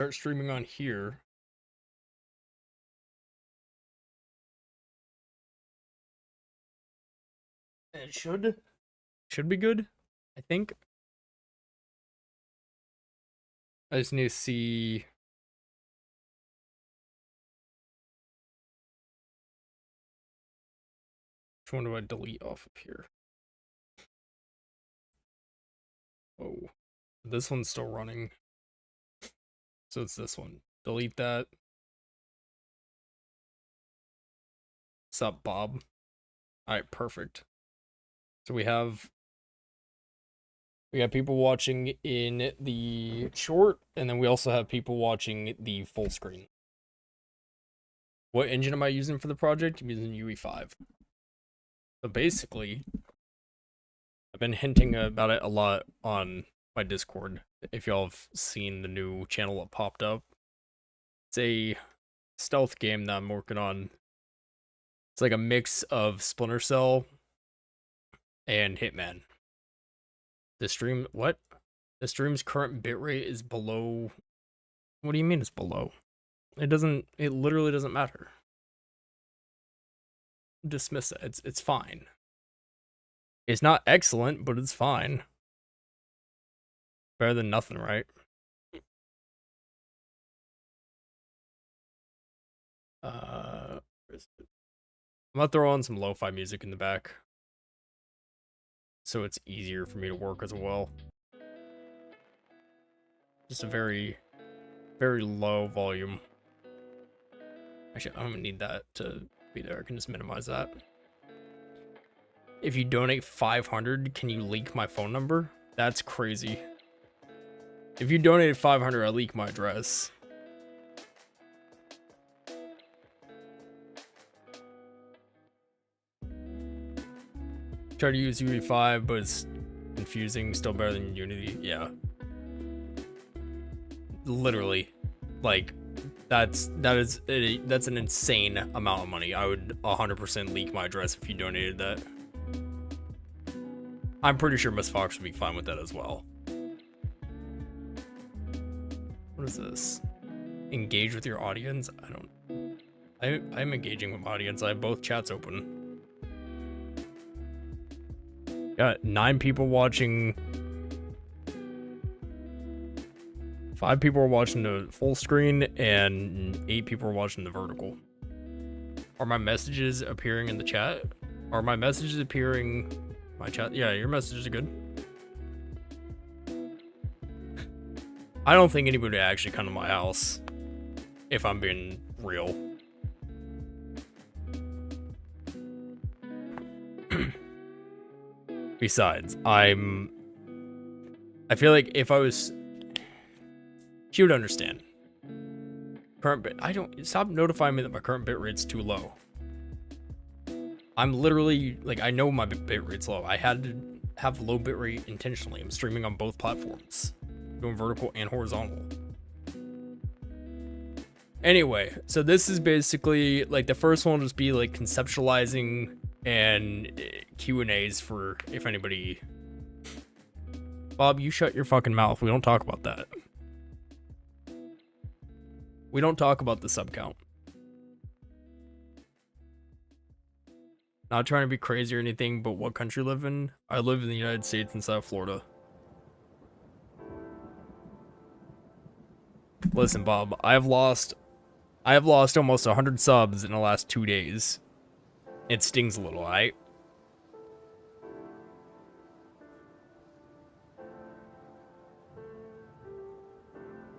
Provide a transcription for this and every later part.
Start streaming on here. It should be good, I think. I just need to see. Which one do I delete off of here? Oh, this one's still running. So it's this one. Delete that. What's up, Bob? Alright, perfect. So we got people watching in the short, and then we also have people watching the full screen. What engine am I using for the project? I'm using UE5. So basically, I've been hinting about it a lot on my Discord. If y'all have seen the new channel that popped up, it's a stealth game that I'm working on. It's like a mix of Splinter Cell and Hitman. The stream's current bitrate is below. What do you mean it's below? It literally doesn't matter. Dismiss it. It's fine. It's not excellent, but it's fine. Better than nothing, right? I'm gonna throw on some lo-fi music in the back, so it's easier for me to work as well. Just a very, very low volume. Actually, I don't even need that to be there. I can just minimize that. If you donate 500, can you leak my phone number? That's crazy. If you donated 500, I leak my address. Try to use UE5, but it's confusing. Still better than Unity. Yeah. Literally, like that's an insane amount of money. I would 100% leak my address if you donated that. I'm pretty sure Miss Fox would be fine with that as well. What is this? Engage with your audience? I'm engaging with my audience. I have both chats open. Got 9 people watching. 5 people are watching the full screen and 8 people are watching the vertical. Are my messages appearing in the chat? Are my messages appearing in my chat? Yeah, your messages are good. I don't think anybody would actually come to my house, if I'm being real. Besides, I feel like if I was, she would understand. Current bit, stop notifying me that my current bitrate's too low. I'm literally, like, I know my bitrate's low. I had to have low bitrate intentionally. I'm streaming on both platforms, doing vertical and horizontal. Anyway, so this is basically, like, the first one will just be, like, conceptualizing and Q&As for if anybody... Bob, you shut your fucking mouth. We don't talk about that. We don't talk about the sub count. Not trying to be crazy or anything, but what country you live in? I live in the United States in South Florida. Listen, Bob, I have lost almost 100 subs in the last 2 days. It stings a little, right?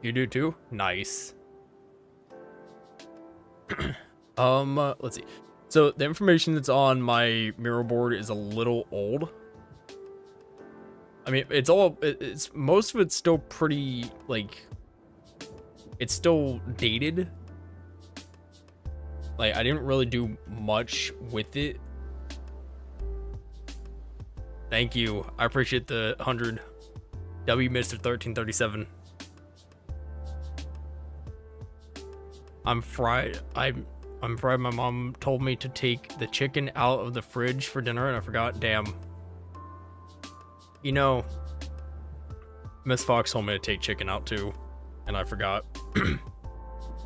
You do too? Nice. Let's see. So the information that's on my mirror board is a little old. I mean, it's most of it's still pretty, like, it's still dated. Like, I didn't really do much with it. Thank you. I appreciate the 100. W Mr. 1337. I'm fried. I'm fried. My mom told me to take the chicken out of the fridge for dinner, and I forgot. Damn. You know, Miss Fox told me to take chicken out too, and I forgot.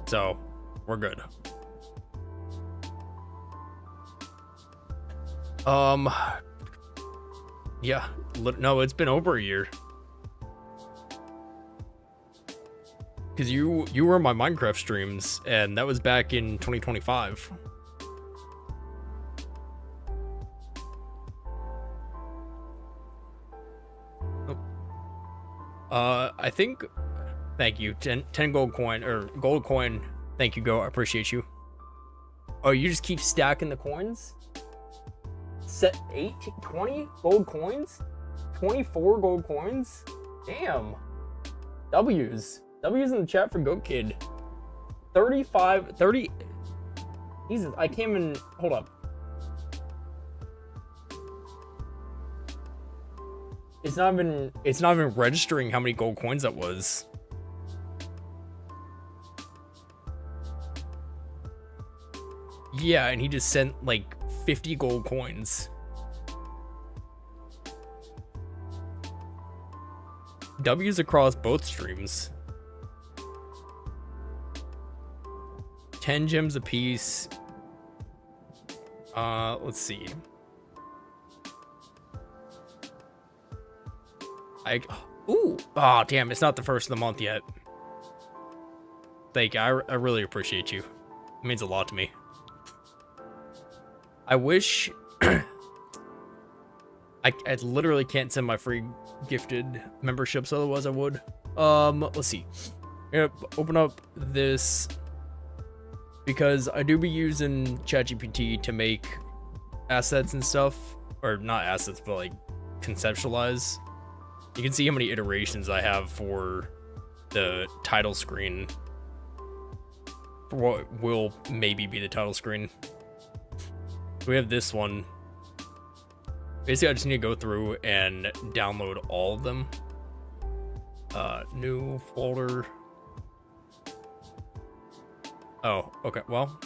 So, we're good. Yeah, no, it's been over a year. Because you were in my Minecraft streams, and that was back in 2025. I think, thank you, 10 gold coin, or gold coin, thank you, Go, I appreciate you. Oh, you just keep stacking the coins? Set 20 gold coins? 24 gold coins? Damn. W's in the chat for Goat Kid. 30. Jesus, I can't even, hold up. It's not even registering how many gold coins that was. Yeah, and he just sent like 50 gold coins. W's across both streams. 10 gems apiece. Let's see. Oh damn, it's not the first of the month yet. Thank you, I really appreciate you. It means a lot to me. I wish I literally can't send my free gifted memberships, otherwise I would. Let's see. I'm gonna open up this because I do be using ChatGPT to make assets and stuff, or not assets, but like conceptualize. You can see how many iterations I have for the title screen, for what will maybe be the title screen. We have this one. Basically, I just need to go through and download all of them. New folder. Oh, okay, well,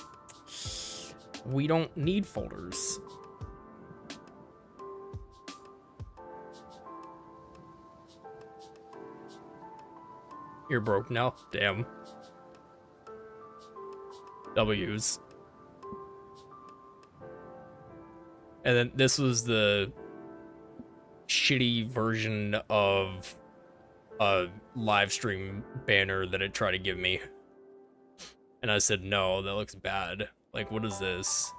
we don't need folders. You're broke now? Damn. W's. And then this was the shitty version of a live stream banner that it tried to give me. And I said, no, that looks bad. Like, what is this?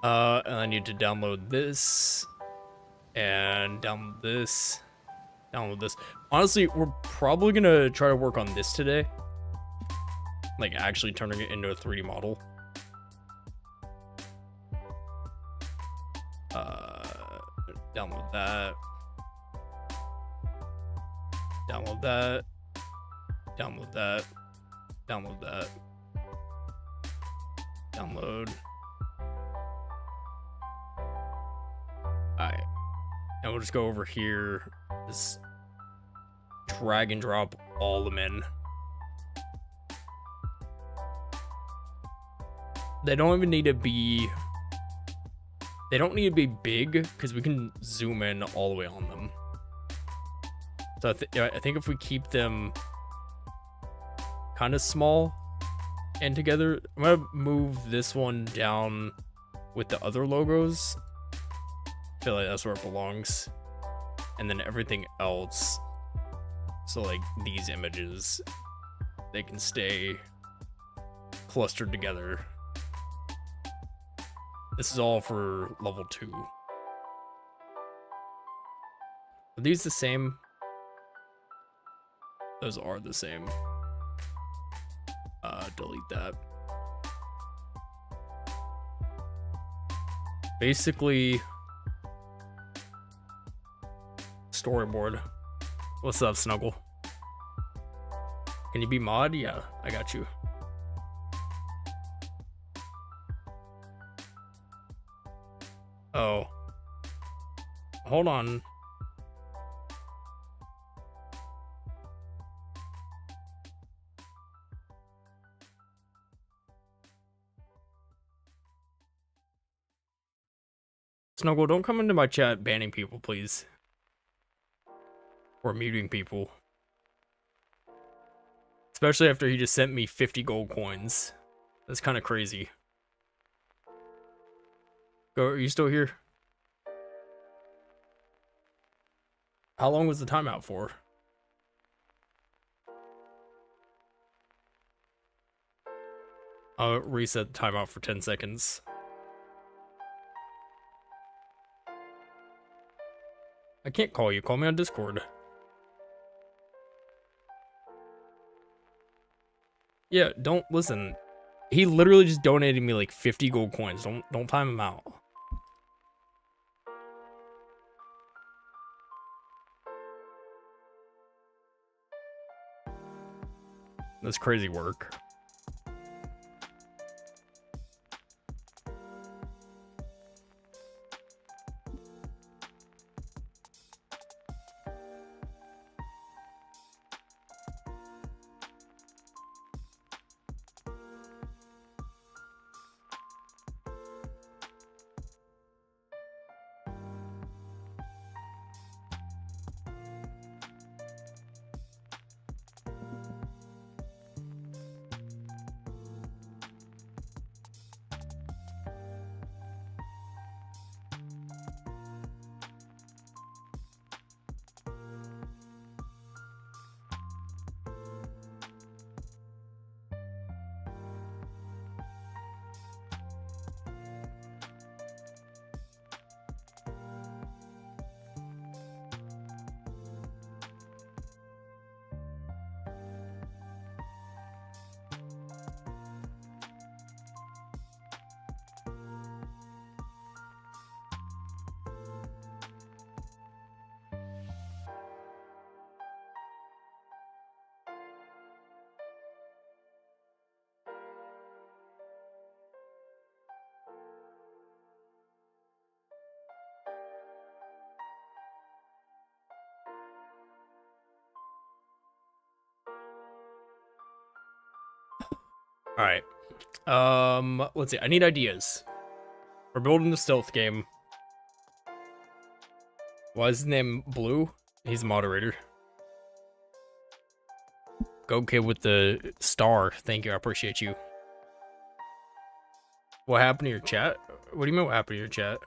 And I need to download this. And download this. Download this. Honestly, we're probably gonna try to work on this today. Like, actually turning it into a 3D model. Download that. Download that. Download that. Download that. Download. Alright. And we'll just go over here. Just drag and drop all of them in. They don't even need to be... They don't need to be big, because we can zoom in all the way on them. So I think if we keep them kind of small and together, I'm going to move this one down with the other logos. I feel like that's where it belongs. And then everything else, so like these images, they can stay clustered together. This is all for level 2. Are these the same? Those are the same. Delete that. Basically, storyboard. What's up, Snuggle? Can you be mod? Yeah, I got you. Oh. Hold on. Snuggle, don't come into my chat banning people, please. or muting people. Especially after he just sent me 50 gold coins. That's kind of crazy. Go, are you still here? How long was the timeout for? I'll reset the timeout for 10 seconds. I can't call you. Call me on Discord. Yeah, don't listen. He literally just donated me like 50 gold coins. Don't time him out. That's crazy work. All right. Let's see. I need ideas. We're building the stealth game. Why is his name Blue? He's a moderator. Go kid with the star. Thank you. I appreciate you. What happened to your chat? What do you mean what happened to your chat?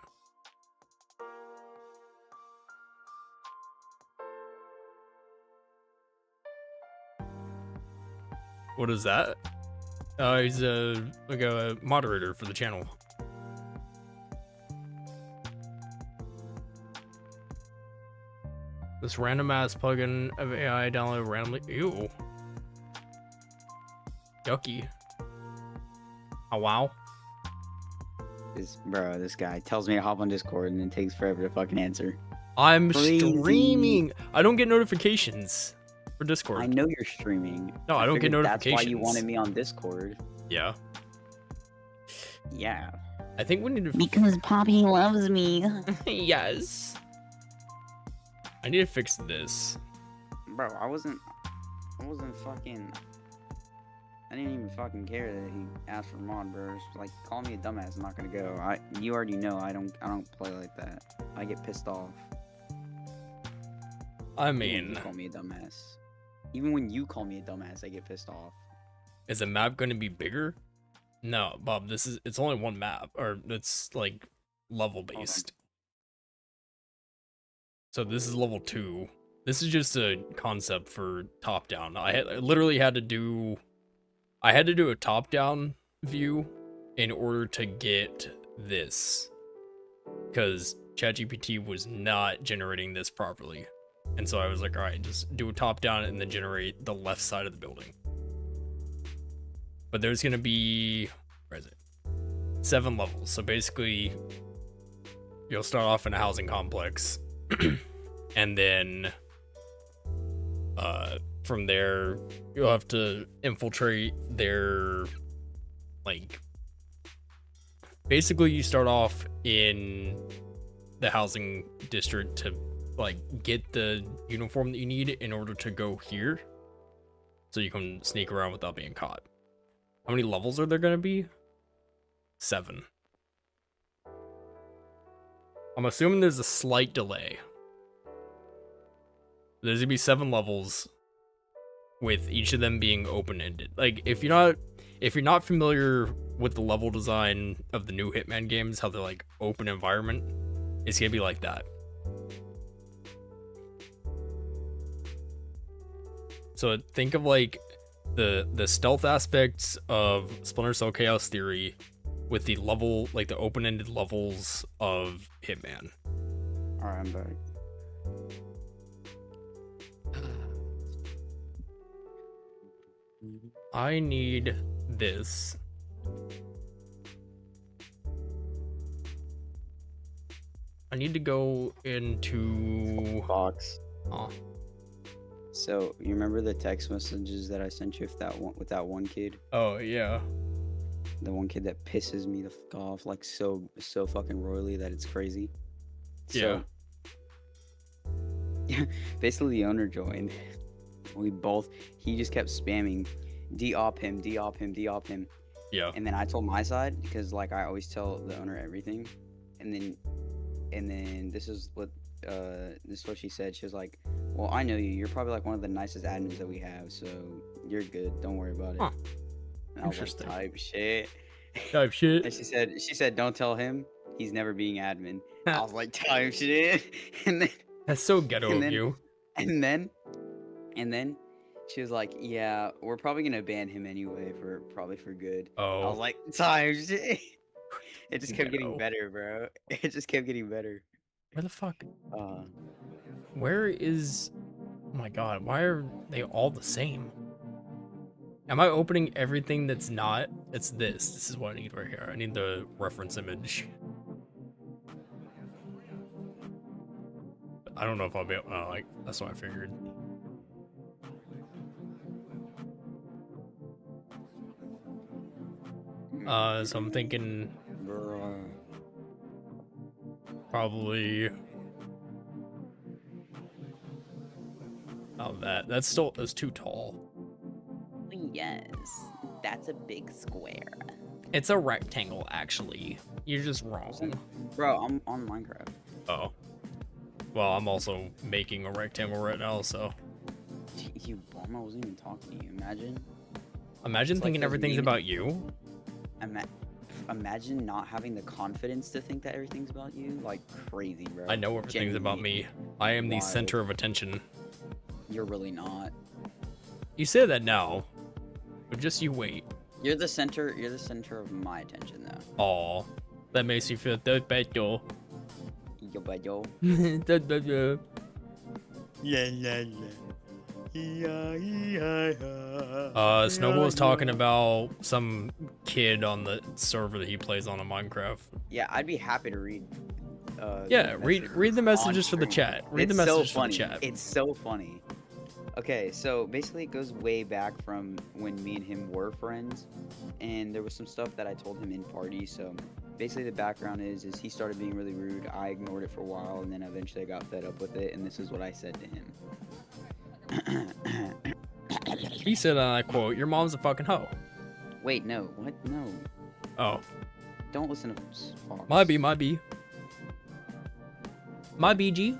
What is that? He's like a moderator for the channel. This random ass plugin of AI downloaded randomly. Ew. Yucky. Oh wow. This guy tells me to hop on Discord and it takes forever to fucking answer. I'm Crazy. streaming. I don't get notifications for Discord. I know you're streaming. No, I don't get notifications. That's why you wanted me on Discord. Yeah. Yeah. I think we need to. Because Poppy loves me. Yes. I need to fix this. Bro, I wasn't fucking. I didn't even fucking care that he asked for mod, bro. It's like, call me a dumbass, I'm not gonna go. You already know I don't play like that. I get pissed off. I Even when mean, you call me a dumbass. Even when you call me a dumbass, I get pissed off. is the map going to be bigger? No, Bob. It's only one map, or it's like level based. So this is level 2. This is just a concept for top down. I literally had to do. I had to do a top down view in order to get this, because ChatGPT was not generating this properly. And so I was like, all right, just do a top down and then generate the left side of the building. But there's going to be, where is it? 7 levels. So basically, you'll start off in a housing complex. And then from there, you'll have to infiltrate their, like, basically you start off in the housing district to, like, get the uniform that you need in order to go here, so you can sneak around without being caught. How many levels are there going to be? 7. I'm assuming there's a slight delay. There's gonna be 7 levels, with each of them being open-ended. Like, if you're not familiar with the level design of the new Hitman games, how they're like open environment, it's gonna be like that. So think of like the stealth aspects of Splinter Cell Chaos Theory with the level, like the open-ended levels of Hitman. Alright, I'm back. I need this. I need to go into Box. oh, So you remember the text messages that I sent you with that one kid? oh yeah. The one kid that pisses me the fuck off like so fucking royally that it's crazy. So, basically the owner joined. He just kept spamming de-op him, de-op him, de-op him. Yeah. And then I told my side because like I always tell the owner everything. And then this is what she said. She was like, "Well, I know you. You're probably like one of the nicest admins that we have, so you're good. Don't worry about it." Huh. And I was like, Interesting. type shit. Type shit. And she said, "Don't tell him. He's never being admin." I was like, type shit. And then That's so ghetto and of then- you. and then she was like, "Yeah, we're probably gonna ban him anyway probably for good." I was Oh, like, type shit. It just kept No. getting better, bro. It just kept getting better. where the fuck? Uh, Where is? Oh my god, why are they all the same? Am I opening everything that's not? It's this. This is what I need right here. I need the reference image. I don't know if I'll be able. Oh, like that's what I figured. So I'm thinking bruh. probably. Oh, that's too tall. Yes, that's a big square. It's a rectangle, actually. You're just wrong. Bro, I'm on Minecraft. Oh. Well, I'm also making a rectangle right now, so. You bum, I wasn't even talking to you. Imagine Imagine It's like thinking those everything's memes- about you. imagine not having the confidence to think that everything's about you. Like, crazy, bro. I know everything's about Genuinely. me. I am the Wild. center of attention. You're really not. You say that now, but just you wait. You're the center of my attention, though. Aw. That makes me feel that bad, yo. Yo, bud, yo. That bad, yo. Snowball was talking about some kid on the server that he plays on in Minecraft. Yeah, I'd be happy to read. Yeah, the read the messages on for the stream. chat. Read the It's so messages for the funny. chat. It's so funny. Okay, so basically it goes way back from when me and him were friends, and there was some stuff that I told him in party. So basically the background is he started being really rude. I ignored it for a while, and then eventually I got fed up with it, and this is what I said to him. He said, and I quote, "Your mom's a fucking hoe." Wait, no, what? No, Oh, don't listen to Fox. my B. My BG.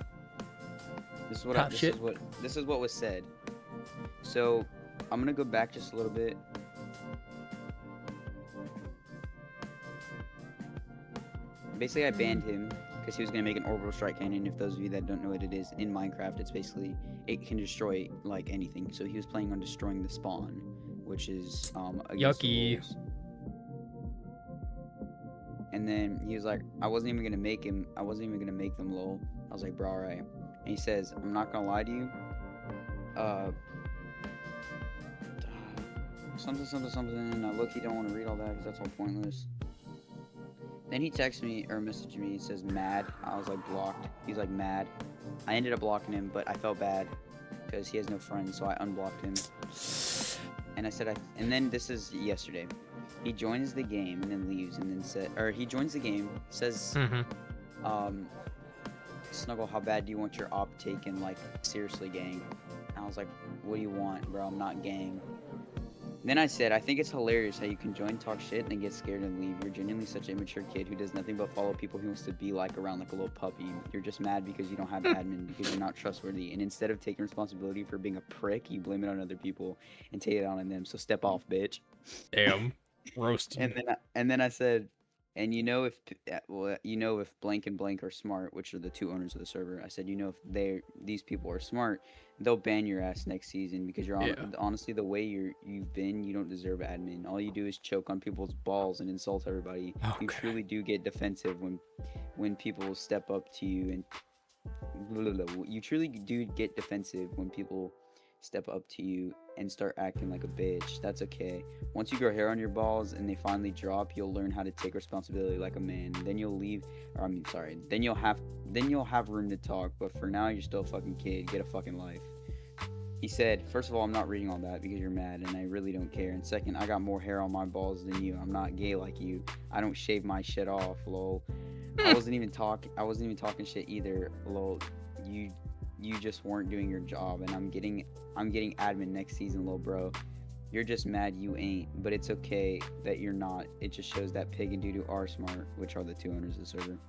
This is what Top shit. this is what was said. So I'm gonna go back just a little bit. Basically, I banned him because he was gonna make an orbital strike cannon. If those of you that don't know what it is in Minecraft, it's basically it can destroy like anything. So he was planning on destroying the spawn, which is against the Yucky. rules. And then he was like, I wasn't even gonna make them lol. I was like, bro, alright. And he says, I'm not gonna lie to you. Something. I look, you don't want to read all that because that's all pointless. Then he texts me or messaged me. He says, mad. I was like, blocked. He's like, mad. I ended up blocking him, but I felt bad because he has no friends, so I unblocked him. And I said, and then this is yesterday. He joins the game and then leaves and then he joins the game, says, Snuggle, how bad do you want your op taken? Like, seriously, gang. And I was like, what do you want, bro? I'm not gang. Then I said, I think it's hilarious how you can join, talk shit, and then get scared and leave. You're genuinely such an immature kid who does nothing but follow people he wants to be like around like a little puppy. You're just mad because you don't have admin, because you're not trustworthy. And instead of taking responsibility for being a prick, you blame it on other people and take it out on them. So step off, bitch. Damn. Roasted. And then I said, and you know if blank and blank are smart, which are the two owners of the server. I said, you know, if these people are smart, they'll ban your ass next season because honestly the way you've been, you don't deserve admin. All you do is choke on people's balls and insult everybody. Okay. You truly do get defensive when people step up to you and you truly do get defensive when people step up to you and start acting like a bitch. That's okay. Once you grow hair on your balls and they finally drop, you'll learn how to take responsibility like a man. Then you'll then you'll have room to talk, but for now you're still a fucking kid. Get a fucking life. He said, first of all, I'm not reading all that because you're mad and I really don't care. And second, I got more hair on my balls than you. I'm not gay like you. I don't shave my shit off, lol. I wasn't even talking shit either, lol. You just weren't doing your job, and I'm getting admin next season, little bro. You're just mad you ain't, but it's okay that you're not. It just shows that Pig and Doodoo are smart, which are the two owners of the server.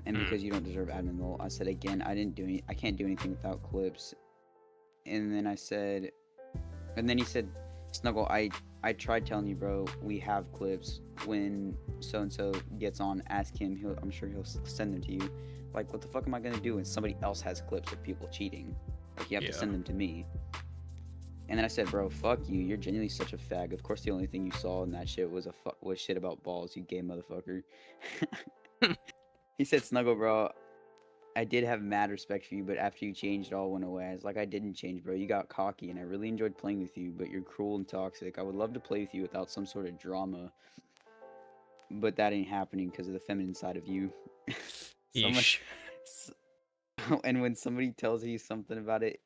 And because you don't deserve admin, lol. I said again, I can't do anything without clips. And then he said, Snuggle, I tried telling you, bro, we have clips. When so and so gets on, ask him. I'm sure he'll send them to you. Like, what the fuck am I gonna do when somebody else has clips of people cheating? Like, you have to send them to me. And then I said, bro, fuck you. You're genuinely such a fag. Of course, the only thing you saw in that shit was shit about balls, you gay motherfucker. He said, Snuggle, bro, I did have mad respect for you, but after you changed, it all went away. I was like, I didn't change, bro. You got cocky, and I really enjoyed playing with you, but you're cruel and toxic. I would love to play with you without some sort of drama, but that ain't happening because of the feminine side of you. And when somebody tells you something about it,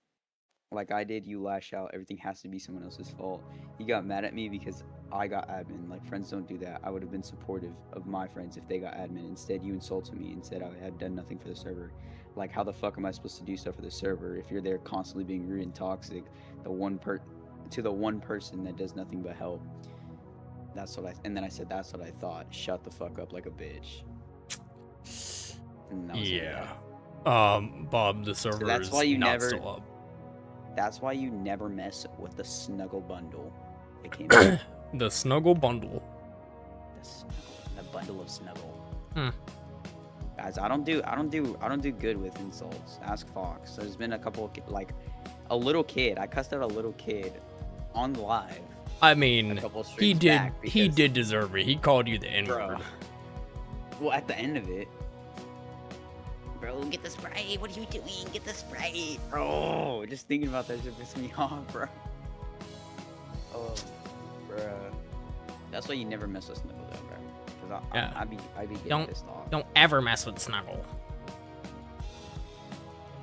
like I did, you lash out. Everything has to be someone else's fault. You got mad at me because I got admin. Like, friends don't do that. I would have been supportive of my friends if they got admin. Instead, you insulted me and said I had done nothing for the server. Like, how the fuck am I supposed to do stuff for the server if you're there constantly being rude and toxic? To the one person that does nothing but help. And then I said, that's what I thought. Shut the fuck up like a bitch. Yeah. Bob, the server that's is why you not still up. That's why you never mess with the Snuggle bundle. It came out. The Snuggle bundle. The bundle of Snuggle. Guys, I don't do good with insults. Ask Fox. There's been a couple of, a little kid. I cussed out a little kid on live. I mean, he did deserve it. He called you the N-word. Well, at the end of it. Bro, get the Sprite. What are you doing? Get the Sprite. Bro, just thinking about that shit pisses me off, bro. Oh, bro. That's why you never mess with Snuggle, though, bro. Because I'd be getting pissed off. Don't ever mess with Snuggle.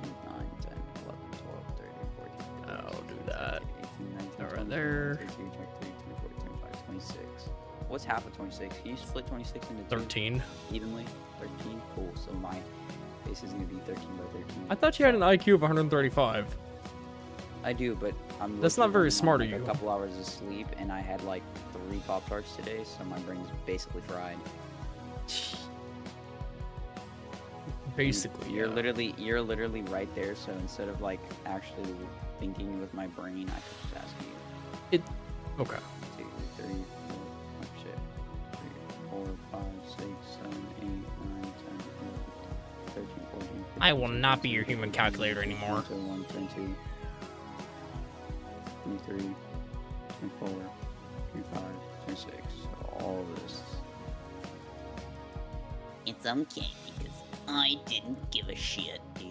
9, 10, 11, 12, 13, 14, 15, Oh, do that. 18, 19, Right 20, there. 23, 24, 25, 26. What's half of 26? Can you split 26 into 13. evenly? 13? Cool. So my base is going to be 13 by 13. I thought you had an IQ of 135. I do, but That's not very smart of you. A couple hours of sleep, and I had 3 Pop-Tarts today, so my brain's basically fried. Basically, you're literally right there. So instead of actually thinking with my brain, I could just ask you. Okay. 2, 3, 4, oh shit. 3, 4, 5, 6, 7, 8, 9, 10, 11, 13, 14, 15, I will not be your human calculator anymore. 21, 22, 23, 24, 25, 26. All of this. It's okay because I didn't give a shit. The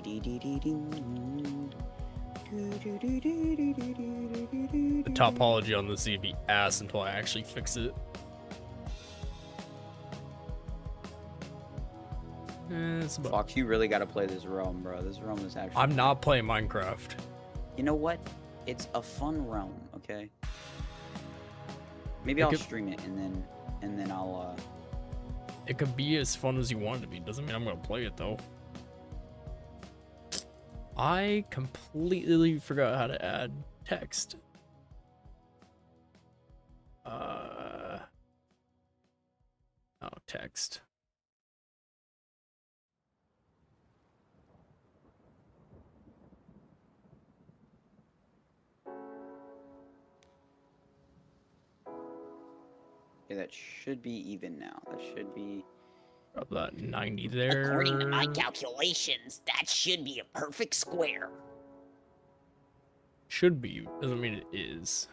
topology on this is gonna be ass until I actually fix it. Fox, you really gotta play this realm, bro. This realm is actually. I'm not playing Minecraft. You know what? It's a fun realm, okay? Maybe I'll stream it and then I'll It could be as fun as you want it to be. Doesn't mean I'm gonna play it though. I completely forgot how to add text. Oh, text. Yeah, that should be even now. That should be. Drop that 90 there. According to my calculations, that should be a perfect square. Should be. Doesn't mean it is.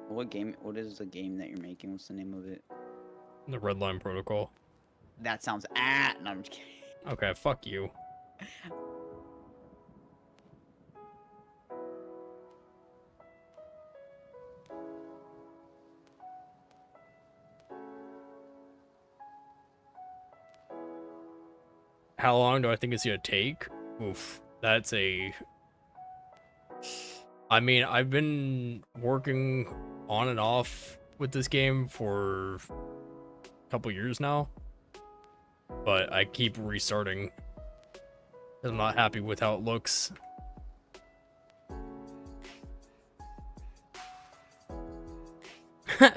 What game? What is the game that you're making? What's the name of it? The RedLine protocol. That sounds No, I'm just kidding. Okay, fuck you. How long do I think it's gonna take? Oof, that's a... I mean, I've been working on and off with this game for a couple years now, but I keep restarting. I'm not happy with how it looks.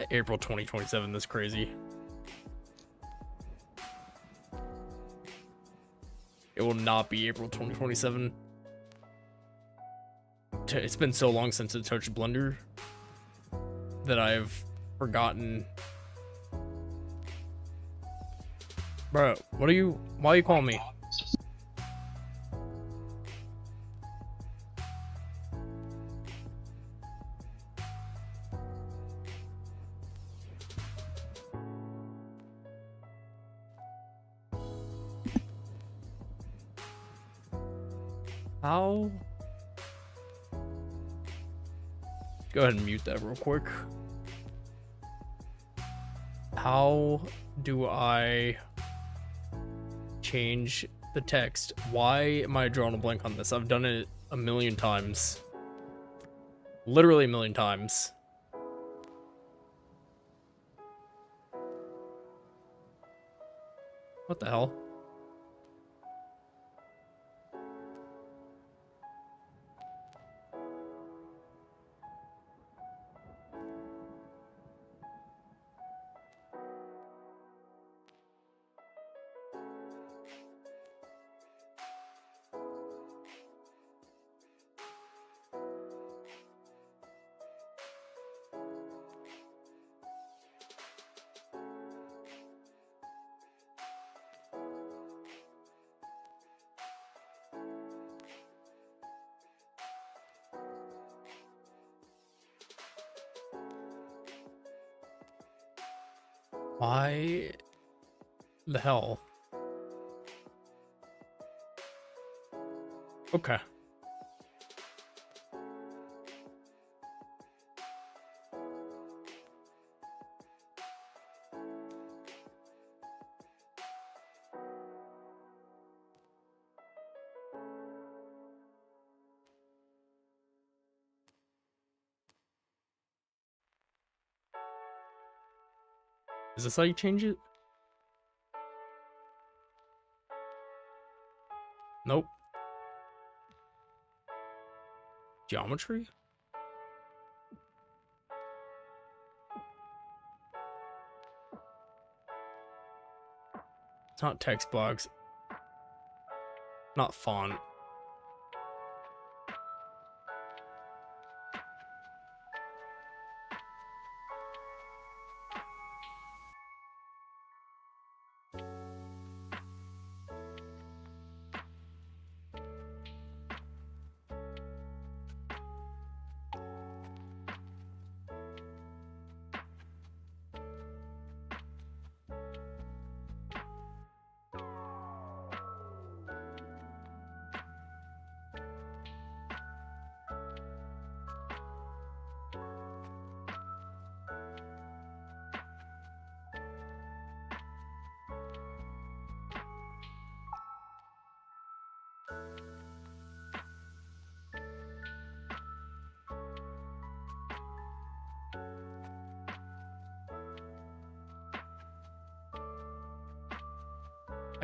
April 2027, that's crazy. It will not be April 2027. It's been so long since it touched Blender that I've forgotten. Bro, why are you calling me? How? Go ahead and mute that real quick. How do I change the text? Why am I drawing a blank on this? I've done it a million times. Literally a million times. What the hell? Why the hell? Okay. Is this how you change it? Nope. Geometry? It's not text box. Not font.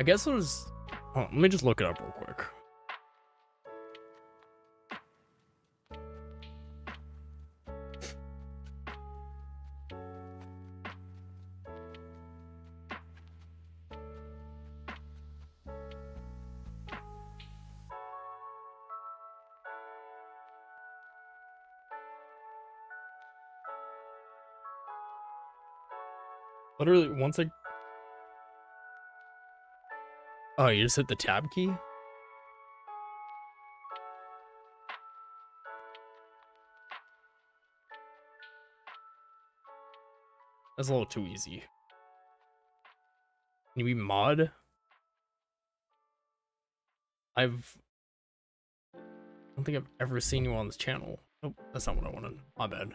I guess it was... Hold on, let me just look it up real quick. Literally, once I... Oh, you just hit the tab key? That's a little too easy. Can we mod? I don't think I've ever seen you on this channel. Nope, that's not what I wanted. My bad.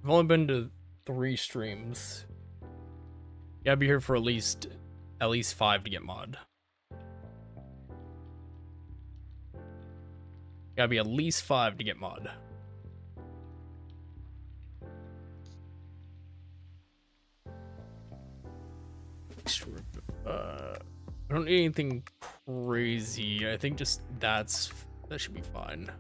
I've only been to 3 streams. You gotta be here for at least 5 to get mod. Gotta be at least 5 to get mod. I don't need anything crazy. I think just that should be fine.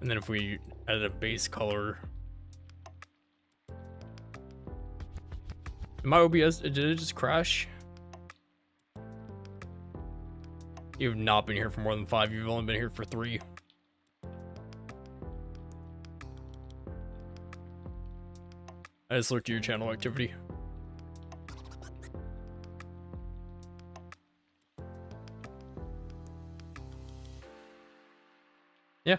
And then if we added a base color. My OBS, did it just crash? You've not been here for more than 5. You've only been here for 3. I just looked at your channel activity. Yeah.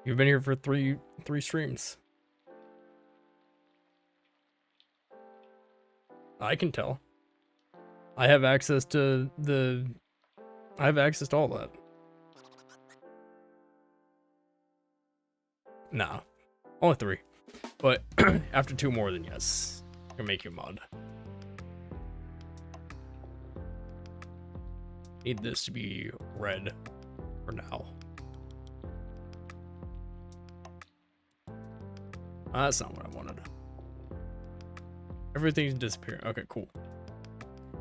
You've been here for three streams. I can tell. I have access to all that. Nah. Only 3. But after 2 more, then yes. I can make you a mod. Need this to be red for now. That's not what I wanted. Everything's disappearing. Okay, cool.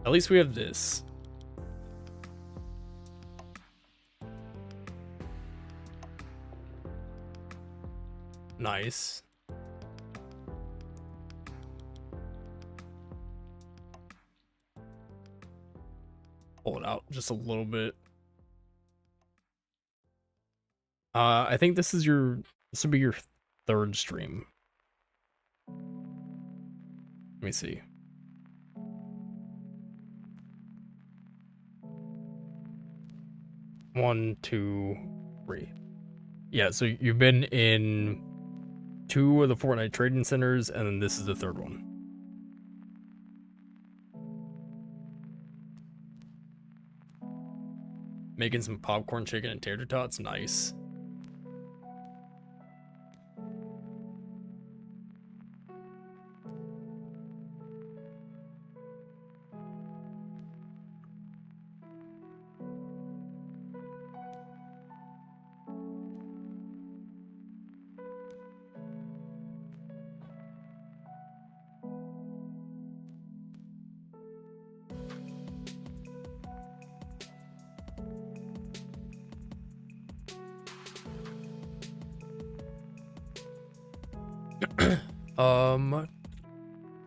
At least we have this. Nice. Pull it out just a little bit. I think this would be your 3rd stream. Let me see. One, 2, 3. Yeah, so you've been in 2 of the Fortnite trading centers, and then this is the 3rd one. Making some popcorn, chicken, and tater tots. Nice.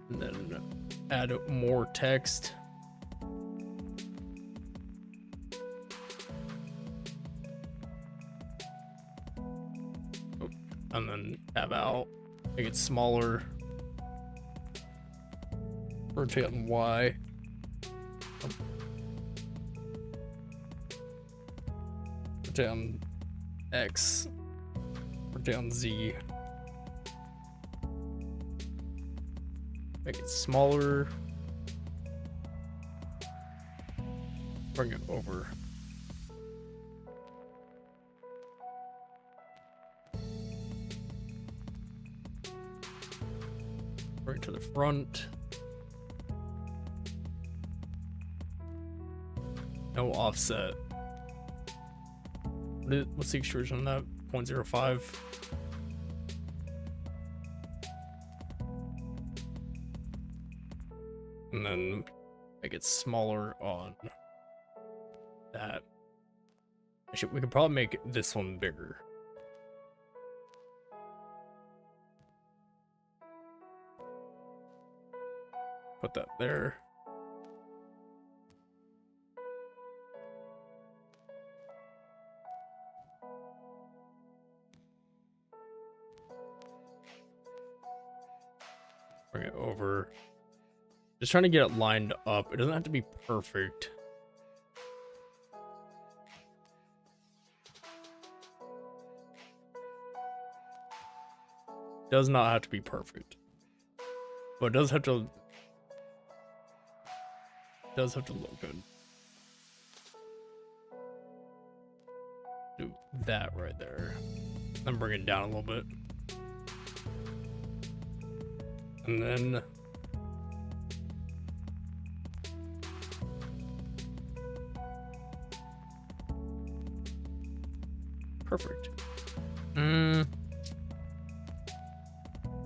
And then add more text. And then tab out, make it smaller. Rotate on Y. Rotate on X. Rotate on Z. Make it smaller. Bring it over. Bring it to the front. No offset. What's the extrusion on that? 0.05. And then make it smaller on that. Actually, we could probably make this one bigger. Put that there. Bring it over. Just trying to get it lined up. It doesn't have to be perfect. Does not have to be perfect. But it does have to look good. Do that right there. And bring it down a little bit. And then perfect.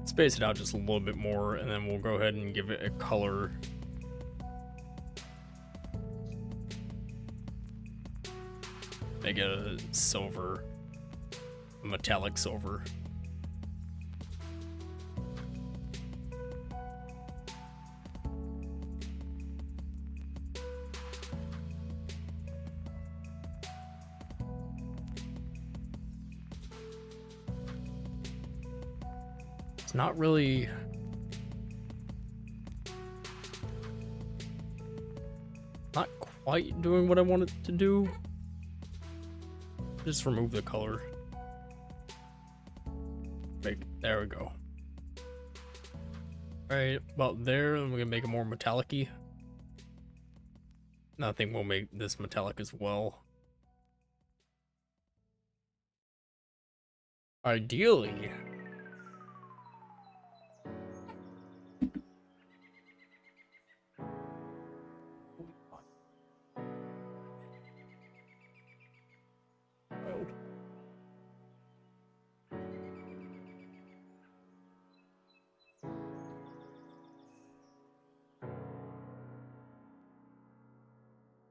Space it out just a little bit more, and then we'll go ahead and give it a color. Make it a silver, a metallic silver. Not really not quite doing what I wanted to do. Just remove the color. There we go. Alright, about there, and we're gonna make it more metallic-y. I think we'll make this metallic as well. Ideally,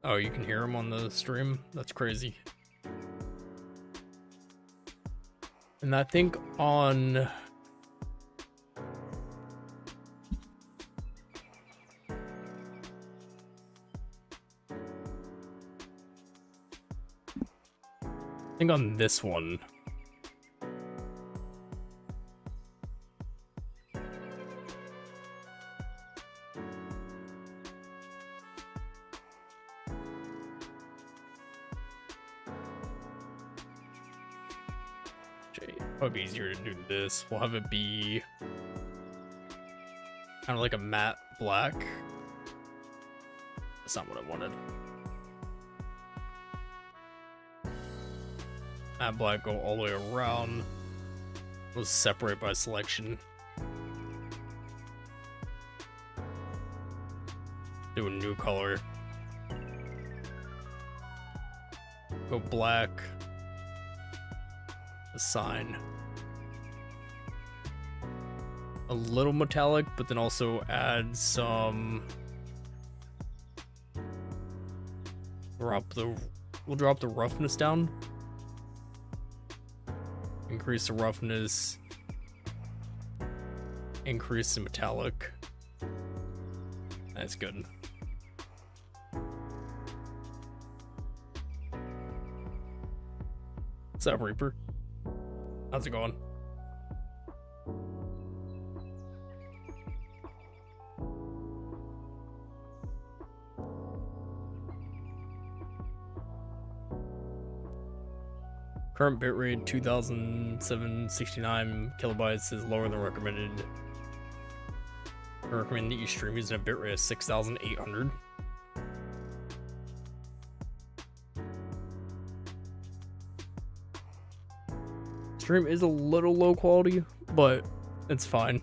oh, you can hear him on the stream? That's crazy. And I think on this one, probably easier to do this. We'll have it be kind of like a matte black. That's not what I wanted. Matte black, go all the way around. We'll separate by selection. Do a new color. Go black. A sign. A little metallic, but then also add some. We'll drop the roughness down. Increase the roughness. Increase the metallic. That's good. What's up, Reaper? How's it going? Current bitrate 2769 kilobytes is lower than recommended. I recommend that you stream using a bitrate of 6800. Stream is a little low quality, but it's fine.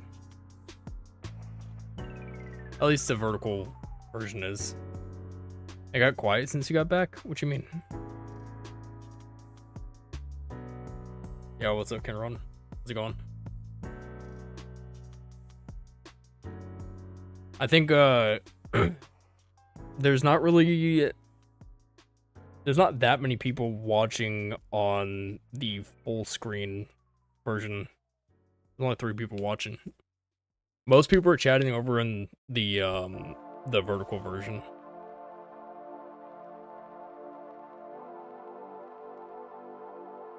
At least the vertical version is. I got quiet since you got back? What you mean? Yeah, what's up, Kenron? How's it going? I think there's not that many people watching on the full screen version. There's only 3 people watching. Most people are chatting over in the vertical version.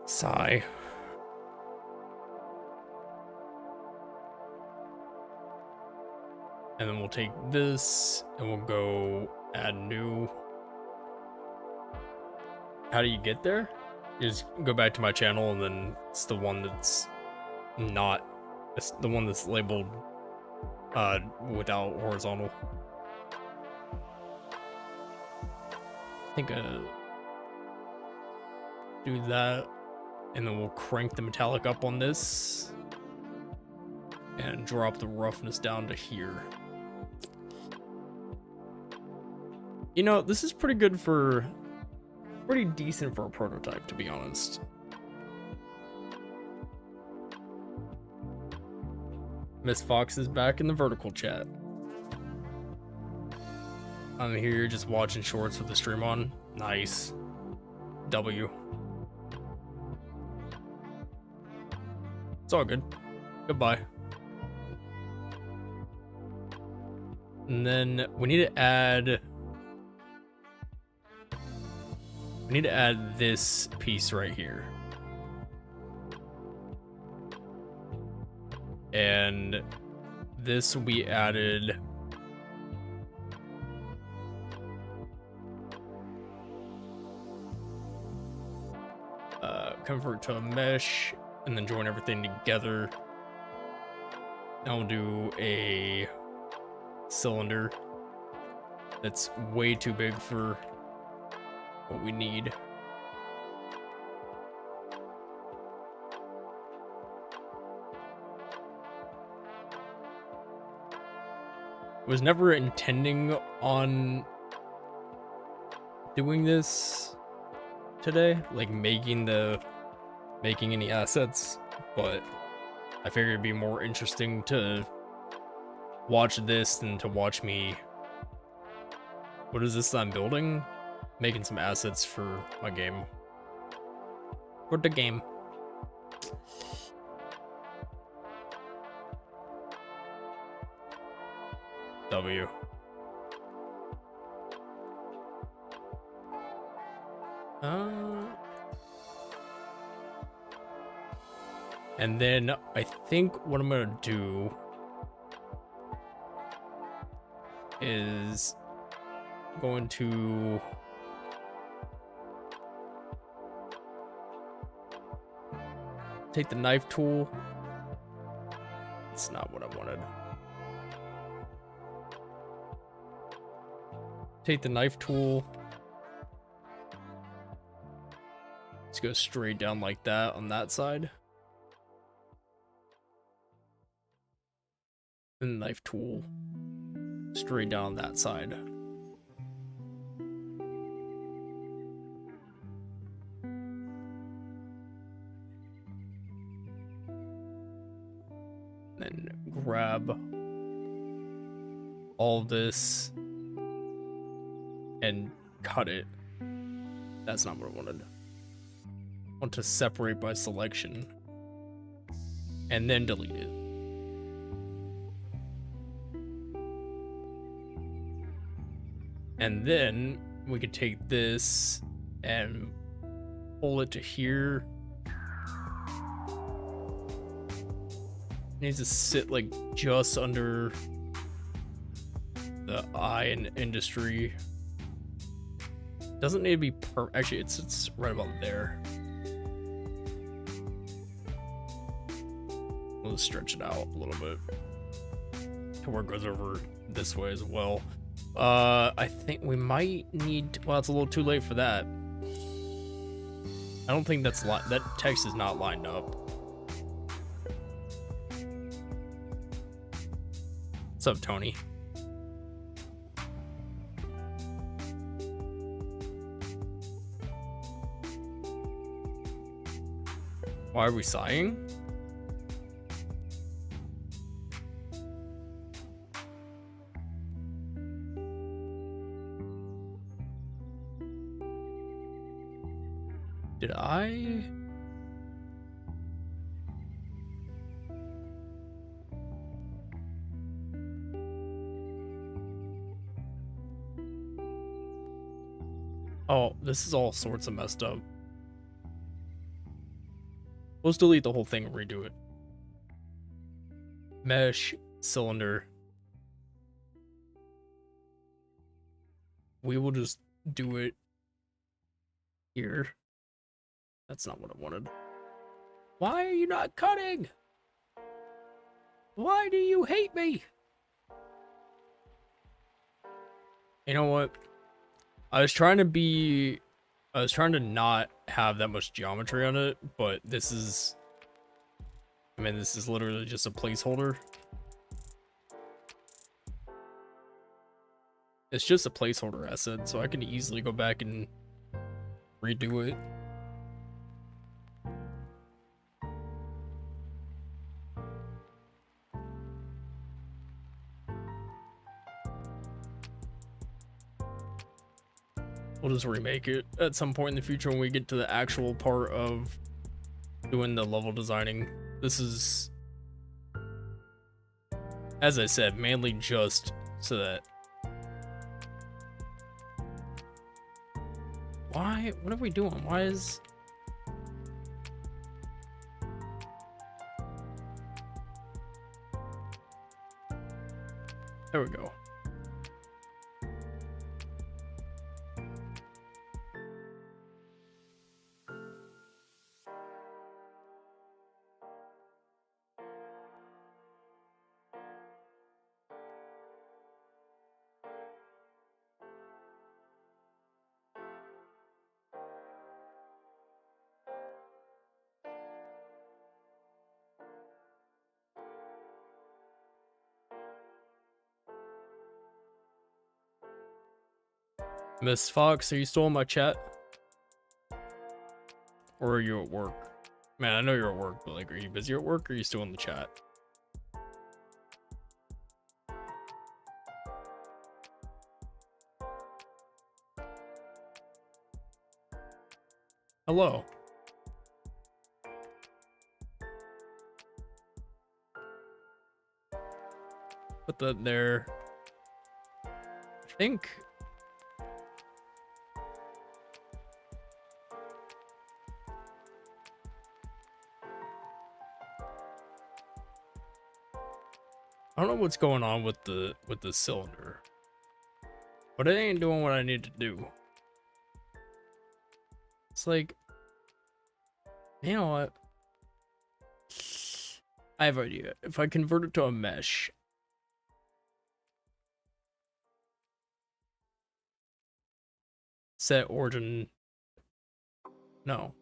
Sigh. And then we'll take this and we'll go add new. How do you get there? You just go back to my channel and then it's the one that's not, it's the one that's labeled without horizontal. I think do that, and then we'll crank the metallic up on this and drop the roughness down to here. You know, this is pretty good for, pretty decent for a prototype, to be honest. Miss Fox is back in the vertical chat. I'm here just watching shorts with the stream on. Nice. W. It's all good. Goodbye. And then we need to add this piece right here. And this will be added convert to a mesh and then join everything together. Now we'll do a cylinder that's way too big for what we need. Was never intending on doing this today, like making any assets, but I figured it'd be more interesting to watch this than to watch me. What is this that I'm building? Making some assets for my game. For the game. W. And then I think what I'm gonna do is going to take the knife tool. It's not what I wanted. Take the knife tool. Let's go straight down like that on that side. And the knife tool straight down that side. Then grab all this and cut it. That's not what I wanted. I want to separate by selection and then delete it. And then we could take this and pull it to here. It needs to sit like just under the eye in industry. Doesn't need to be actually it sits right about there. We'll stretch it out a little bit to where it goes over this way as well. I think we might need, well, it's a little too late for that. I don't think that text is not lined up. What's up, Tony? Why are we sighing? Did I? Oh, this is all sorts of messed up. Let's delete the whole thing and redo it. Mesh, cylinder. We will just do it here. That's not what I wanted. Why are you not cutting? Why do you hate me? You know what? I was trying to not have that much geometry on it, but this is literally just a placeholder. It's just a placeholder asset, so I can easily go back and redo it. We'll just remake it at some point in the future when we get to the actual part of doing the level designing. This is, as I said, mainly just so that... Why? What are we doing? Why is... There we go. Miss Fox, are you still in my chat? Or are you at work? Man, I know you're at work, but like, are you busy at work or are you still in the chat? Hello. Put that there. I think... I don't know what's going on with the cylinder, but it ain't doing what I need to do. It's like, you know what? I have an idea. If I convert it to a mesh, set origin, no.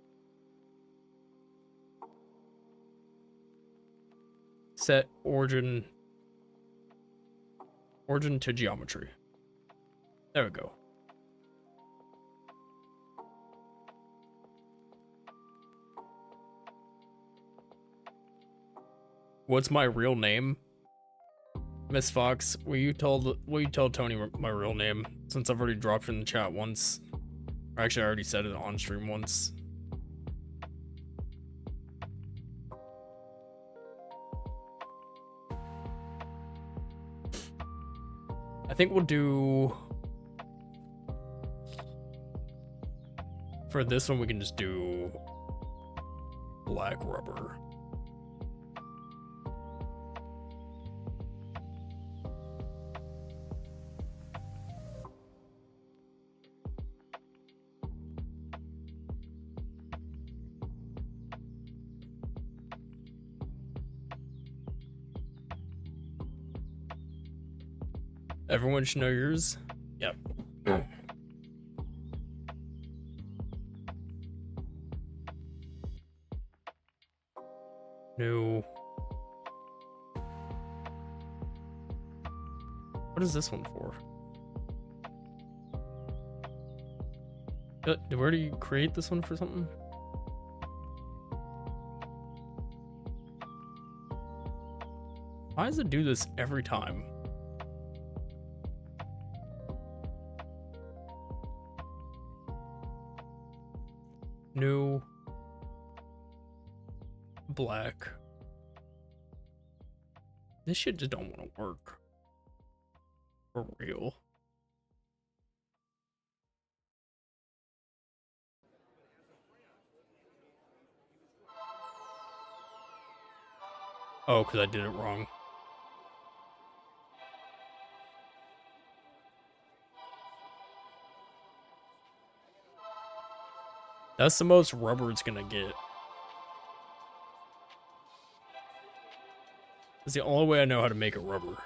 Set origin to geometry. There we go. What's my real name? Miss Fox, will you tell Tony my real name, since I've already dropped it in the chat once? Or actually, I already said it on stream once. I think we'll do... For this one, we can just do black rubber. Everyone should know yours. Yep. No. What is this one for? Where do you create this one for something? Why does it do this every time? New black. This shit just don't want to work. For real. Oh, because I did it wrong. That's the most rubber it's gonna get. It's the only way I know how to make it rubber.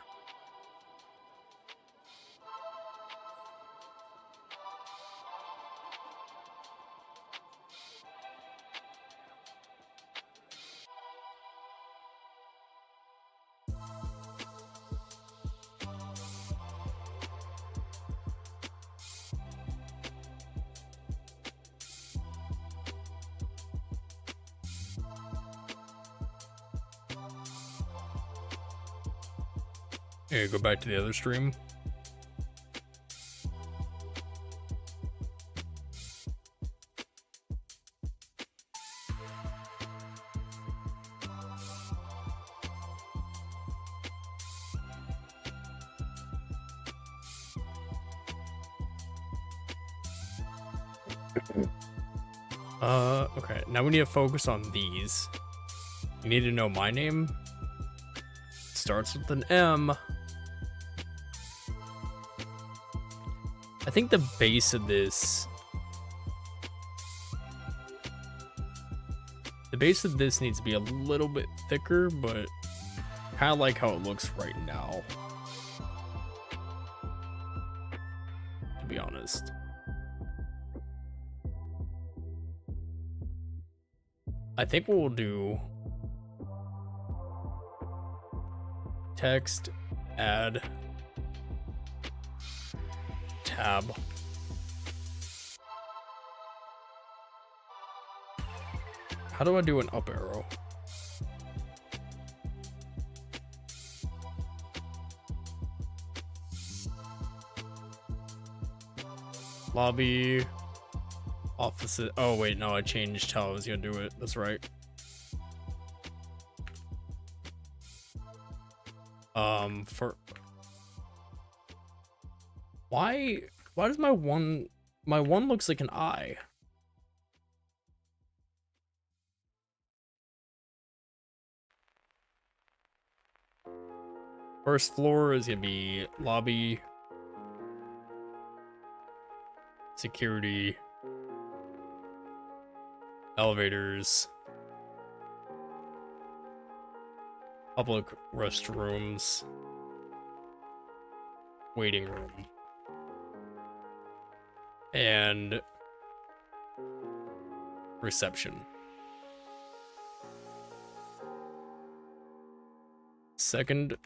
Here, go back to the other stream. Okay, now we need to focus on these. You need to know my name. Starts with an M. I think the base of this... The base of this needs to be a little bit thicker, but kind of like how it looks right now. To be honest. I think what we'll do... Text, add, tab. How do I do an up arrow? Lobby, offices. Oh wait, no, I changed how I was gonna do it. That's right. For why does my one looks like an eye? First floor is gonna be lobby, security, elevators, public restrooms, waiting room, and reception. Second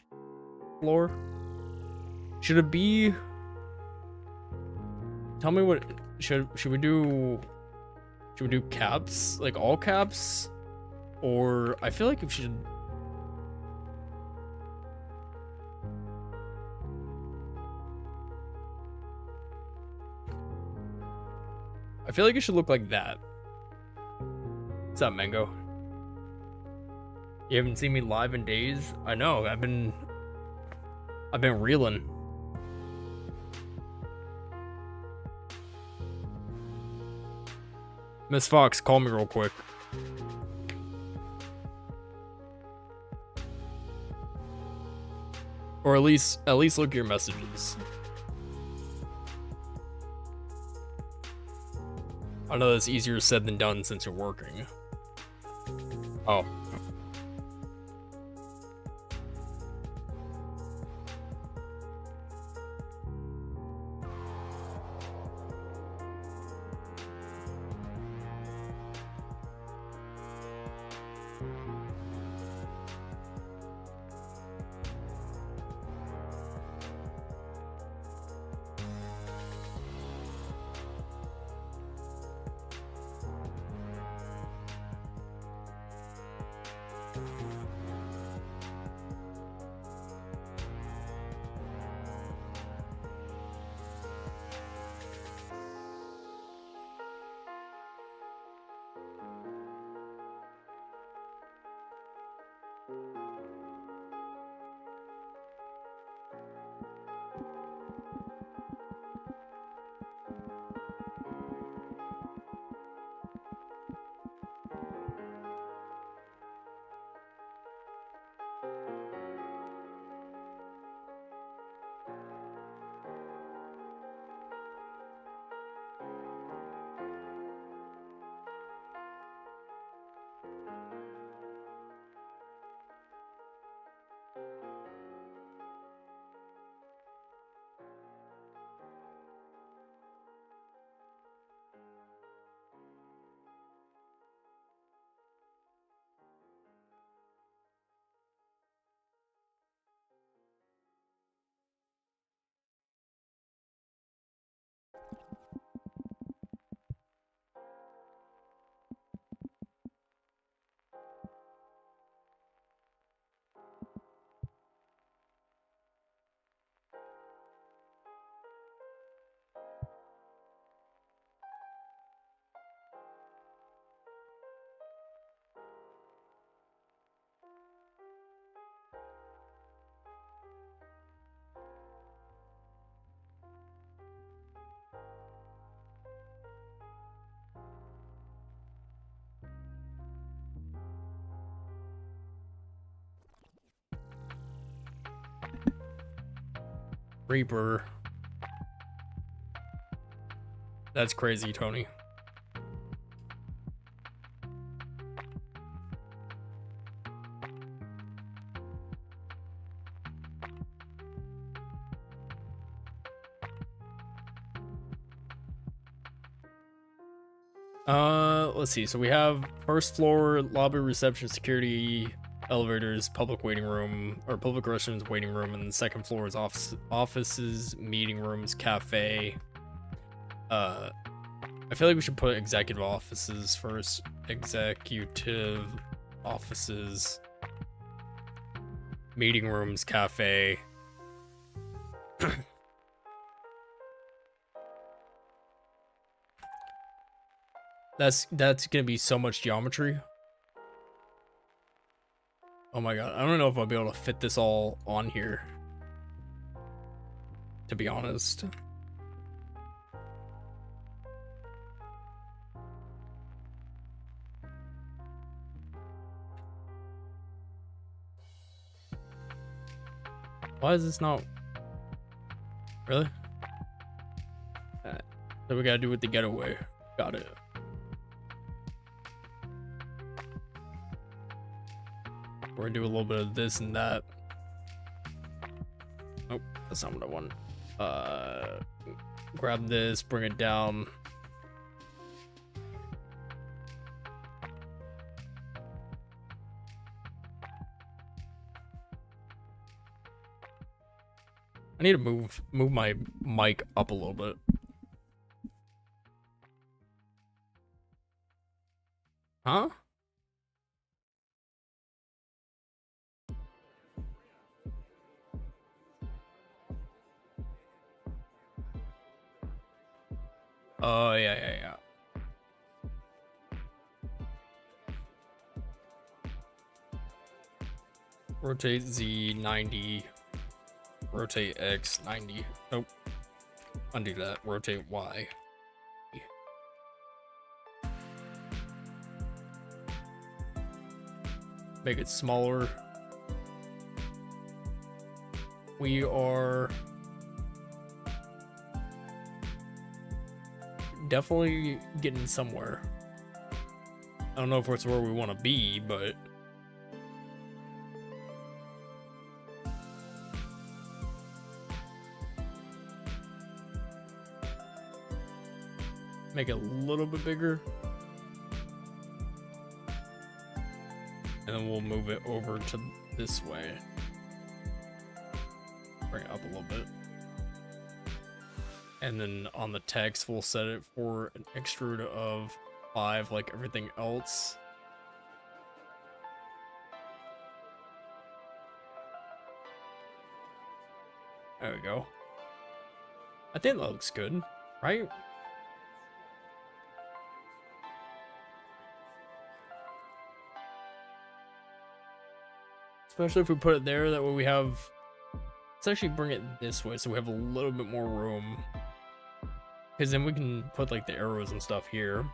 floor. Should it be... Tell me what... Should we do... Should we do caps? Like all caps? Or... I feel like we should... I feel like it should look like that. What's up, Mango? You haven't seen me live in days? I know, I've been reeling. Miss Fox, call me real quick. Or at least look at your messages. I know that's easier said than done since you're working. Oh. Reaper. That's crazy, Tony. Let's see. So we have first floor, lobby, reception, security, elevators, public waiting room, or public restrooms, waiting room, and the second floor is offices, meeting rooms, cafe. I feel like we should put executive offices first. Executive offices, meeting rooms, cafe. That's gonna be so much geometry. Oh my god, I don't know if I'll be able to fit this all on here, to be honest. Why is this not really? So we gotta do with the getaway. Got it. We're gonna do a little bit of this and that. Nope, that's not what I want. Grab this, bring it down. I need to move my mic up a little bit. Huh? Oh, yeah. Rotate Z 90. Rotate X 90. Nope. Undo that. Rotate Y. Make it smaller. We are definitely getting somewhere. I don't know if it's where we want to be, but make it a little bit bigger. And then we'll move it over to this way. Bring it up a little bit. And then on the text, we'll set it for an extrude of 5 like everything else. There we go. I think that looks good, right? Especially if we put it there, that way we have... Let's actually bring it this way so we have a little bit more room. Because then we can put like the arrows and stuff here.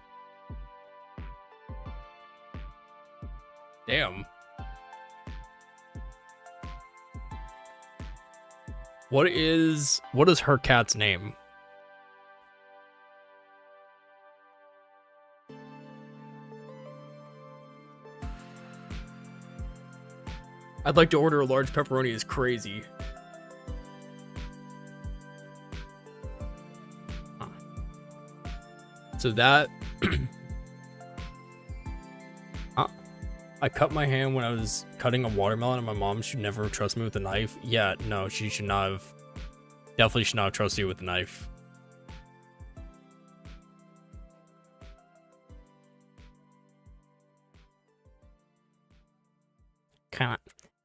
Damn. What is her cat's name? I'd like to order a large pepperoni is crazy. Huh. So that I cut my hand when I was cutting a watermelon and my mom should never trust me with a knife. Yeah, no, she should not have. Definitely should not trust you with a knife. Kinda.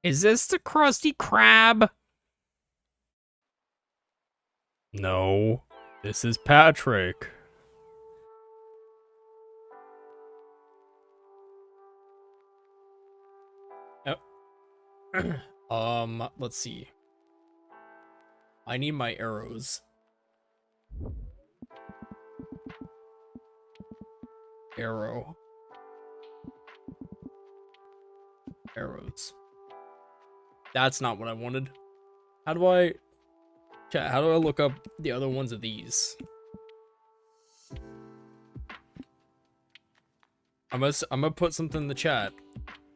Is this the Krusty Krab? No, this is Patrick. Let's see. I need my arrows. Arrows. That's not what I wanted. How do I... Chat, how do I look up the other ones of these? I'm gonna put something in the chat.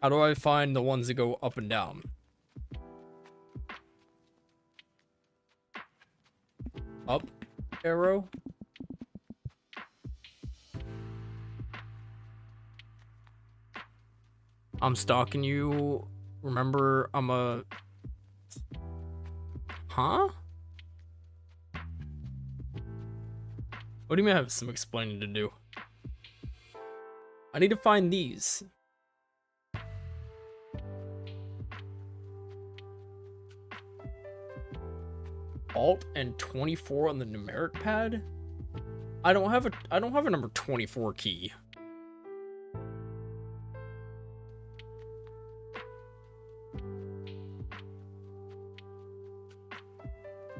How do I find the ones that go up and down? Up arrow? I'm stalking you. Remember, I'm a... Huh? What do you mean I have some explaining to do? I need to find these. Alt and 24 on the numeric pad? I don't have a number 24 key.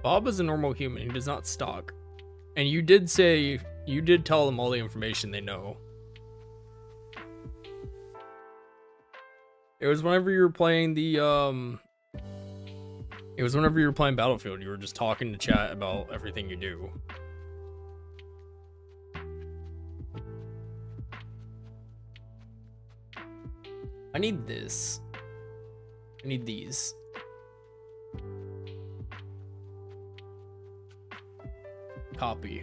Bob is a normal human. He does not stalk. And you did tell them all the information they know. It was whenever you were playing it was whenever you were playing Battlefield. You were just talking to chat about everything you do. I need this. I need these. Copy.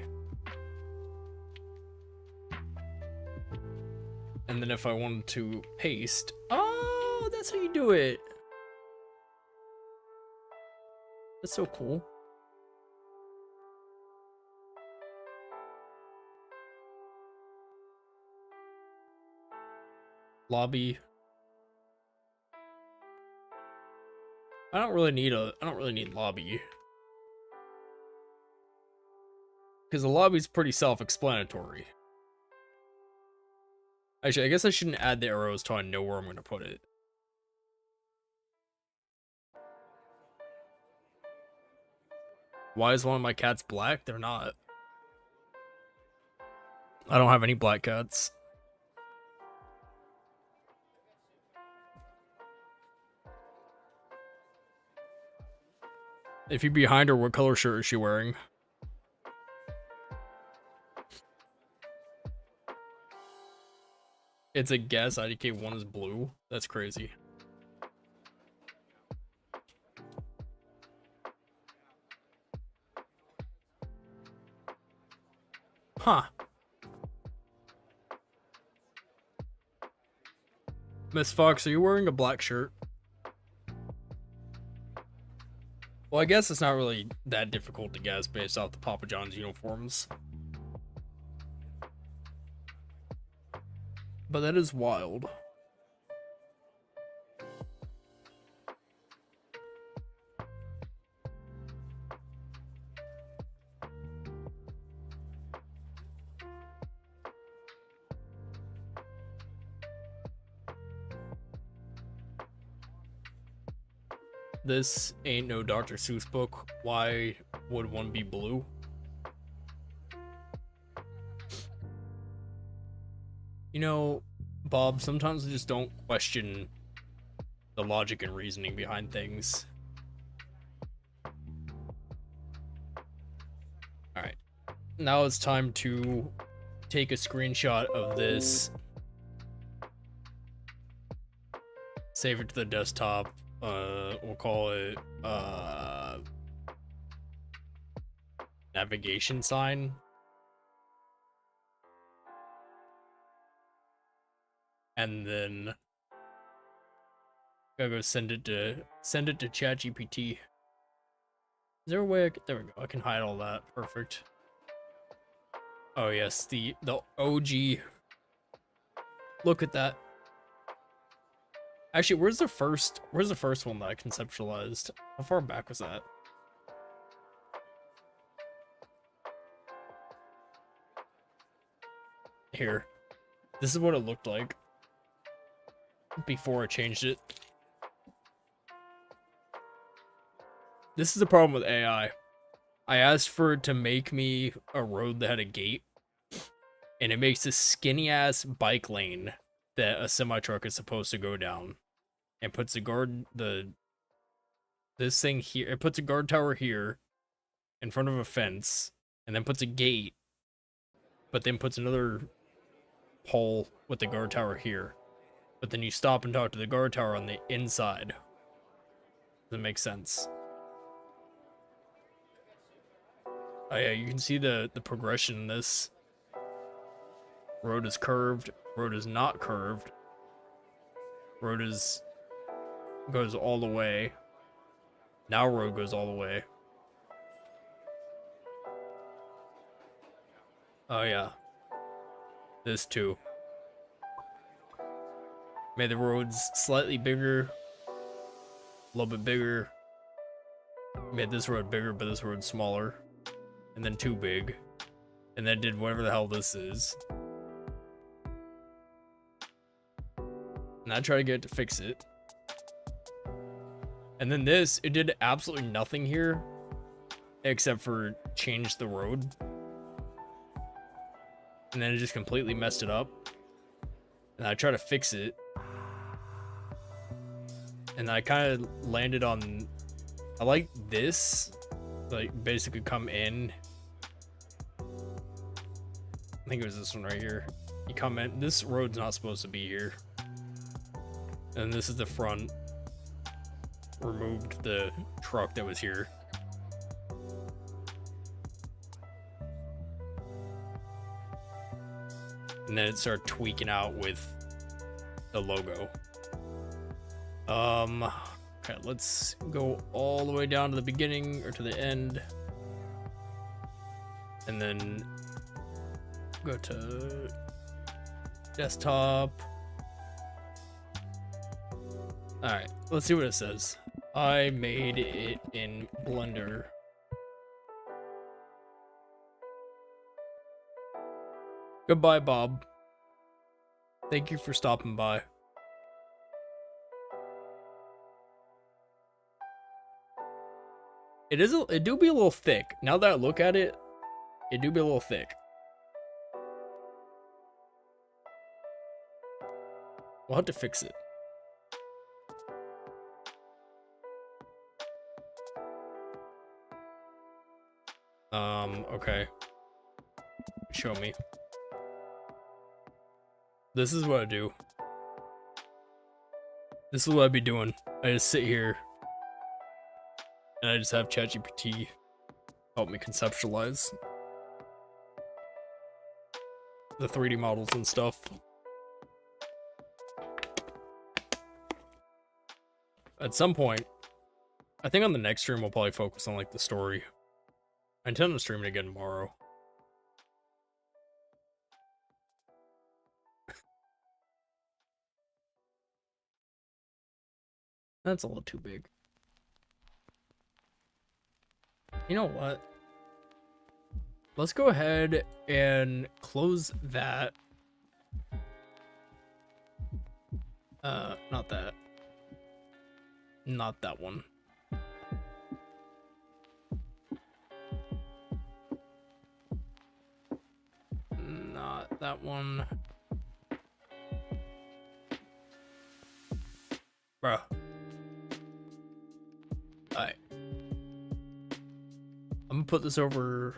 And then if I wanted to paste, oh, that's how you do it. That's so cool. Lobby. I don't really need lobby. Because the lobby's pretty self-explanatory. Actually, I guess I shouldn't add the arrows till I know where I'm going to put it. Why is one of my cats black? They're not. I don't have any black cats. If you're behind her, what color shirt is she wearing? It's a guess. IDK1 is blue. That's crazy. Huh. Miss Fox, are you wearing a black shirt? Well, I guess it's not really that difficult to guess based off the Papa John's uniforms. But that is wild. This ain't no Dr. Seuss book. Why would one be blue? You know, Bob, sometimes I just don't question the logic and reasoning behind things. Alright. Now it's time to take a screenshot of this. Save it to the desktop. We'll call it, navigation sign. And then gotta go send it to ChatGPT. Is there a way there we go. I can hide all that. Perfect. Oh yes, the OG. Look at that. Actually, where's the first one that I conceptualized? How far back was that? Here. This is what it looked like before I changed it. This is the problem with AI. I asked for it to make me a road that had a gate, and it makes this skinny ass bike lane that a semi-truck is supposed to go down, and puts a guard this thing here. It puts a guard tower here, in front of a fence and then puts a gate, but then puts another pole with the guard tower here. But then you stop and talk to the guard tower on the inside. Does it make sense? Oh yeah, you can see the progression in this. Road is curved, road is not curved. Road is goes all the way. Now road goes all the way. Oh yeah. This too. Made the roads slightly bigger. A little bit bigger. Made this road bigger, but this road smaller. And then too big. And then did whatever the hell this is. And I tried to get it to fix it. And then this, it did absolutely nothing here. Except for change the road. And then it just completely messed it up. And I tried to fix it. And I kind of landed on... I like this. Like, basically come in. I think it was this one right here. You come in. This road's not supposed to be here. And this is the front. Removed the truck that was here. And then it started tweaking out with the logo. Okay, let's go all the way down to the beginning or to the end. And then go to desktop. Alright, let's see what it says. I made it in Blender. Goodbye, Bob. Thank you for stopping by. It do be a little thick. Now that I look at it, it do be a little thick. We'll have to fix it. Okay. Show me. This is what I do. This is what I'd be doing. I just sit here and I just have ChatGPT help me conceptualize the 3D models and stuff. At some point, I think on the next stream we'll probably focus on like the story. I intend on streaming again tomorrow. That's a little too big. You know what? Let's go ahead and close that. Not that. Not that one. Not that one. Bruh. Alright. I'm gonna put this over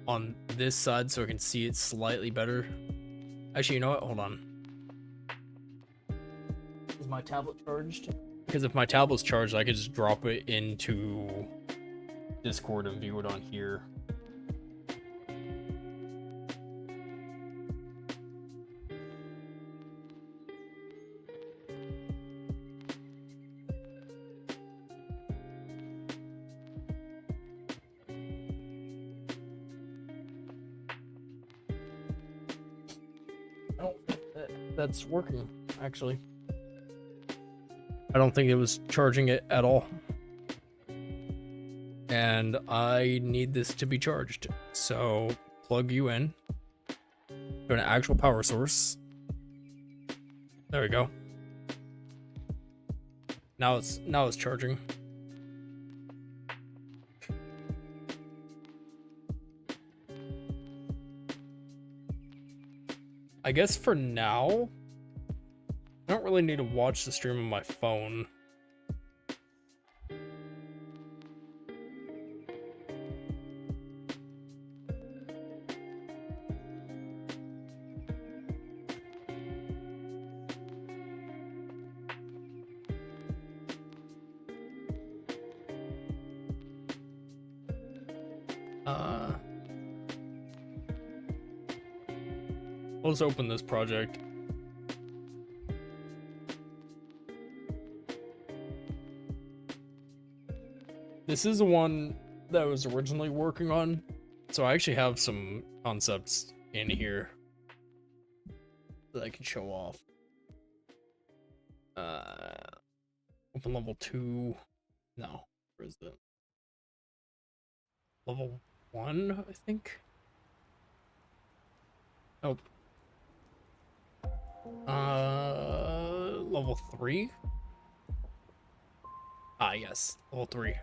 on this side so I can see it slightly better. Actually, you know what? Hold on. Is my tablet charged? Because if my tablet's charged, I could just drop it into Discord and view it on here. I don't think that's working, actually. I don't think it was charging it at all. And I need this to be charged. So plug you in to an actual power source. There we go. Now it's charging. I guess for now, I don't really need to watch the stream on my phone. Let's open this project. This is the one that I was originally working on, so I actually have some concepts in here that I can show off. Open level 2. No, where is it? Level 1, I think. Nope. Level 3. Ah, yes, level 3.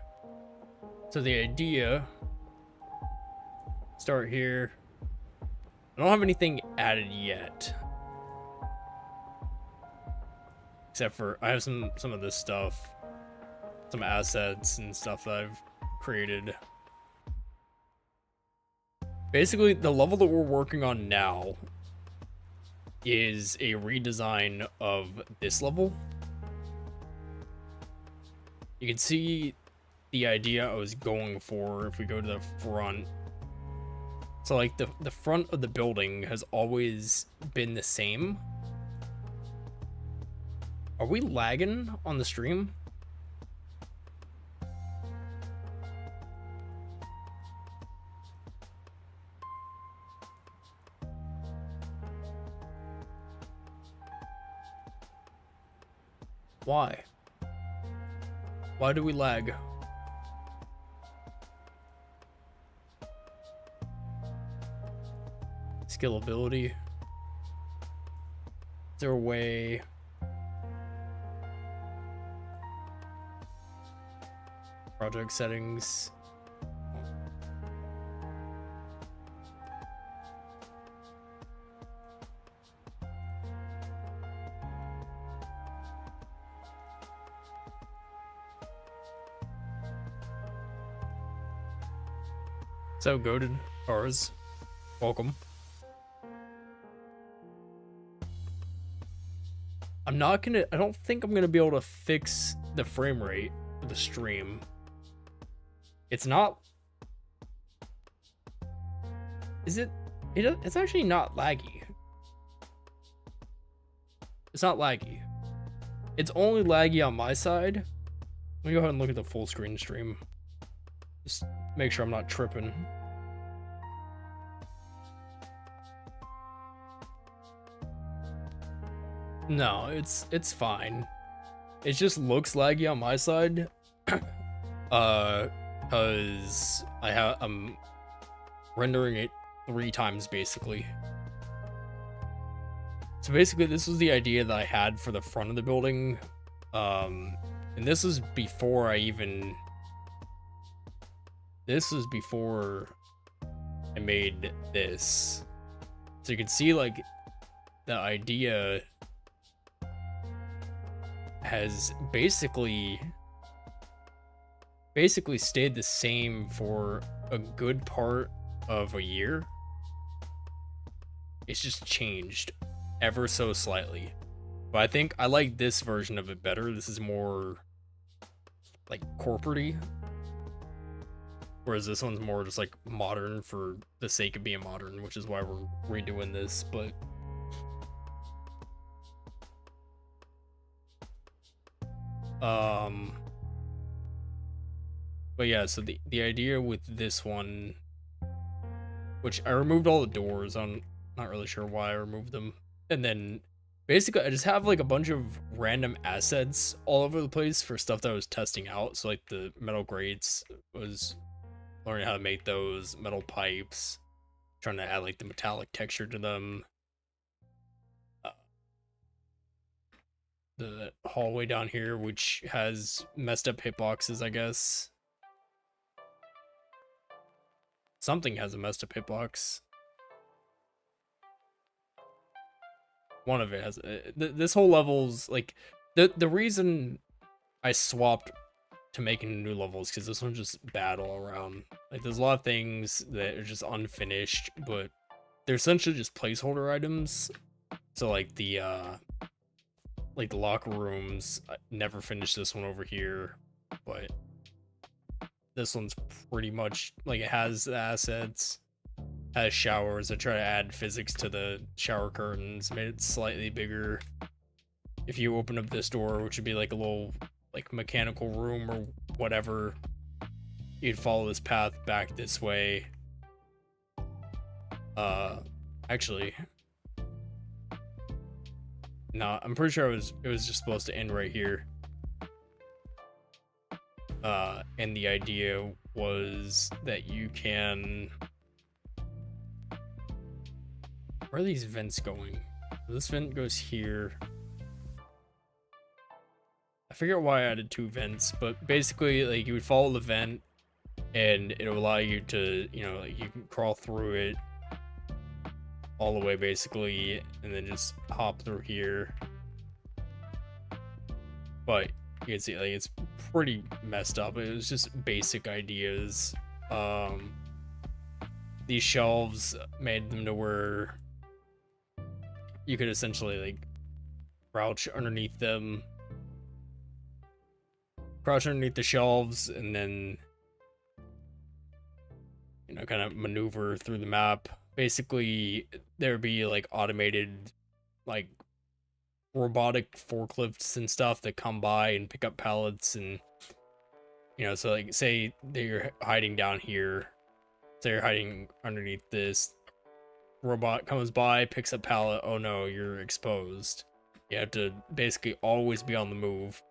So the idea, start here. I don't have anything added yet. Except for, I have some of this stuff. Some assets and stuff that I've created. Basically, the level that we're working on now is a redesign of this level. You can see the idea I was going for if we go to the front. So like the front of the building has always been the same. Are we lagging on the stream? Why? Why do we lag? Scalability. Is there a way? Project settings. So goated cars, welcome. I don't think I'm gonna be able to fix the frame rate of the stream. It's not. Is it? It's actually not laggy. It's not laggy. It's only laggy on my side. Let me go ahead and look at the full screen stream. Just make sure I'm not tripping. No, it's fine. It just looks laggy on my side. Cause I'm rendering it 3 times basically. So basically this was the idea that I had for the front of the building. And this was before I made this. So you can see like the idea has basically stayed the same for a good part of a year. It's just changed ever so slightly. But I think I like this version of it better. This is more like corporate-y. Whereas this one's more just like modern for the sake of being modern, which is why we're redoing this. But yeah, so the idea with this one, which I removed all the doors, I'm not really sure why I removed them. And then basically I just have like a bunch of random assets all over the place for stuff that I was testing out. So like the metal grates, was learning how to make those, metal pipes, trying to add like the metallic texture to them. The hallway down here, which has messed up hitboxes, I guess. Something has a messed up hitbox. One of it has. This whole level's like the reason I swapped to making new levels because this one's just bad all around. Like there's a lot of things that are just unfinished, but they're essentially just placeholder items. So like the locker rooms, I never finished this one over here, but this one's pretty much like it has the assets, has showers. I try to add physics to the shower curtains, made it slightly bigger. If you open up this door, which would be like a little like mechanical room or whatever, you'd follow this path back this way. Actually, no, I'm pretty sure it was just supposed to end right here. And the idea was that you can. Where are these vents going? This vent goes here. I forget why I added 2 vents, but basically, like, you would follow the vent, and it'll allow you to, you know, like, you can crawl through it all the way, basically, and then just hop through here. But you can see, like, it's pretty messed up. It was just basic ideas. These shelves made them to where you could essentially, like, crouch underneath them. Crouch underneath the shelves, and then, you know, kind of maneuver through the map. Basically, there'd be, like, automated, like, robotic forklifts and stuff that come by and pick up pallets, and, you know, so, like, say they're hiding down here, say you're hiding underneath this, robot comes by, picks up pallet, oh no, you're exposed. You have to basically always be on the move.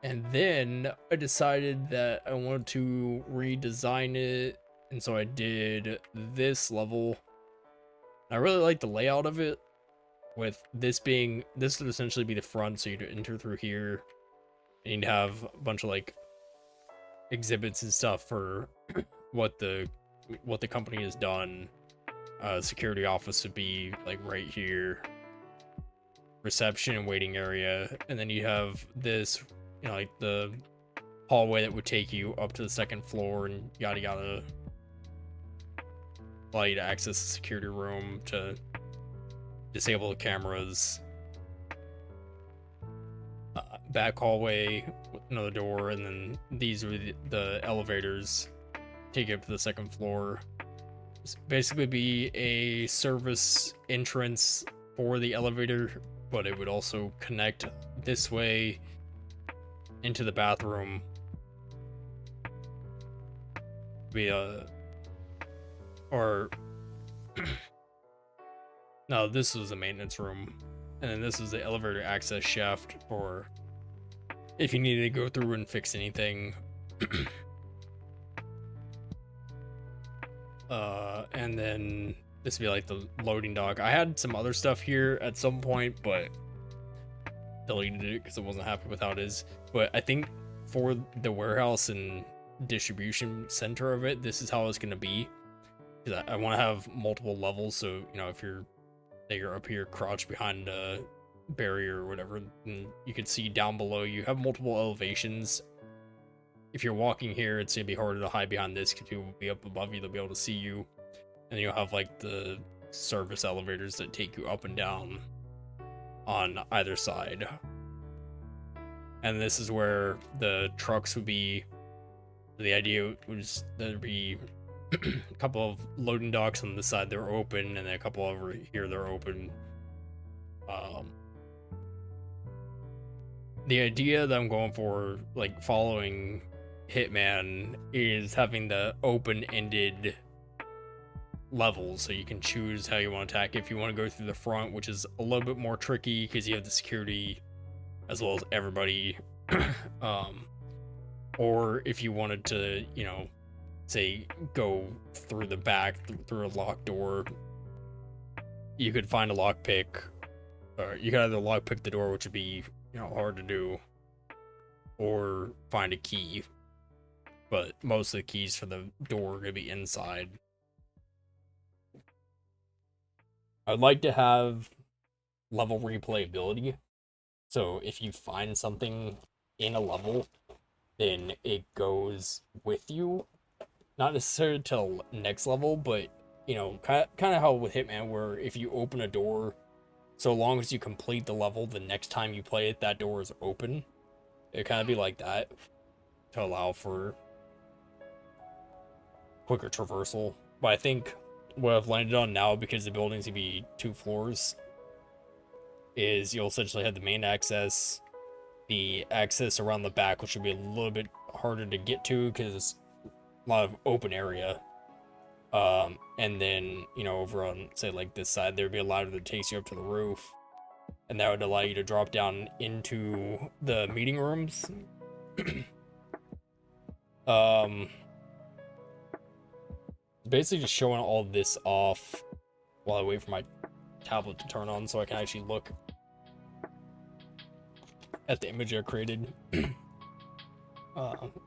And then I decided that I wanted to redesign it, and so I did this level. I really like the layout of it, with this being, this would essentially be the front, so you'd enter through here, and you'd have a bunch of, like, exhibits and stuff for what the company has done. Security office would be, like, right here. Reception and waiting area, and then you have this, you know, like the hallway that would take you up to the 2nd floor, and yada yada, allow you to access the security room, to disable the cameras. Back hallway with another door, and then these are the elevators take you up to the 2nd floor. Basically be a service entrance for the elevator, but it would also connect this way into the bathroom. No, this was a maintenance room, and then this was the elevator access shaft for if you needed to go through and fix anything. And then this would be like the loading dock. I had some other stuff here at some point, but deleted it because I wasn't happy with how it is. But I think for the warehouse and distribution center of it, this is how it's going to be. Because I want to have multiple levels, so, you know, if you're up here crouched behind a barrier or whatever, and you can see down below you have multiple elevations. If you're walking here, it's gonna be harder to hide behind this because people will be up above you, they'll be able to see you. And you'll have, like, the service elevators that take you up and down on either side. And this is where the trucks would be. The idea was there'd be a couple of loading docks on this side that are open, and then a couple over here that are open. The idea that I'm going for, like, following Hitman, is having the open-ended levels, so you can choose how you want to attack. If you want to go through the front, which is a little bit more tricky because you have the security as well as everybody, or if you wanted to, you know, say go through the back through a locked door, you could find a lockpick, or you could either lockpick the door, which would be, you know, hard to do, or find a key. But most of the keys for the door are gonna be inside. I'd like to have level replayability, so if you find something in a level, then it goes with you. Not necessarily till next level, but, you know, kind of how with Hitman, where if you open a door, so long as you complete the level, the next time you play it, that door is open. It kind of be like that. to allow for quicker traversal. But I think what I've landed on now, because the building's gonna be 2 floors, is you'll essentially have the main access, the access around the back, which will be a little bit harder to get to because it's a lot of open area. And then, you know, over on, say, like this side, there'd be a ladder that takes you up to the roof, and that would allow you to drop down into the meeting rooms. Basically just showing all this off while I wait for my tablet to turn on so I can actually look at the image I created.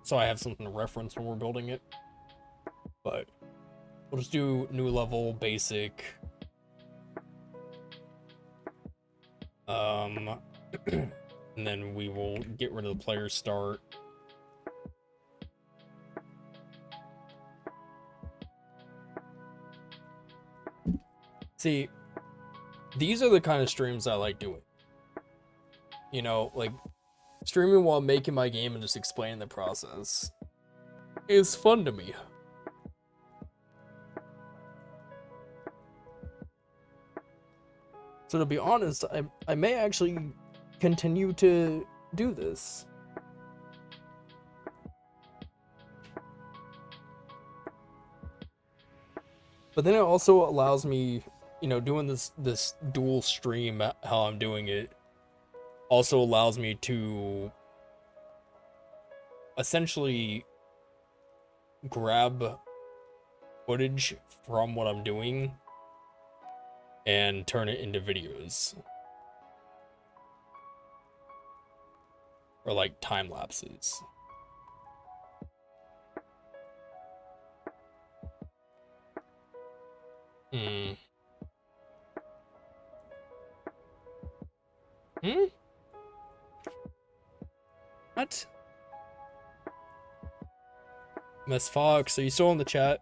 So I have something to reference when we're building it. But we'll just do new level, basic. And then we will get rid of the player start. See, these are the kind of streams I like doing. You know, like streaming while making my game and just explaining the process is fun to me. So to be honest, I may actually continue to do this. But then it also allows me, you know, doing this dual stream, how I'm doing it, also allows me to essentially grab footage from what I'm doing and turn it into videos. Or like time lapses. What? Miss Fox, are you still in the chat?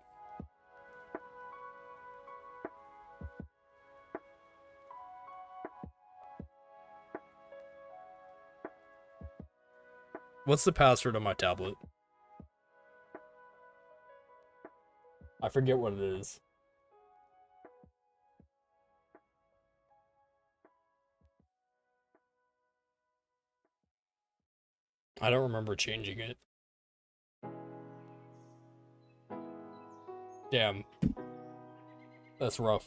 What's the password on my tablet? I forget what it is. I don't remember changing it. Damn. That's rough.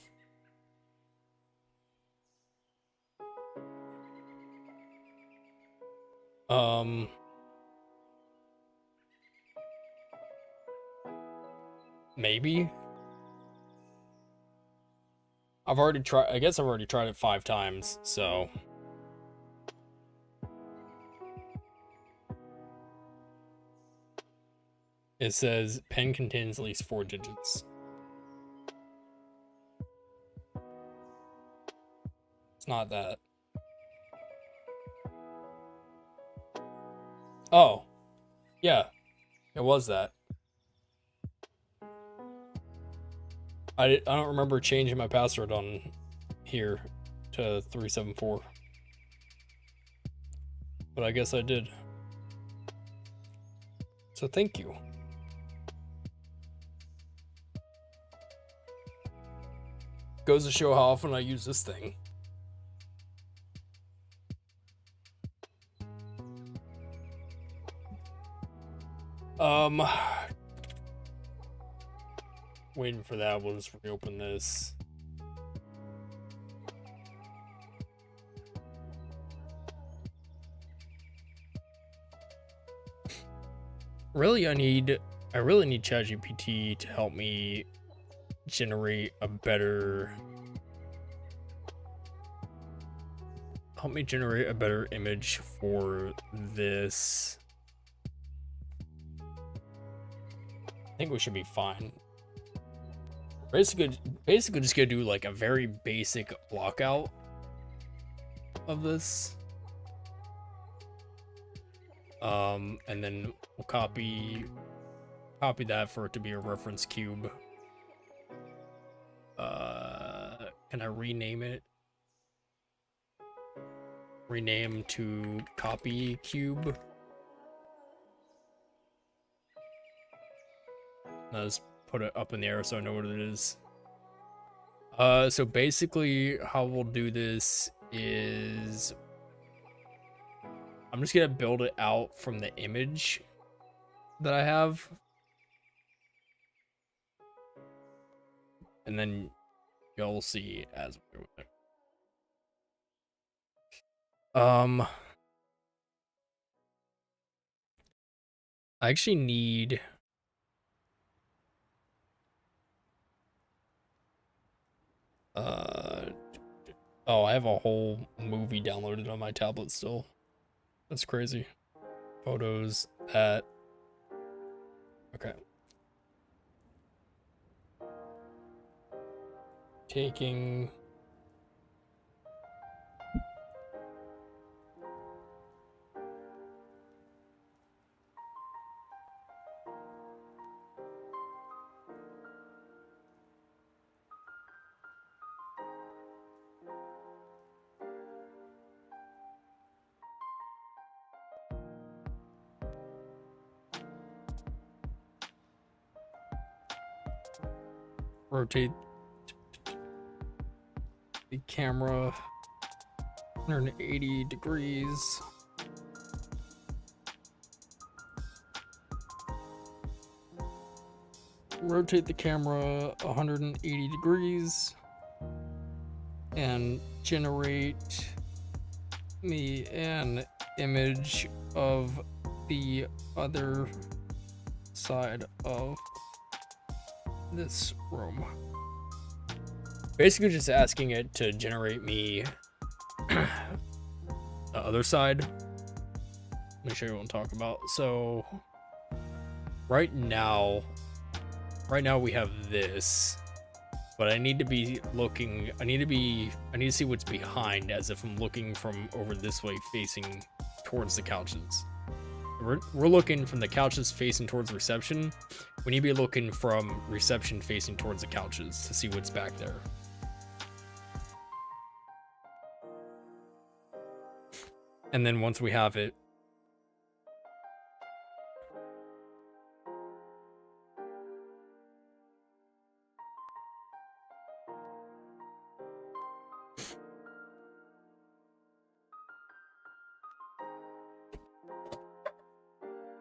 Maybe? I guess I've already tried it 5 times, so. It says pen contains at least 4 digits. It's not that. Oh. Yeah. It was that. I don't remember changing my password on here to 374. But I guess I did. So thank you. Goes to show how often I use this thing. Waiting for that. We'll just reopen this. Really, I really need ChatGPT to help me generate a better image for this. I think we should be fine. Basically just gonna do like a very basic blockout of this. And then we'll copy that for it to be a reference cube. Can I rename it? Rename to copy cube. I'll just put it up in the air so I know what it is. So basically how we'll do this is I'm just gonna build it out from the image that I have. And then you'll see as we go with it. I actually need oh, I have a whole movie downloaded on my tablet still. That's crazy. Photos, that. Okay. Taking rotate the camera 180 degrees. Rotate the camera 180 degrees and generate me an image of the other side of this room. Basically just asking it to generate me the other side. Let me show you what I'm talking about. So right now we have this, but I need to be looking, I need to see what's behind, as if I'm looking from over this way facing towards the couches. We're looking from the couches facing towards reception. We need to be looking from reception facing towards the couches to see what's back there. And then once we have it,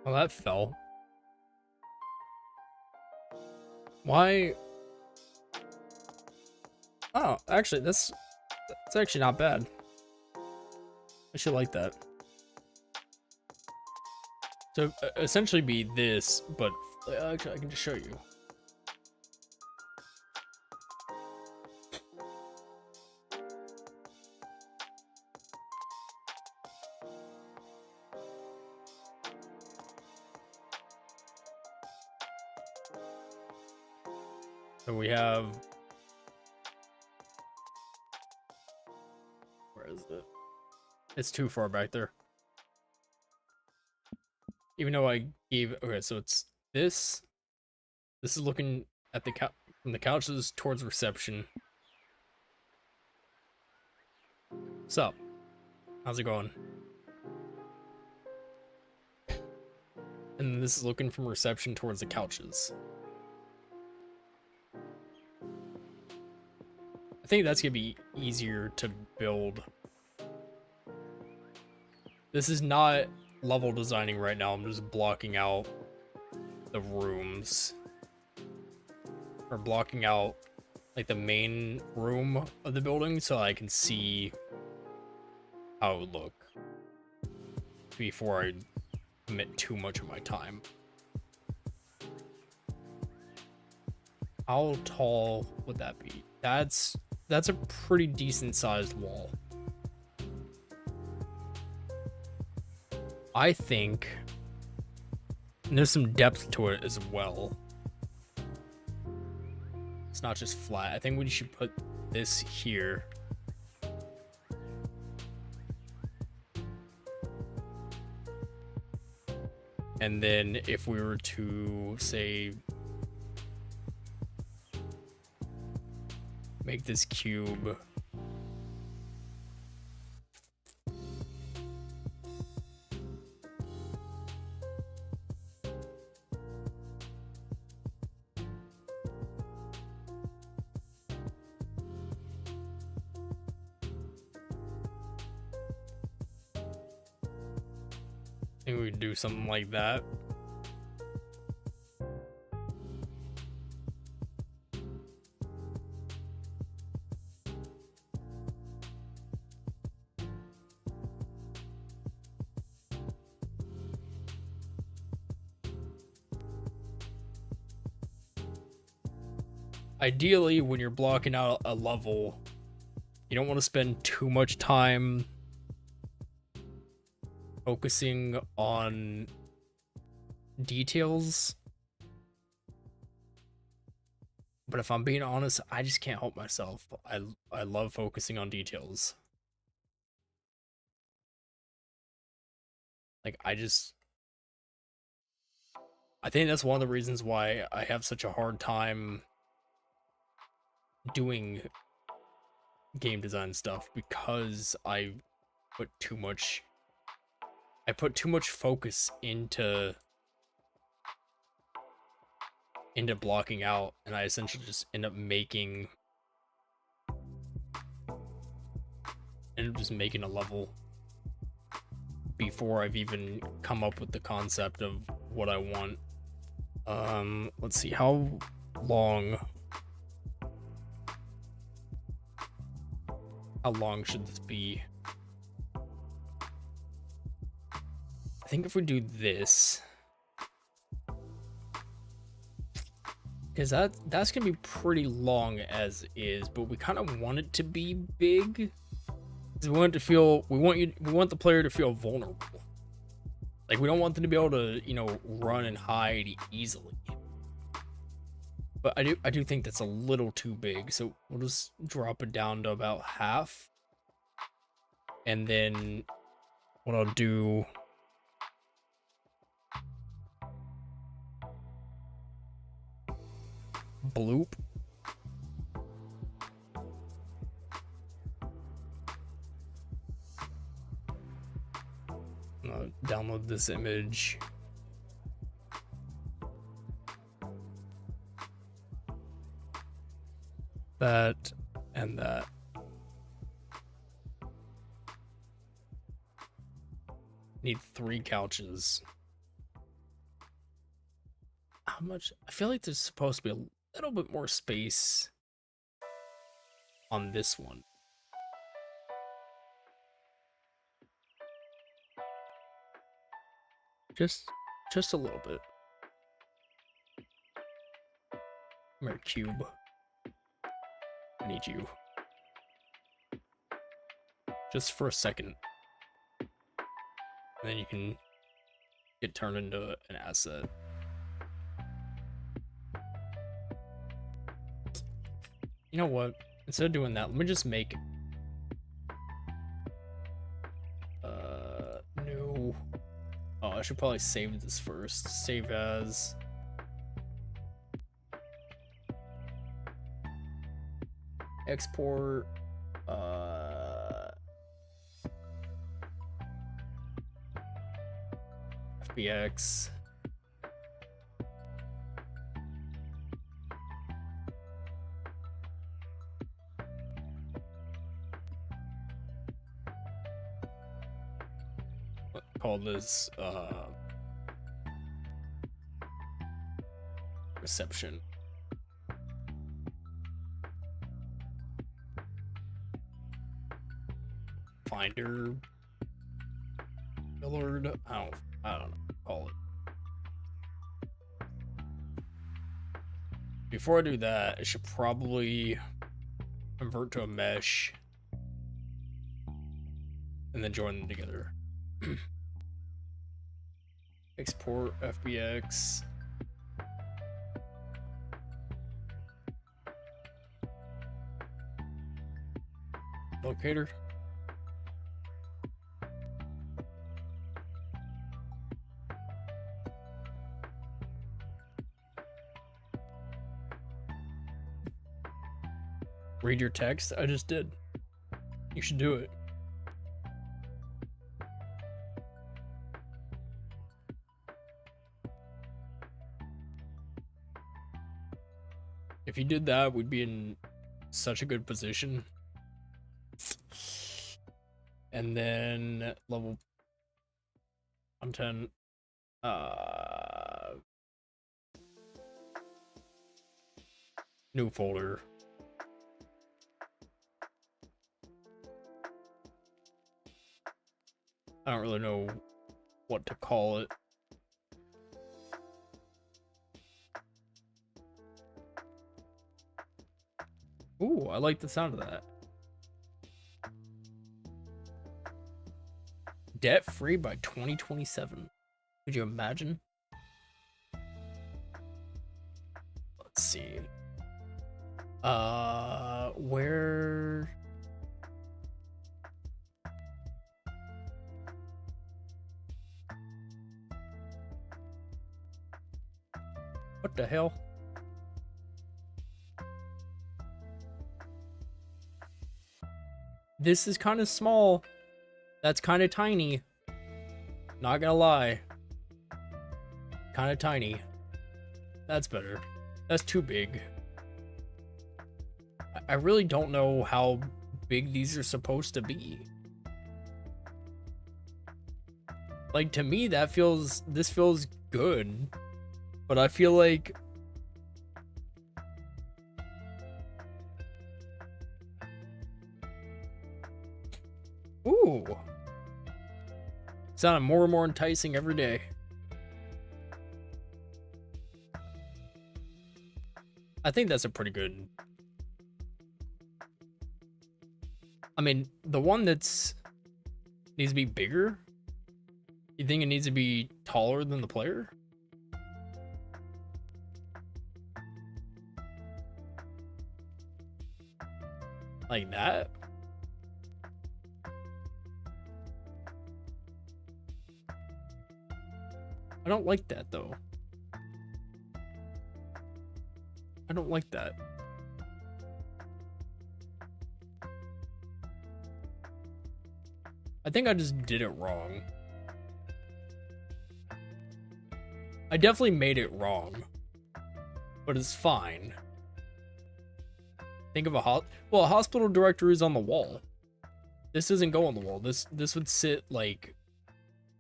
oh, that fell. Why? Oh, actually, that's actually not bad. I should like that. So essentially be this, but actually I can just show you. So we have, where is it? It's too far back there. Even though I gave, okay, so it's this. This is looking at the from the couches towards reception. What's up? How's it going? And then this is looking from reception towards the couches. I think that's gonna be easier to build. This is not level designing right now. I'm just blocking out the rooms, or blocking out like the main room of the building so I can see how it would look before I commit too much of my time. How tall would that be? That's a pretty decent sized wall. I think, and there's some depth to it as well. It's not just flat. I think we should put this here. And then if we were to say make this cube think we could do something like that. Ideally, when you're blocking out a level, you don't want to spend too much time focusing on details. But if I'm being honest, I just can't help myself. I love focusing on details. Like, I think that's one of the reasons why I have such a hard time doing game design stuff, because I put too much focus into blocking out, and I essentially just end up just making a level before I've even come up with the concept of what I want. Let's see, how long should this be? I think if we do this, because that's gonna be pretty long as is, but we kind of want it to be big. We want it to feel, we want the player to feel vulnerable. Like, we don't want them to be able to, run and hide easily. But I do think that's a little too big, so we'll just drop it down to about half. And then what I'll do, bloop. I'll download this image. That and that. Need 3 couches. How much? I feel like there's supposed to be a little bit more space on this one. Just a little bit. Come here, cube. I need you. Just for a second. And then you can get turned into an asset. You know what? Instead of doing that, let me just make new. Oh, I should probably save this first. Save as. Export. FBX. Call this reception. Finder. Millard. I don't know. Call it. Before I do that, I should probably convert to a mesh and then join them together. Export FBX. Locator. Read your text? I just did. You should do it. If you did that, we'd be in such a good position. And then level content. New folder. I don't really know what to call it. Ooh, I like the sound of that. Debt free by 2027. Could you imagine? Let's see. Where? What the hell? This is kind of small. That's kind of tiny. Not gonna lie. Kind of tiny. That's better. That's too big. I really don't know how big these are supposed to be. Like, to me, this feels good. But I feel like... Ooh. Sounding more and more enticing every day. I think that's a pretty good... I mean, the one that's... needs to be bigger? You think it needs to be taller than the player? Like that? I don't like that, though. I don't like that. I think I just did it wrong. I definitely made it wrong. But it's fine. Think of a hospital directory is on the wall. This doesn't go on the wall. This would sit like...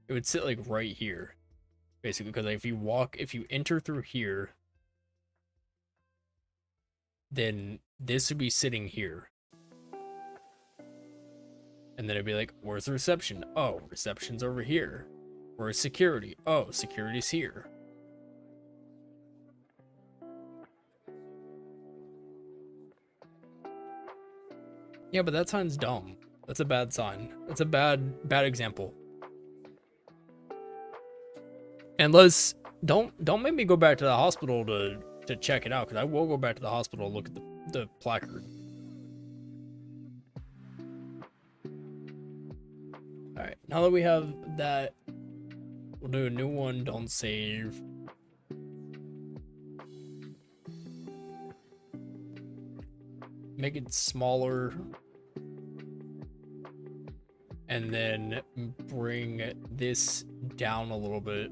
It would sit like right here. Basically, because if you enter through here, then this would be sitting here. And then it'd be like, where's the reception? Oh, reception's over here. Where's security? Oh, security's here. Yeah, but that sign's dumb. That's a bad sign. That's a bad example. And don't make me go back to the hospital to check it out, because I will go back to the hospital and look at the placard. Alright, now that we have that, we'll do a new one, don't save. Make it smaller. And then bring this down a little bit.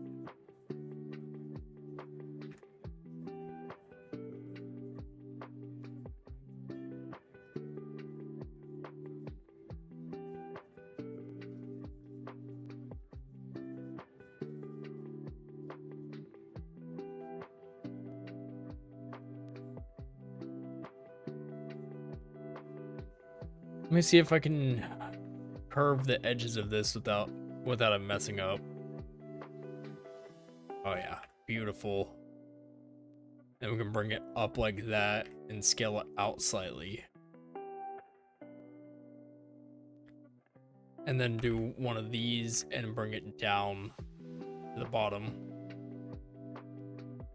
Let me see if I can curve the edges of this without it messing up. Oh yeah, beautiful. And we can bring it up like that and scale it out slightly. And then do one of these and bring it down to the bottom.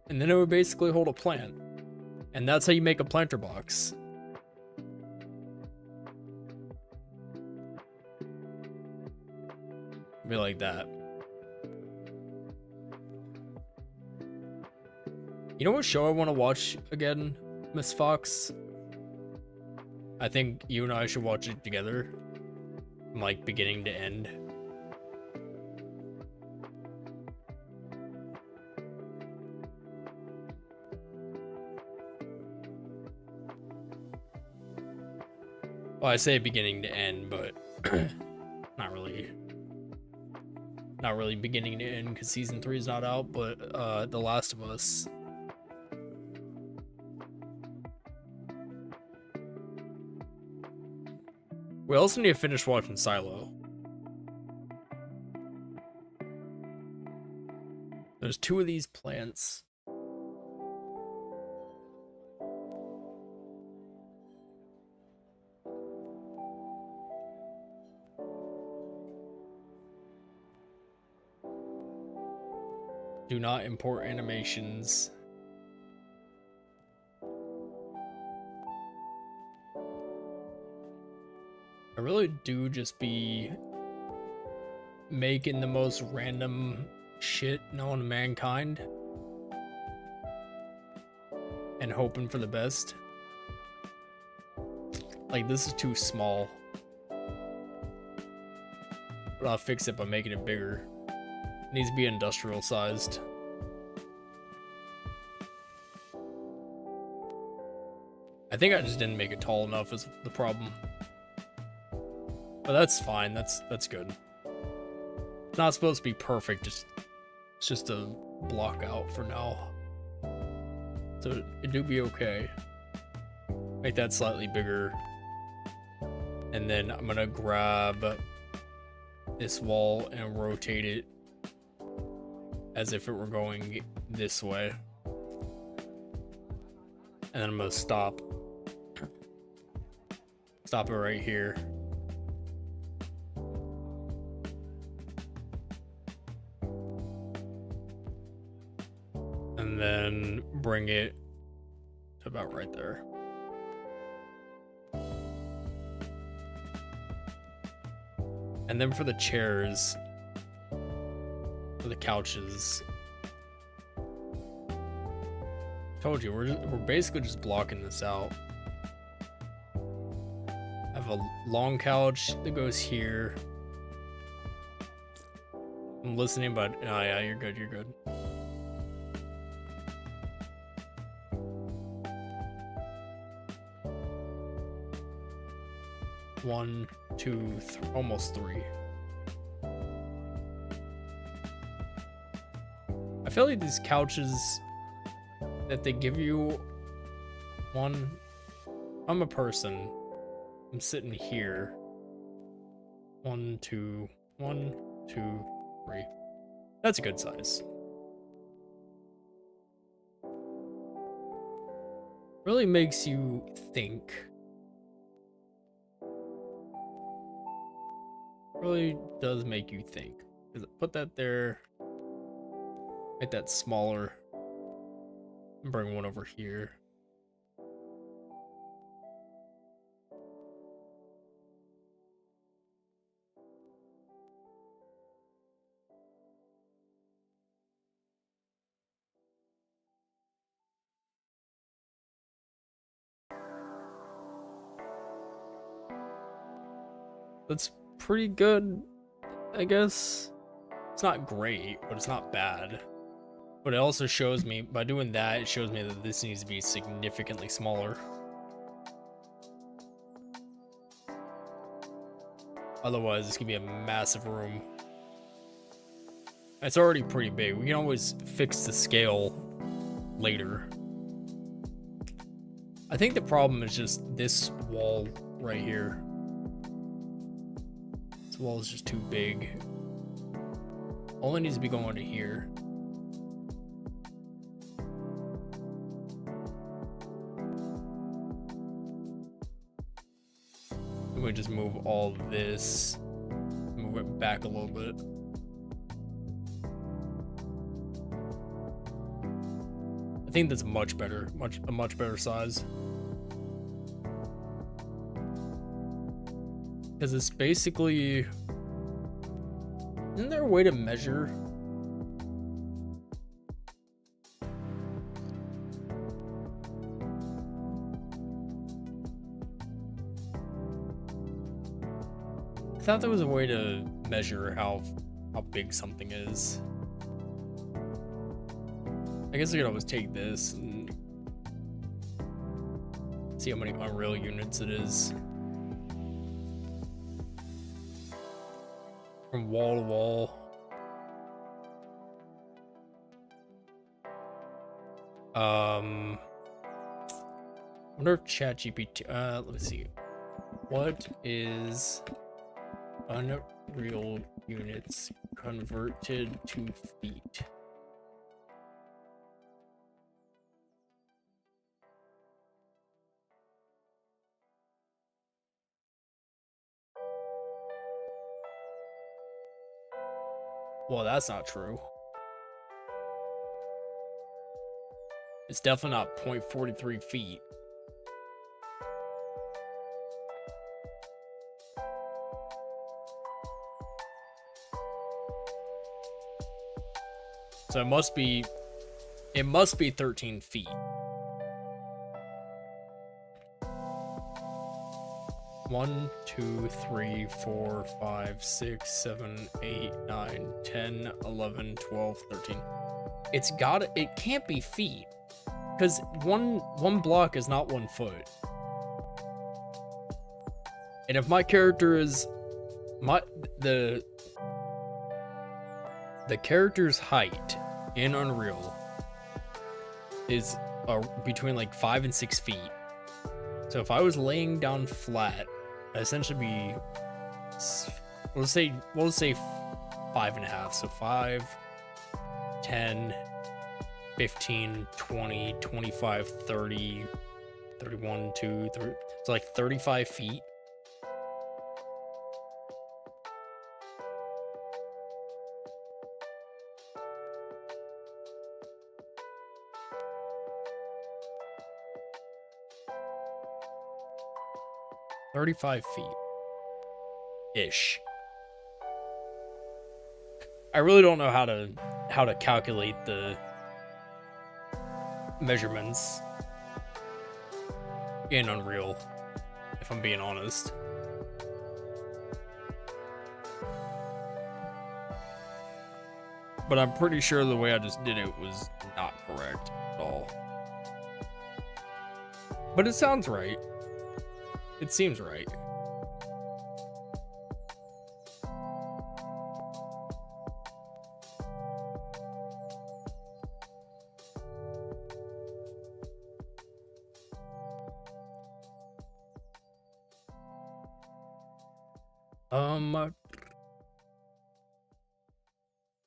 And then it would basically hold a plant. And that's how you make a planter box. Be like that. You know what show I want to watch again, Miss Fox? I think you and I should watch it together. From like beginning to end. Well, I say beginning to end, but not really. Not really beginning to end because season 3 is not out, but The Last of Us. We also need to finish watching Silo. There's 2 of these plants. Do not import animations. I really do just be making the most random shit known to mankind and hoping for the best. Like, this is too small, but I'll fix it by making it bigger. It needs to be industrial sized. I think I just didn't make it tall enough is the problem. But that's fine. That's good. It's not supposed to be perfect. It's just a block out for now. So it do be okay. Make that slightly bigger. And then I'm gonna grab this wall and rotate it as if it were going this way. And then I'm gonna stop it right here. And then bring it to about right there. And then for the chairs, for the couches, told you we're basically just blocking this out. I have a long couch that goes here. I'm listening, but oh yeah, you're good. You're good. One, two, almost 3. I feel like these couches that they give you, I'm a person. I'm sitting here. 1, 2, 1, 2, 3. That's a good size. Really makes you think. Really does make you think. Put that there. Make that smaller. And bring one over here. That's pretty good, I guess. It's not great, but it's not bad. But it also shows me, by doing that, it shows me that this needs to be significantly smaller. Otherwise, this could be a massive room. It's already pretty big. We can always fix the scale later. I think the problem is just this wall right here. This wall is just too big. Only needs to be going to here. We just move all this, move it back a little bit. I think that's much better, a much better size. Because it's basically, isn't there a way to measure? I thought there was a way to measure how big something is. I guess I could always take this and see how many Unreal units it is. From wall to wall. I wonder if ChatGPT. Let me see. What is Unreal units converted to feet? Well, that's not true. It's definitely not 0.43 feet. So it must be 13 feet. One, 2, 3, 4, 5, 6, 7, 8, 9, 10, 11, 12, 13. It can't be feet. Because one block is not 1 foot. And if my character is the character's height in Unreal is between like 5 and 6 feet. So if I was laying down flat, I'd essentially be, we'll say 5.5. So 5, 10, 15, 20, 25, 30, 31, 2, 3. It's like 35 feet. $35 feet ish. I really don't know how to calculate the measurements in Unreal, if I'm being honest. But I'm pretty sure the way I just did it was not correct at all. But it sounds right. It seems right.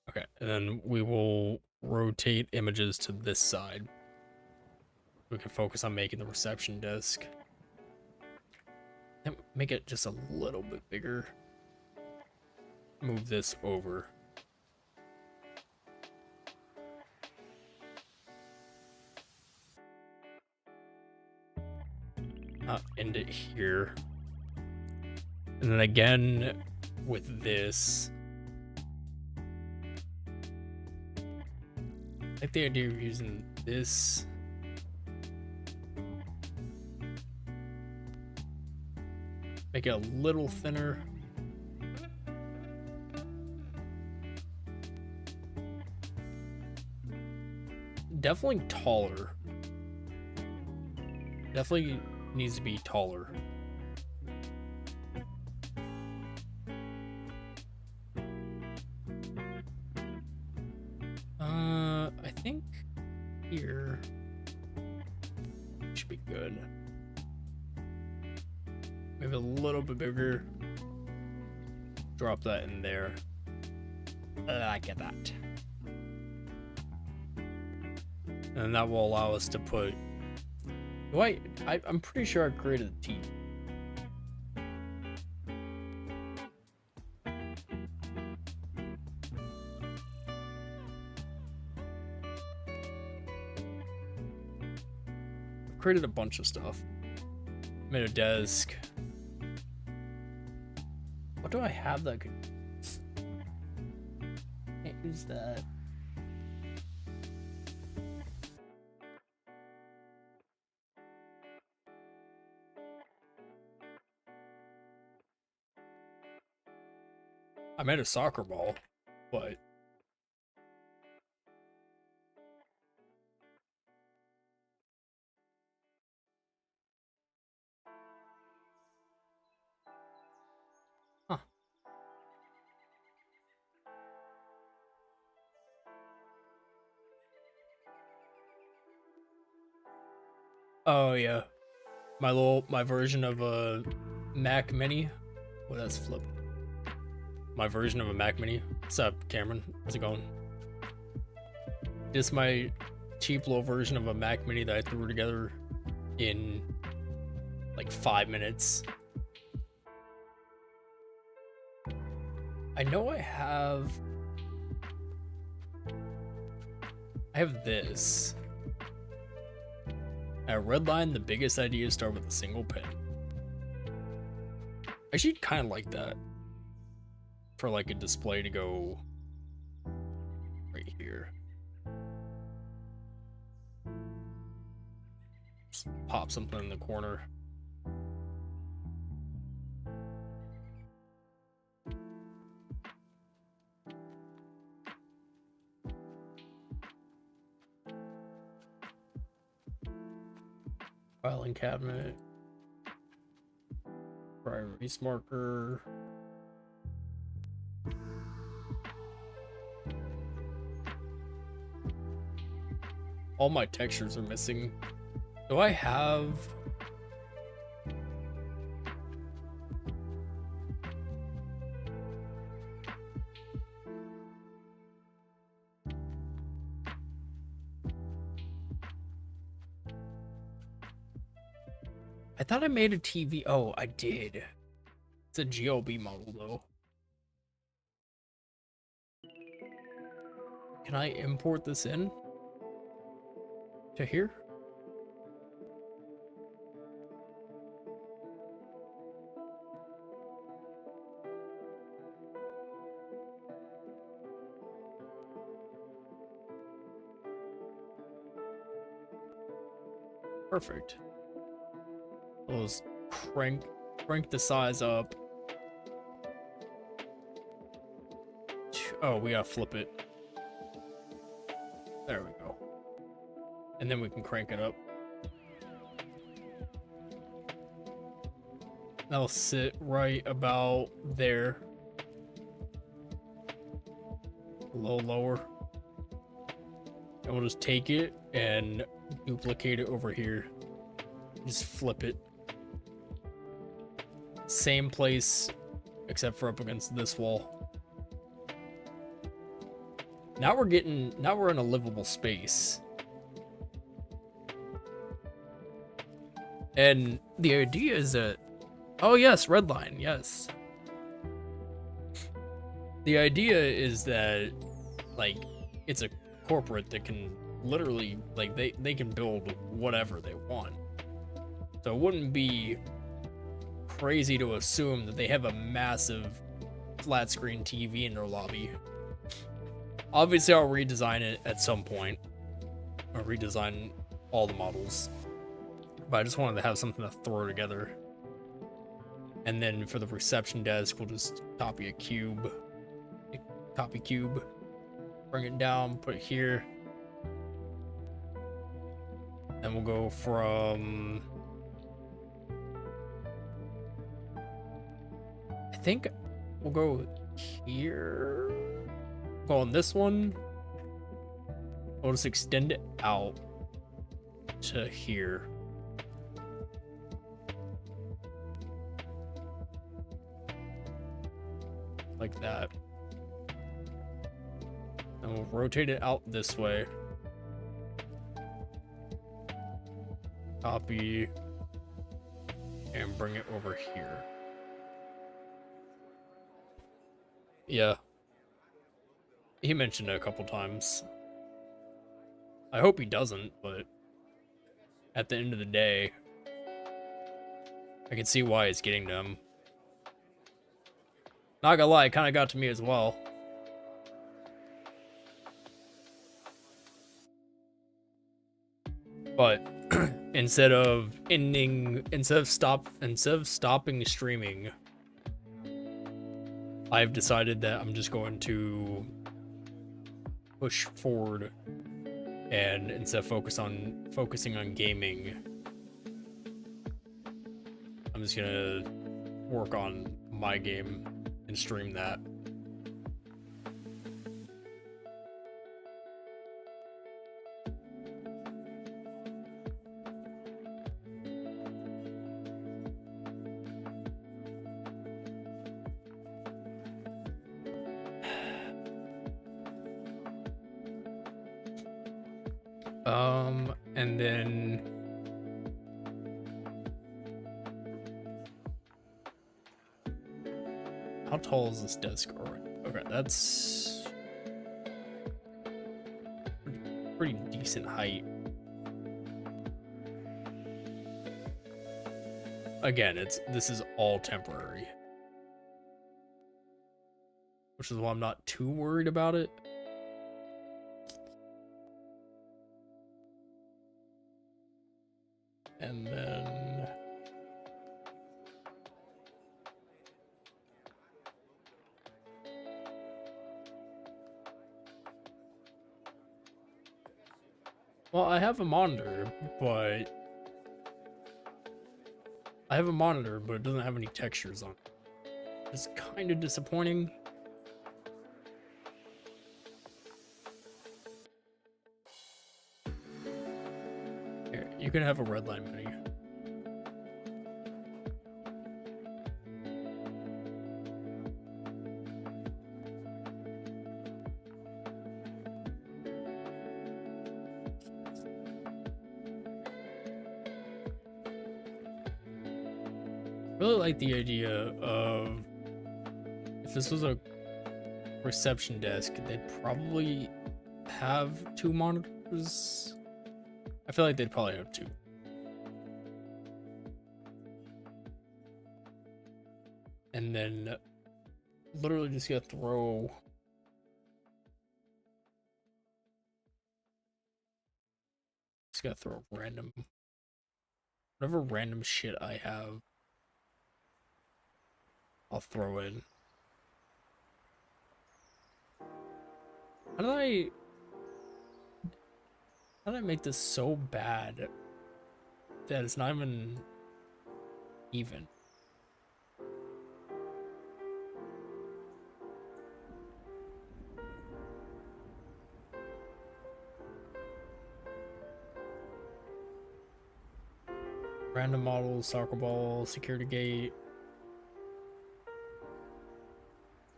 Okay, and then we will rotate images to this side. We can focus on making the reception desk. And make it just a little bit bigger. Move this over. End it here. And then again with this. I like the idea of using this. Make it a little thinner. Definitely taller. Definitely needs to be taller. I think here should be good. Maybe a little bit bigger. Drop that in there. I get that. And that will allow us to put. I'm pretty sure I created the teeth. I've created a bunch of stuff. Made a desk. What do I have that could? Can't use that. I made a soccer ball, but huh. Oh yeah, my version of a Mac Mini. Well, that's flipped. My version of a Mac Mini. What's up, Cameron? How's it going? Just my cheap little version of a Mac Mini that I threw together in like 5 minutes. I know I have this. At RedLine, the biggest ideas start with a single pin. I actually kind of like that for like a display to go right here. Just pop something in the corner. Filing cabinet. Dry erase marker. All my textures are missing. Do I have... I thought I made a TV. Oh, I did. It's a GLB model though. Can I import this in to here? Perfect. Let's crank the size up. Oh, we gotta flip it. There we go. And then we can crank it up. That'll sit right about there. A little lower. And we'll just take it and duplicate it over here. Just flip it. Same place, except for up against this wall. Now we're in a livable space. And the idea is that, oh yes, RedLine, yes. The idea is that, like, it's a corporate that can literally, like, they can build whatever they want. So it wouldn't be crazy to assume that they have a massive flat screen TV in their lobby. Obviously, I'll redesign it at some point. I'll redesign all the models. But I just wanted to have something to throw together. And then for the reception desk, we'll just copy a cube. Copy cube. Bring it down, put it here. Then we'll go from... I think we'll go here. Go on this one. We'll just extend it out to here. Like that. And we'll rotate it out this way. Copy. And bring it over here. Yeah. He mentioned it a couple times. I hope he doesn't, but at the end of the day, I can see why it's getting to him. Not gonna lie, it kind of got to me as well. But instead of stopping streaming, I've decided that I'm just going to push forward, and instead of focusing on gaming, I'm just gonna work on my game and stream that. And then how tall is this desk? All right. Okay, that's pretty decent height. Again, this is all temporary, which is why I'm not too worried about it. And then well, I have a monitor, but it doesn't have any textures on it. It's kind of disappointing. Here, you can have a RedLine menu. Really like the idea of if this was a reception desk, they'd probably have 2 monitors. I feel like they'd probably have 2. And then literally just gotta throw random whatever random shit I have, I'll throw in. How did I make this so bad that it's not even? Random models, soccer ball, security gate.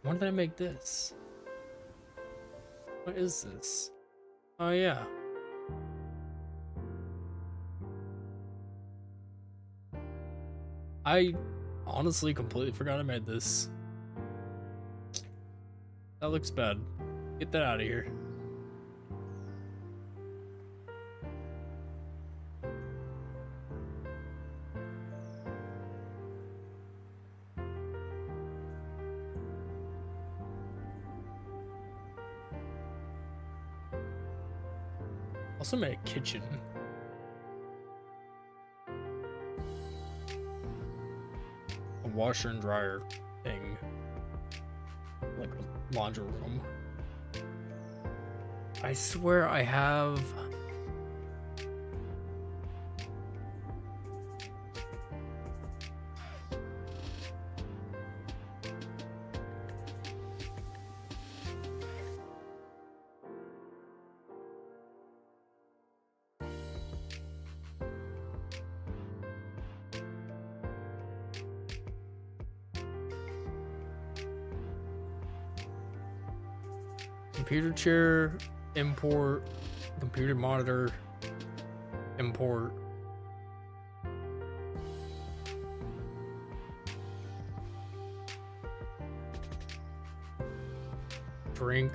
When did I make this? What is this? Oh yeah. I honestly completely forgot I made this. That looks bad. Get that out of here. Also made a kitchen. A washer and dryer thing. Like a laundry room. I swear I have... computer chair, import, computer monitor, import. Drink,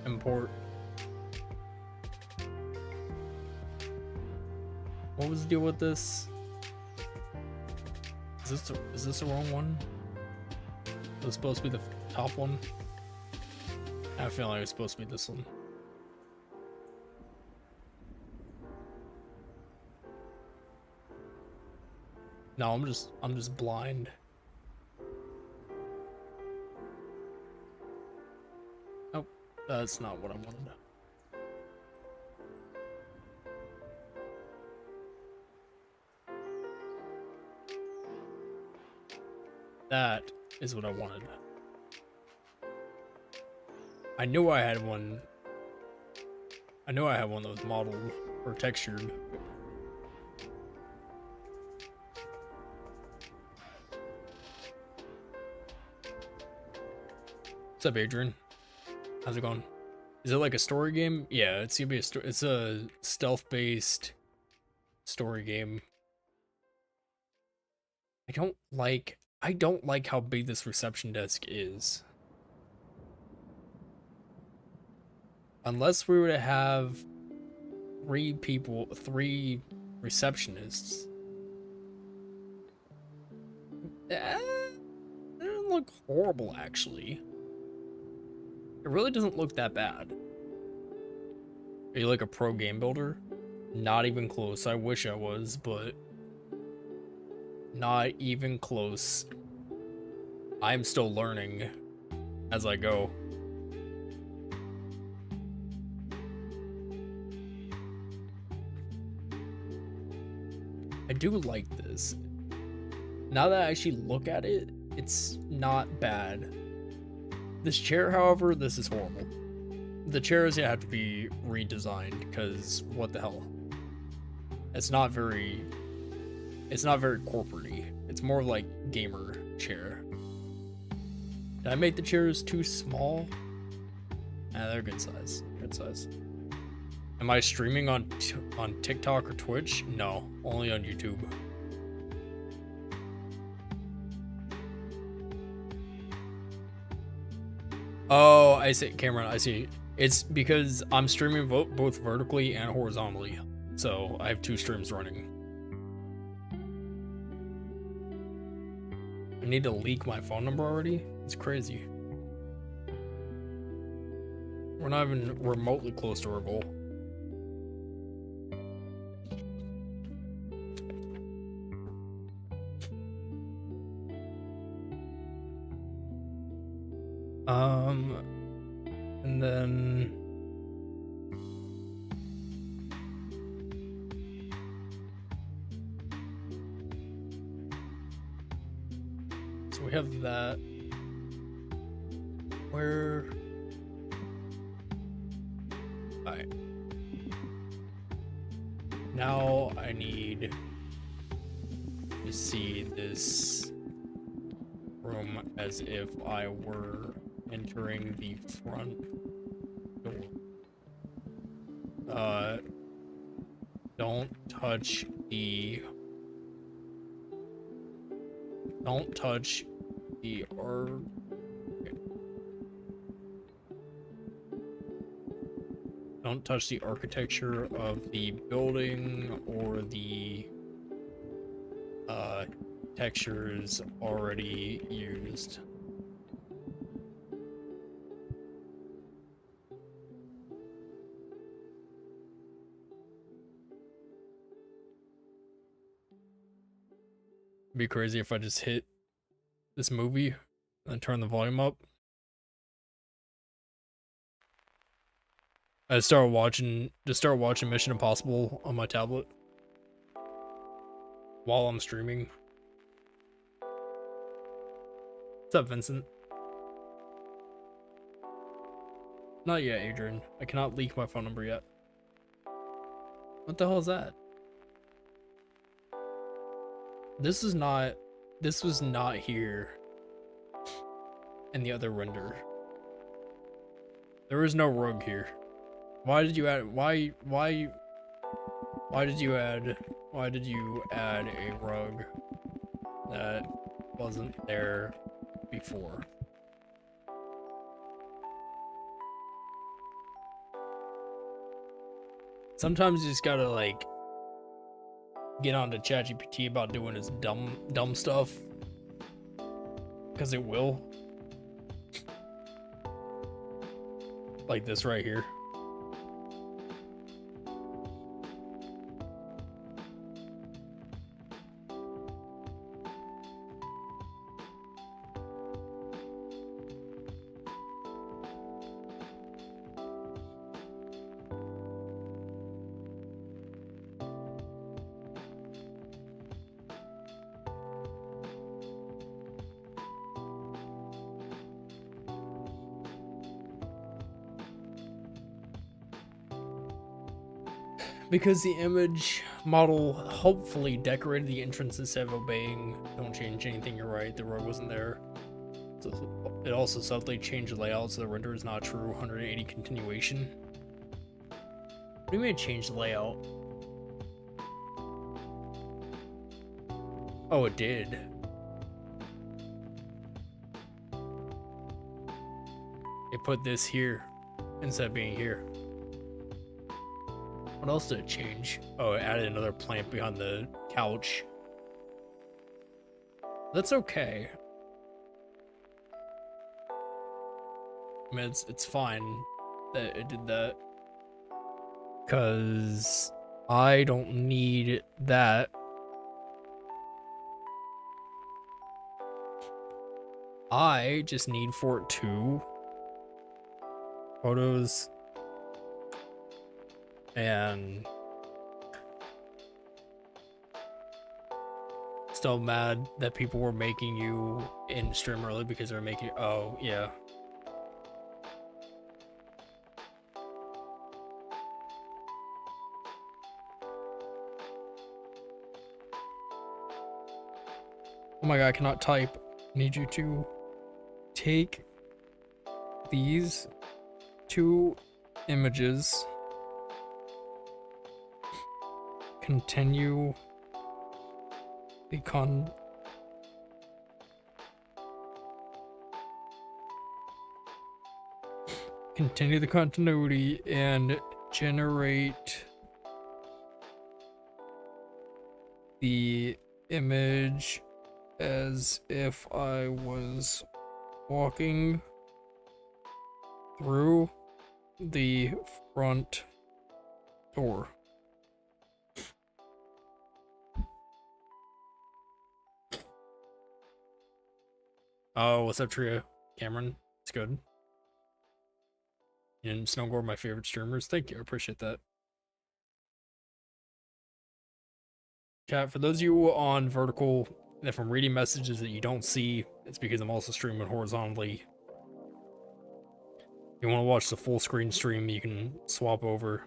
import. What was the deal with this? Is this the wrong one? It was supposed to be the top one. I feel like it's supposed to be this one. No, I'm just blind. Nope, that's not what I wanted. That is what I wanted. I knew I had one. I knew I had one that was modeled or textured. What's up, Adrian? How's it going? Is it like a story game? Yeah, it's gonna be it's a stealth-based story game. I don't like how big this reception desk is. Unless we were to have 3 receptionists. It doesn't look horrible, actually. It really doesn't look that bad. Are you like a pro game builder? Not even close. I wish I was, but not even close. I'm still learning as I go. I do like this. Now that I actually look at it, it's not bad. This chair, however, this is horrible. The chairs have to be redesigned because what the hell? It's not very corporate-y. It's more like gamer chair. Did I make the chairs too small? Nah, they're good size. Good size. Am I streaming on TikTok or Twitch? No, only on YouTube. Oh, I see, Cameron. I see. It's because I'm streaming both vertically and horizontally, so I have 2 streams running. I need to leak my phone number already? It's crazy. We're not even remotely close to our goal. And then so we have that. Where? Alright. Now I need to see this room as if I were entering the front door. Don't touch the don't touch the architecture of the building or the textures already used. It'd be crazy if I just hit this movie and turn the volume up. I start watching Mission Impossible on my tablet while I'm streaming. What's up, Vincent? Not yet, Adrian. I cannot leak my phone number yet. What the hell is that? This was not here in the other render. There is no rug here. Why did you add a rug that wasn't there before? Sometimes you just gotta like get onto ChatGPT about doing his dumb stuff, because it will. Like this right here. Because the image model hopefully decorated the entrance instead of obeying. Don't change anything, you're right, the rug wasn't there. It also subtly changed the layout so the render is not a true 180 continuation. What do you mean change the layout? Oh, it did. It put this here instead of being here. What else did it change? Oh, it added another plant behind the couch. That's okay. I mean, it's fine that it did that. Because I don't need that. I just need for it to photos and still mad that people were making you in stream early because they're making, oh yeah. Oh my god, I cannot type. I need you to take these two images, continue the continue the continuity and generate the image as if I was walking through the front door. Oh, what's up, Tria? Cameron, it's good. And Snowgore, my favorite streamers. Thank you, I appreciate that. Chat, for those of you on vertical, if I'm reading messages that you don't see, it's because I'm also streaming horizontally. If you want to watch the full screen stream, you can swap over.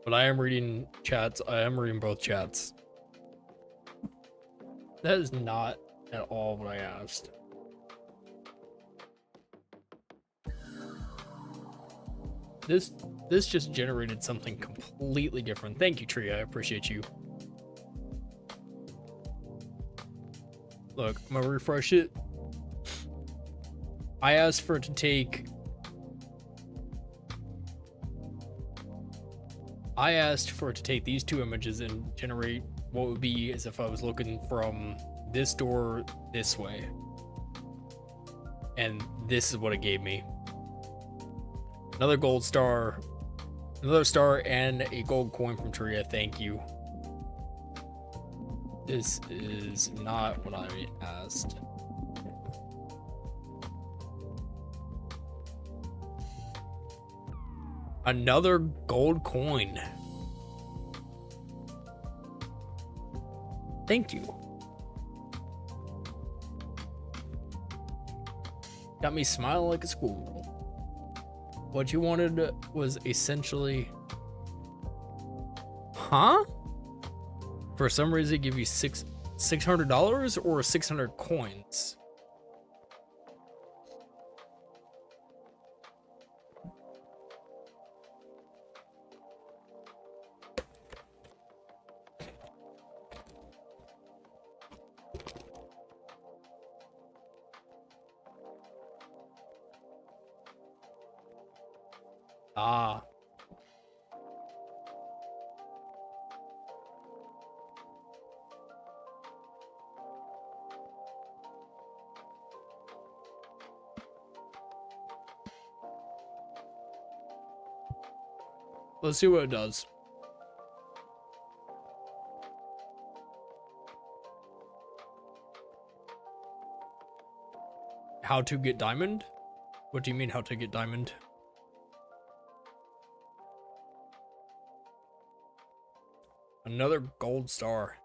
But I am reading chats. I am reading both chats. That is not at all what I asked. This just generated something completely different. Thank you, Tria. I appreciate you. Look, I'm gonna refresh it. I asked for it to take... I asked for it to take these two images and generate what would be as if I was looking from this door this way. And this is what it gave me. Another gold star, another star, and a gold coin from Tria. Thank you. This is not what I asked. Another gold coin. Thank you. Got me smiling like a schoolgirl. What you wanted was essentially... Huh? For some reason, give you $600 or 600 coins. Ah. Let's see what it does. How to get diamond? What do you mean how to get diamond? Another gold star.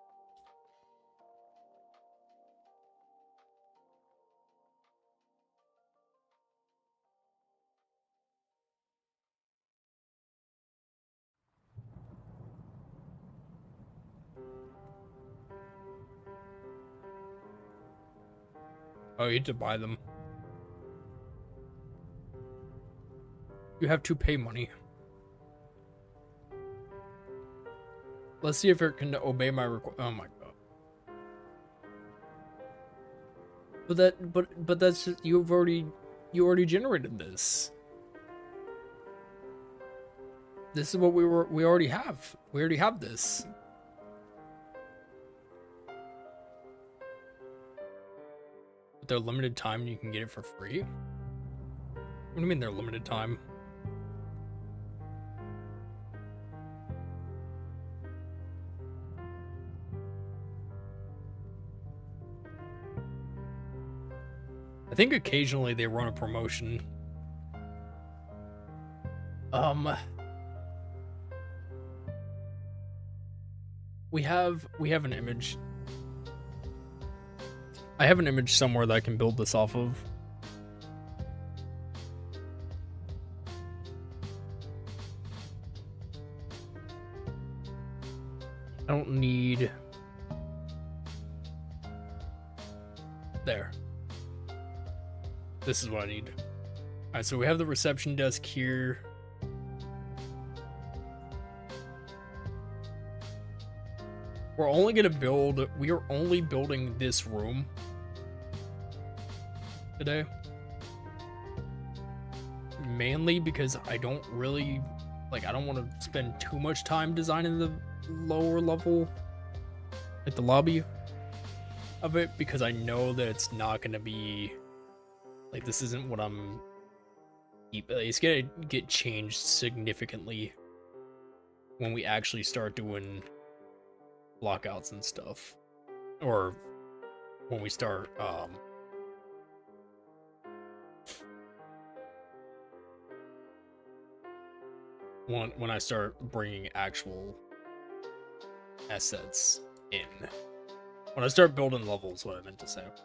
Oh, you have to buy them. You have to pay money. Let's see if it can obey my request. Oh my god. But that's just, you already generated this. This is what we already have. We already have this. But they're limited time and you can get it for free? What do you mean they're limited time? I think occasionally they run a promotion. We have an image. I have an image somewhere that I can build this off of. I don't need... There. This is what I need. Alright, so we have the reception desk here. We are only building this room today. Mainly because I don't really, I don't want to spend too much time designing the lower level, like the lobby of it, because I know that it's not going to be, this isn't what I'm, it's going to get changed significantly when we actually start doing blockouts and stuff, or when we start when I start bringing actual assets in, when I start building levels, what I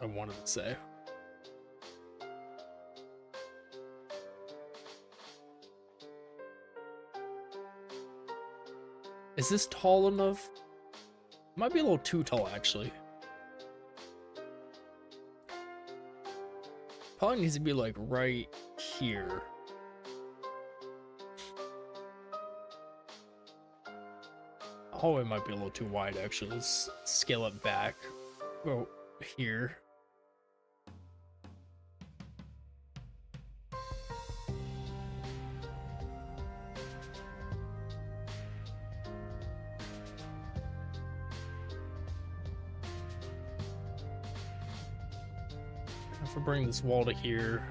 wanted to say. Is this tall enough? Might be a little too tall, actually. Probably needs to be right here. The hallway might be a little too wide, actually. Let's scale it back. Go here. If we bring this wall to here,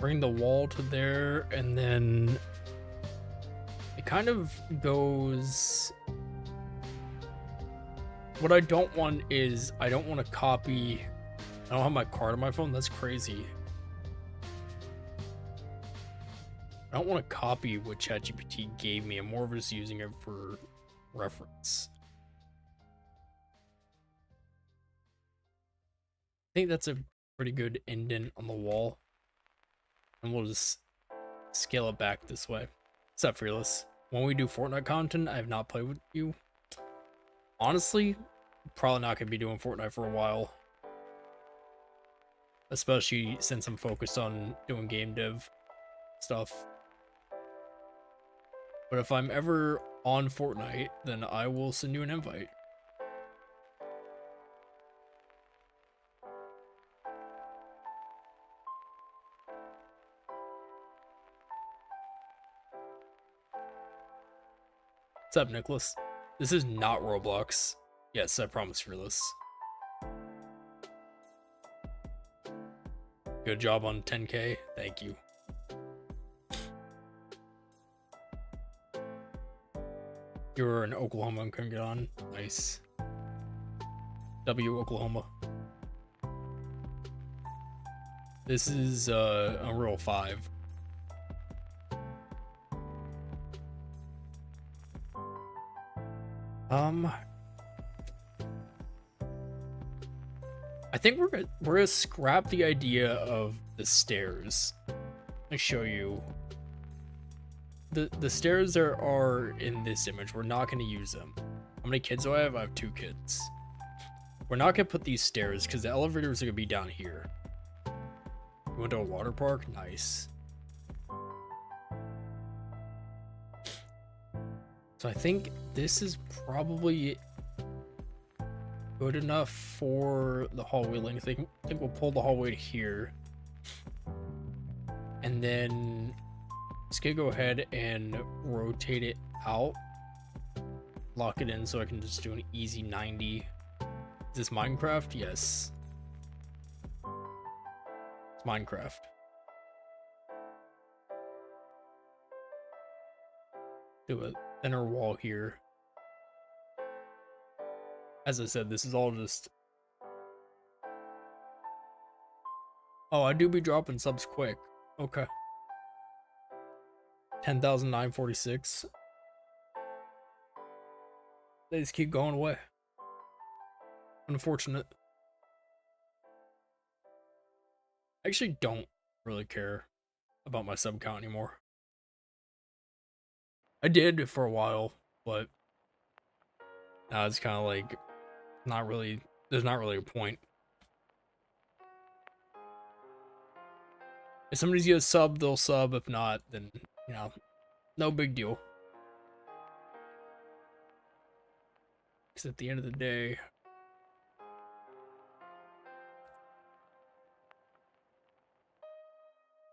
bring the wall to there, and then it kind of goes. What I don't want is, I don't want to copy. I don't have my card on my phone. That's crazy. I don't want to copy what ChatGPT gave me. I'm more of just using it for reference. I think that's a pretty good indent on the wall. And we'll just scale it back this way. What's up, Fearless? When we do Fortnite content, I have not played with you. Honestly, probably not going to be doing Fortnite for a while. Especially since I'm focused on doing game dev stuff. But if I'm ever on Fortnite, then I will send you an invite. What's up, Nicholas? This is not Roblox. Yes, I promise, Fearless. Good job on 10K. Thank you. You were in Oklahoma and couldn't get on. Nice. W Oklahoma. This is Unreal 5. I think we're gonna scrap the idea of the stairs. Let me show you. The stairs there are in this image. We're not gonna use them. How many kids do I have? I have 2 kids. We're not gonna put these stairs because the elevators are gonna be down here. You went to a water park? Nice. So I think this is probably good enough for the hallway length. I think we'll pull the hallway to here. And then it's gonna go ahead and rotate it out. Lock it in so I can just do an easy 90. Is this Minecraft? Yes. It's Minecraft. Do a thinner wall here. As I said, this is all just... Oh, I do be dropping subs quick. Okay. 10,946. They just keep going away. Unfortunate. I actually don't really care about my sub count anymore. I did for a while, but now it's kind of like not really, there's not really a point. If somebody's gonna sub, they'll sub. If not, then, you know, no big deal. Because at the end of the day,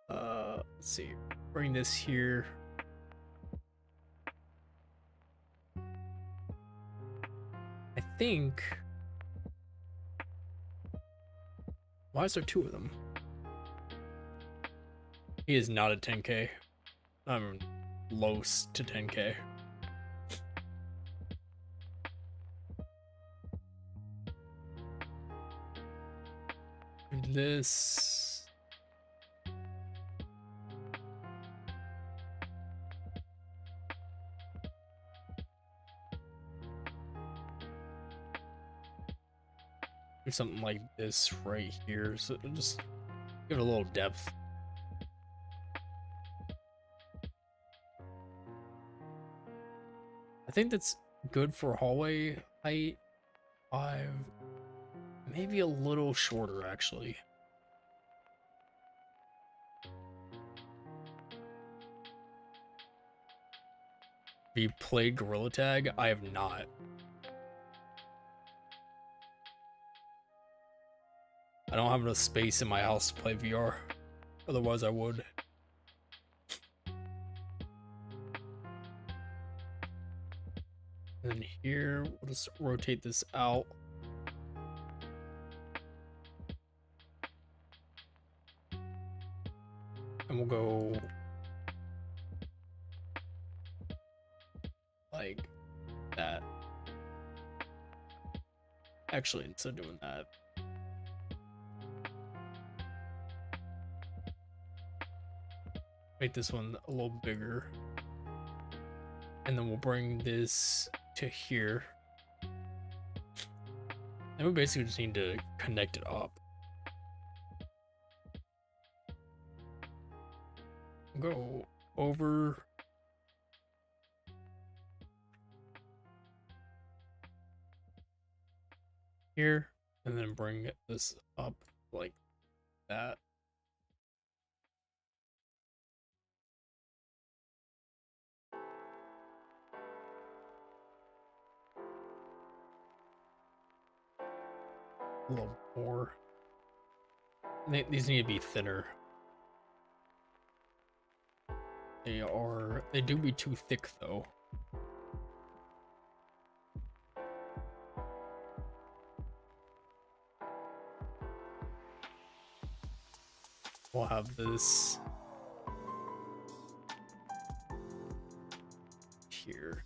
let's see, bring this here. I think, why is there 2 of them? He is not at 10k. I'm close to 10k. Do this. Do something like this right here, so just give it a little depth. I think that's good for hallway height. 5, maybe a little shorter actually. Have you played Gorilla Tag? I have not. I don't have enough space in my house to play VR. Otherwise I would. And then here, we'll just rotate this out. And we'll go like that. Actually, instead of doing that, make this one a little bigger. And then we'll bring this to here. And we basically just need to connect it up. Go over here and then bring this up like that. A little more. These need to be thinner. They do be too thick though. We'll have this here.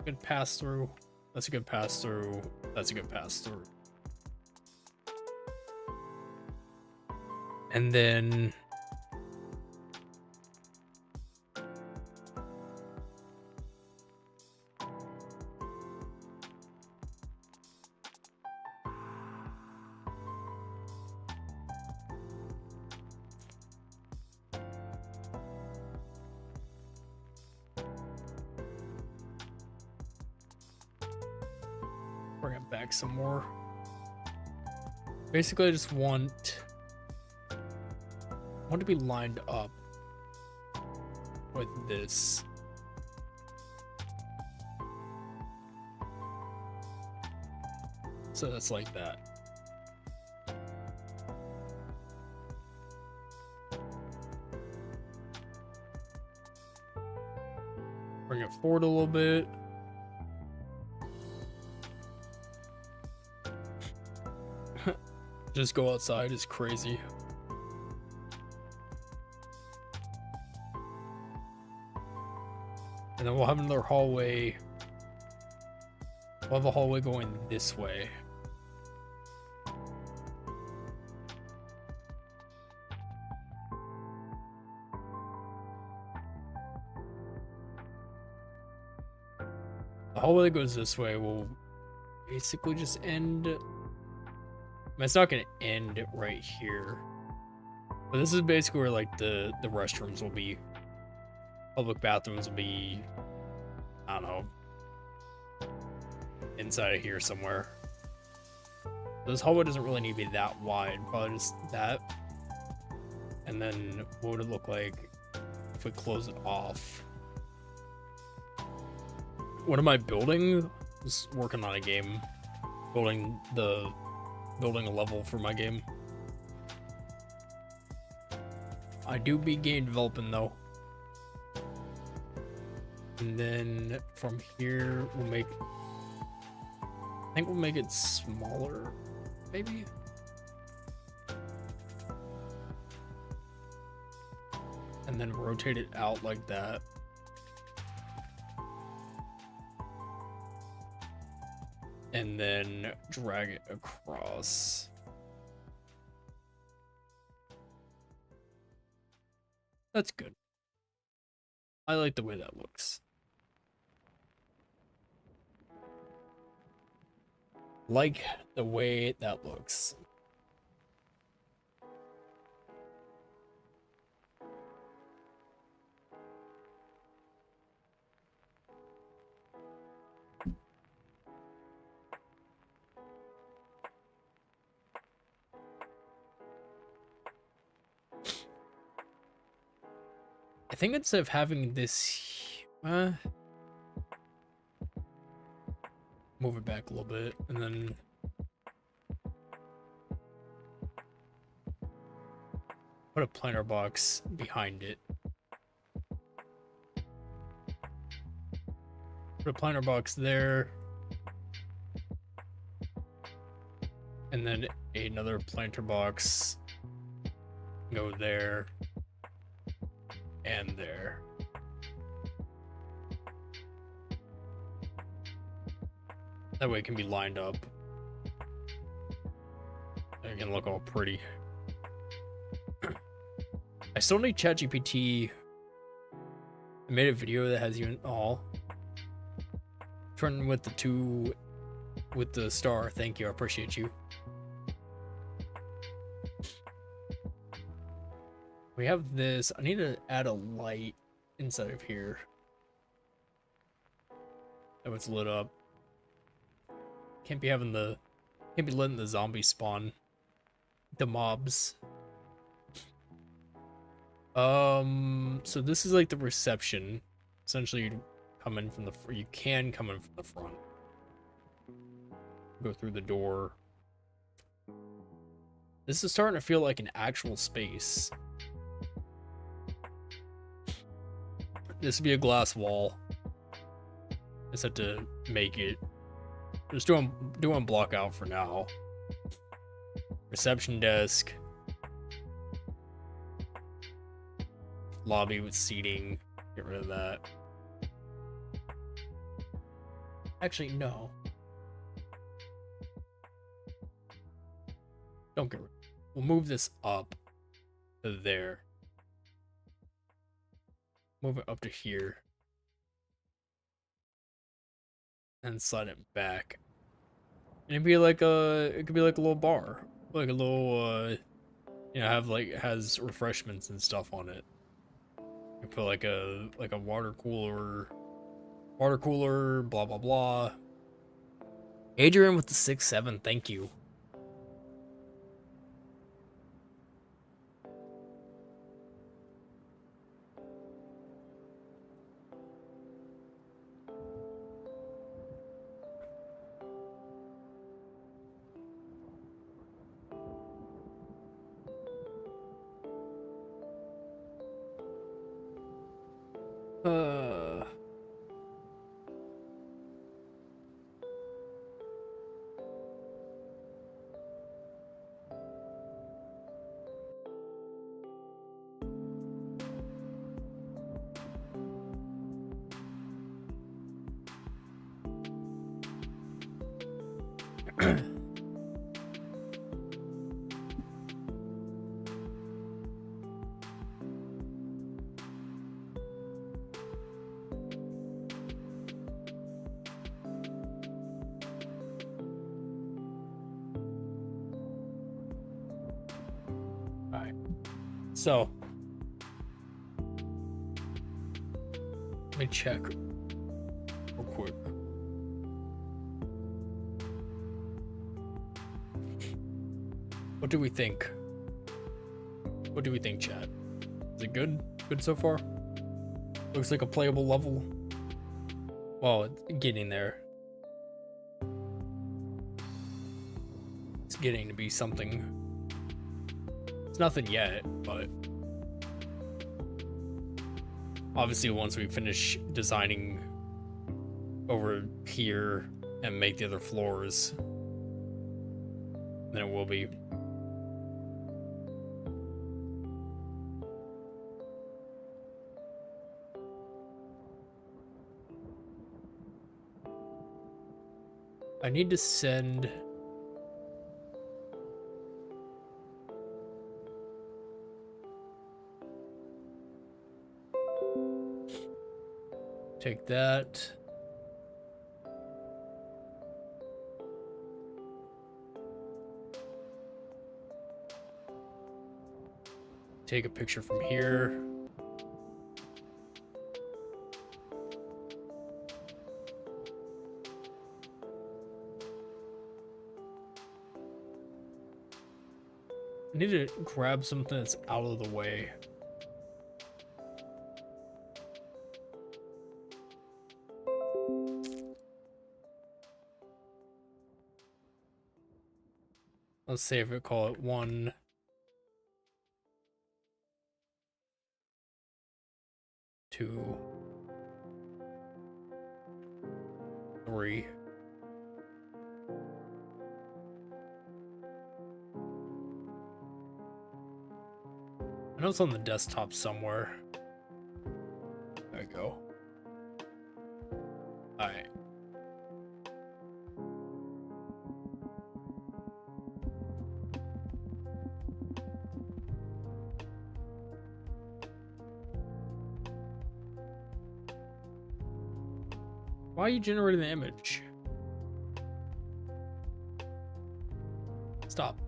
Good pass through. That's a good pass through. That's a good pass through. And then bring it back some more. Basically, I just want to be lined up with this. So that's like that. Bring it forward a little bit. Just go outside is crazy. And then we'll have another hallway. We'll have a hallway going this way. The hallway that goes this way will basically just end. I mean, it's not going to end right here. But this is basically where like the restrooms will be. Public bathrooms will be, I don't know, inside of here somewhere. This hallway doesn't really need to be that wide, probably just that. And then what would it look like if we close it off? What am I building? Just working on a game. Building a level for my game. I do be game developing though. And then from here we'll make, I think we'll make it smaller, maybe? And then rotate it out like that. And then drag it across. That's good. I like the way that looks. Like the way that looks. I think instead of having this, move it back a little bit, and then put a planter box behind it. Put a planter box there, and then another planter box go there and there. That way it can be lined up. It can look all pretty. I still need ChatGPT. I made a video that has you in all. Turn with the two, with the star. Thank you, I appreciate you. We have this. I need to add a light inside of here. That was lit up. Can't be letting the zombies spawn. The mobs. So this is like the reception. Essentially, you come in from the you can come in from the front. Go through the door. This is starting to feel like an actual space. This would be a glass wall. Just have to make it. Just doing block out for now. Reception desk. Lobby with seating. Get rid of that. Actually, no. Don't get rid. We'll move this up to there. Move it up to here. And slide it back. And it could be like a little bar. Like a little you know, has refreshments and stuff on it. You put like a water cooler, blah blah blah. Adrian with the 6-7, thank you. Uh, Alright. So let me check real quick. What do we think? What do we think, chat? Is it good? Good so far? Looks like a playable level. Well, it's getting there. It's getting to be something. It's nothing yet, but obviously once we finish designing over here and make the other floors, then it will be. I need to send take that. Take a picture from here. I need to grab something that's out of the way. Let's save it, call it 1, 2, 3. I know it's on the desktop somewhere. There we go. Alright. Why are you generating the image? Stop.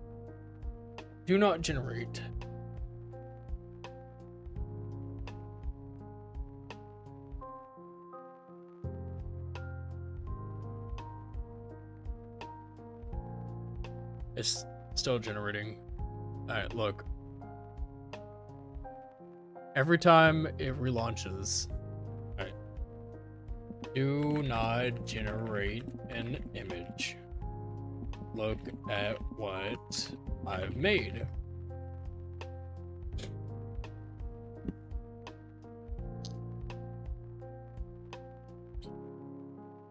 Do not generate. It's still generating. Alright, look. Every time it relaunches. Alright. Do not generate an image. Look at what I've made.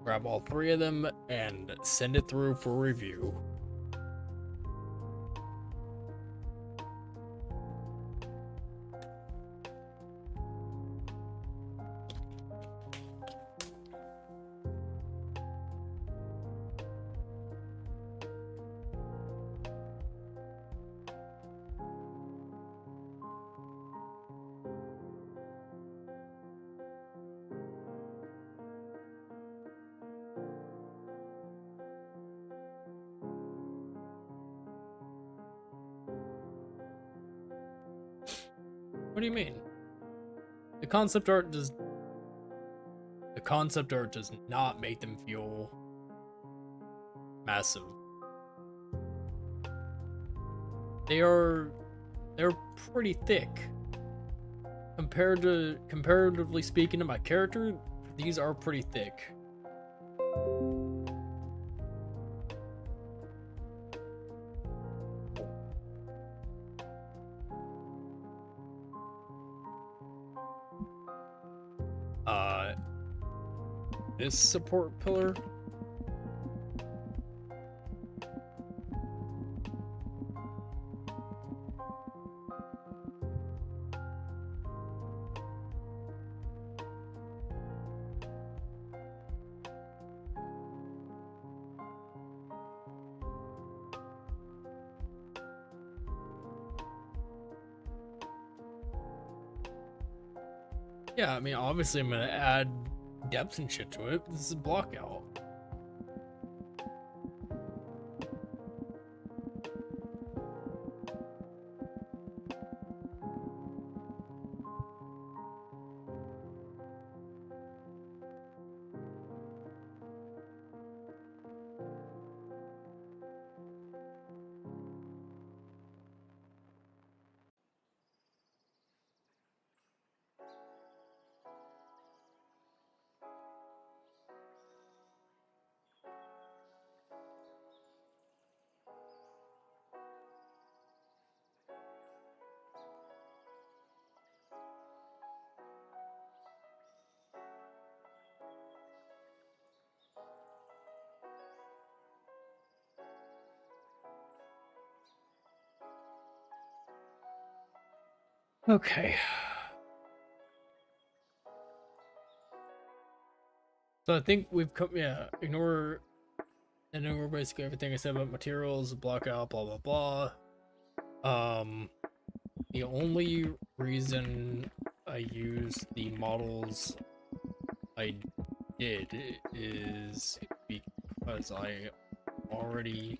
Grab all 3 of them and send it through for review. What do you mean? The concept art does not make them feel massive. They're pretty thick. Comparatively speaking to my character, these are pretty thick. This support pillar. Yeah, I mean, obviously I'm gonna add depth and shit to it. This is a block out. Okay. So I think we've come, yeah, ignore basically everything I said about materials, block out, blah, blah, blah. The only reason I used the models I did is because I already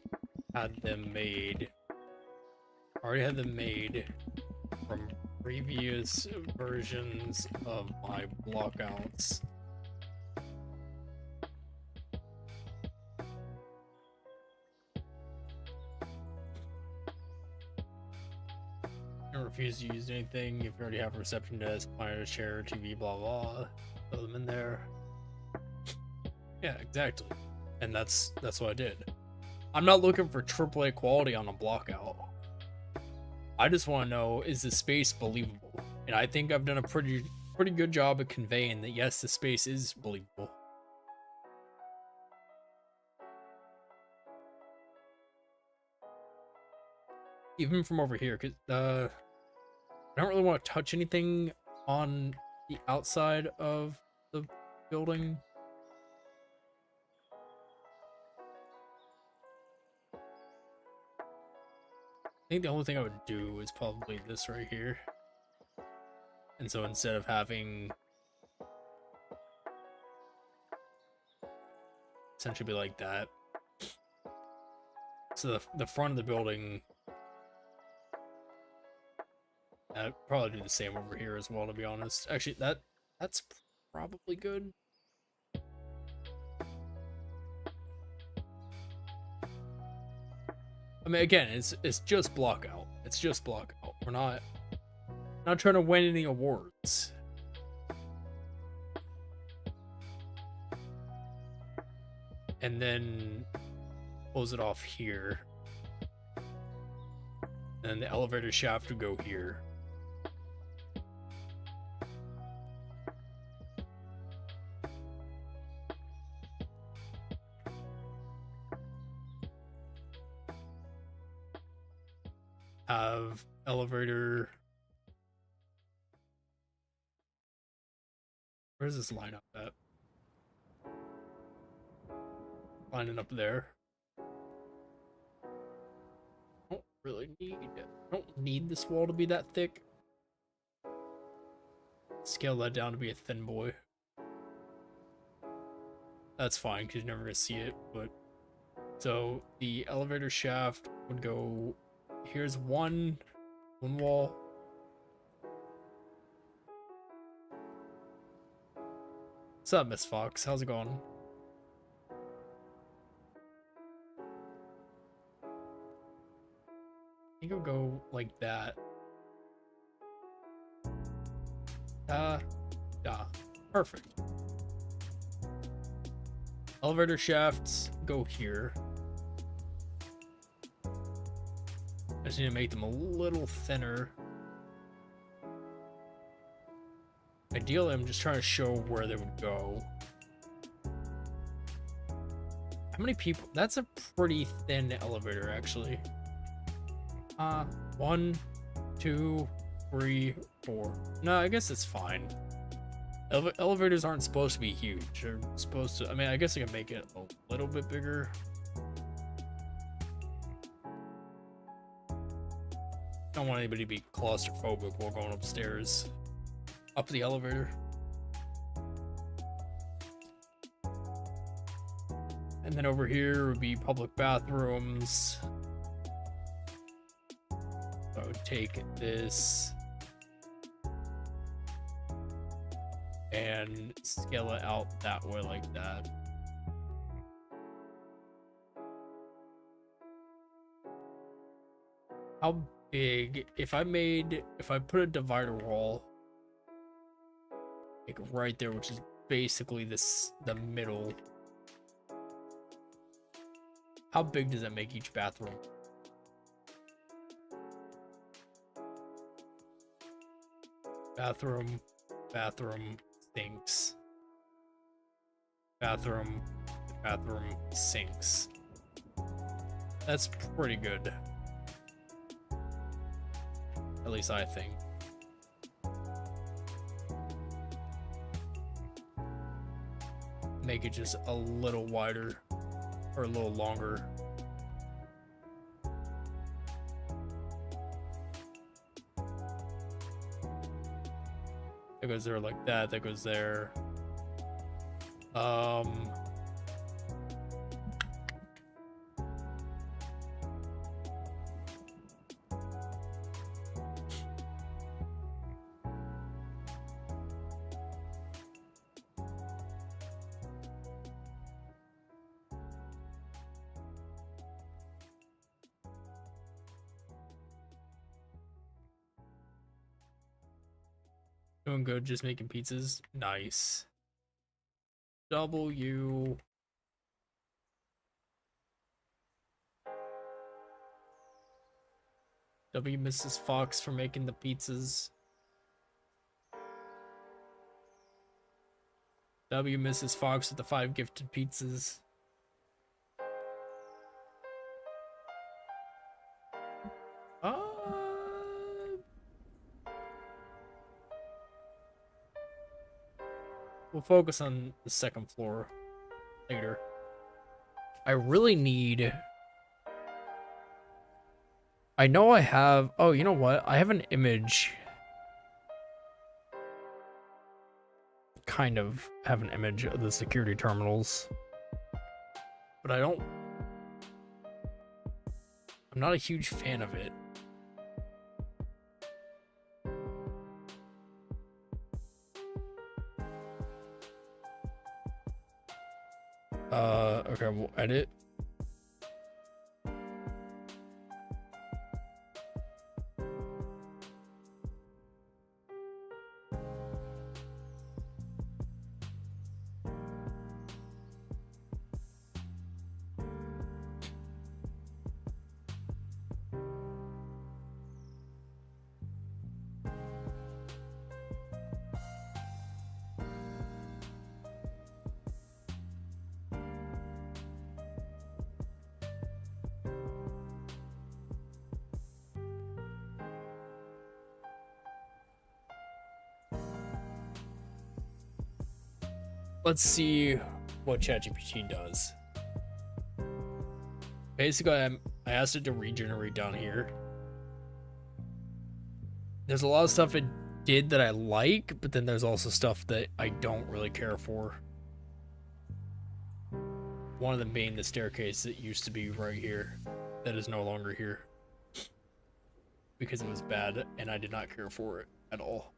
had them made from previous versions of my blockouts. I refuse to use anything if you already have a reception desk, monitor, chair, TV, blah blah. Throw them in there. Yeah, exactly. And that's what I did. I'm not looking for AAA quality on a blockout. I just want to know, is the space believable? And I think I've done a pretty good job of conveying that yes, the space is believable. Even from over here, because I don't really want to touch anything on the outside of the building. I think the only thing I would do is probably this right here. And so instead of having essentially be like that, so the front of the building, I'd probably do the same over here as well, to be honest. Actually, that's probably good. I mean, again, it's just block out. It's just block out. We're not trying to win any awards. And then close it off here. And the elevator shaft would go here. Have elevator. Where's this line up at? Lining up there. Don't really need it. I don't need this wall to be that thick. Scale that down to be a thin boy. That's fine because you're never gonna see it, but so the elevator shaft would go. Here's one wall. What's up, Miss Fox? How's it going? think I'll go like that. Yeah, perfect. Elevator shafts go here. I just need to make them a little thinner. Ideally, I'm just trying to show where they would go. How many people? That's a pretty thin elevator, actually. 1, 2, 3, 4. No, I guess it's fine. Elevators aren't supposed to be huge. They're supposed to. I mean, I guess I can make it a little bit bigger. Don't want anybody to be claustrophobic while going upstairs. Up the elevator. And then over here would be public bathrooms. So I would take this and scale it out that way, like that. How big, if I put a divider wall like right there, which is basically the middle, how big does that make each bathroom? Bathroom, sinks. Bathroom, sinks. That's pretty good. At least I think. Make it just a little wider or a little longer. That goes there like that. That goes there. Doing good, just making pizzas. Nice. W. W Mrs. Fox for making the pizzas. W Mrs. Fox with the 5 gifted pizzas. We'll focus on the second floor later. I really need... I know I have... Oh, you know what? I have an image. Kind of have an image of the security terminals. But I don't... I'm not a huge fan of it. Okay, we'll edit. Let's see what ChatGPT does. Basically, I asked it to regenerate down here. There's a lot of stuff it did that I like, but then there's also stuff that I don't really care for. One of them being the staircase that used to be right here, that is no longer here. Because it was bad, and I did not care for it at all.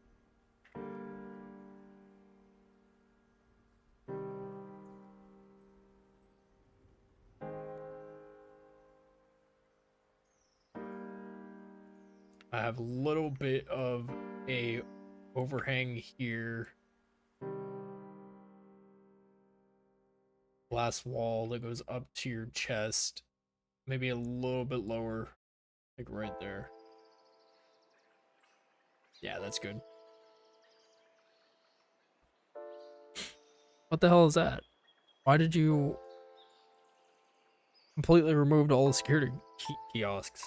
I have a little bit of a overhang here. Glass wall that goes up to your chest. Maybe a little bit lower. Like right there. Yeah, that's good. What the hell is that? Why did you completely remove all the security kiosks?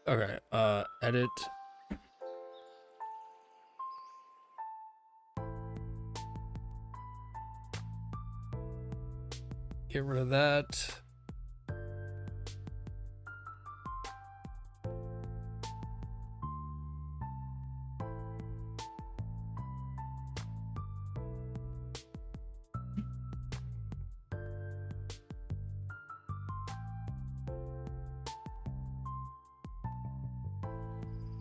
Okay, edit. Get rid of that.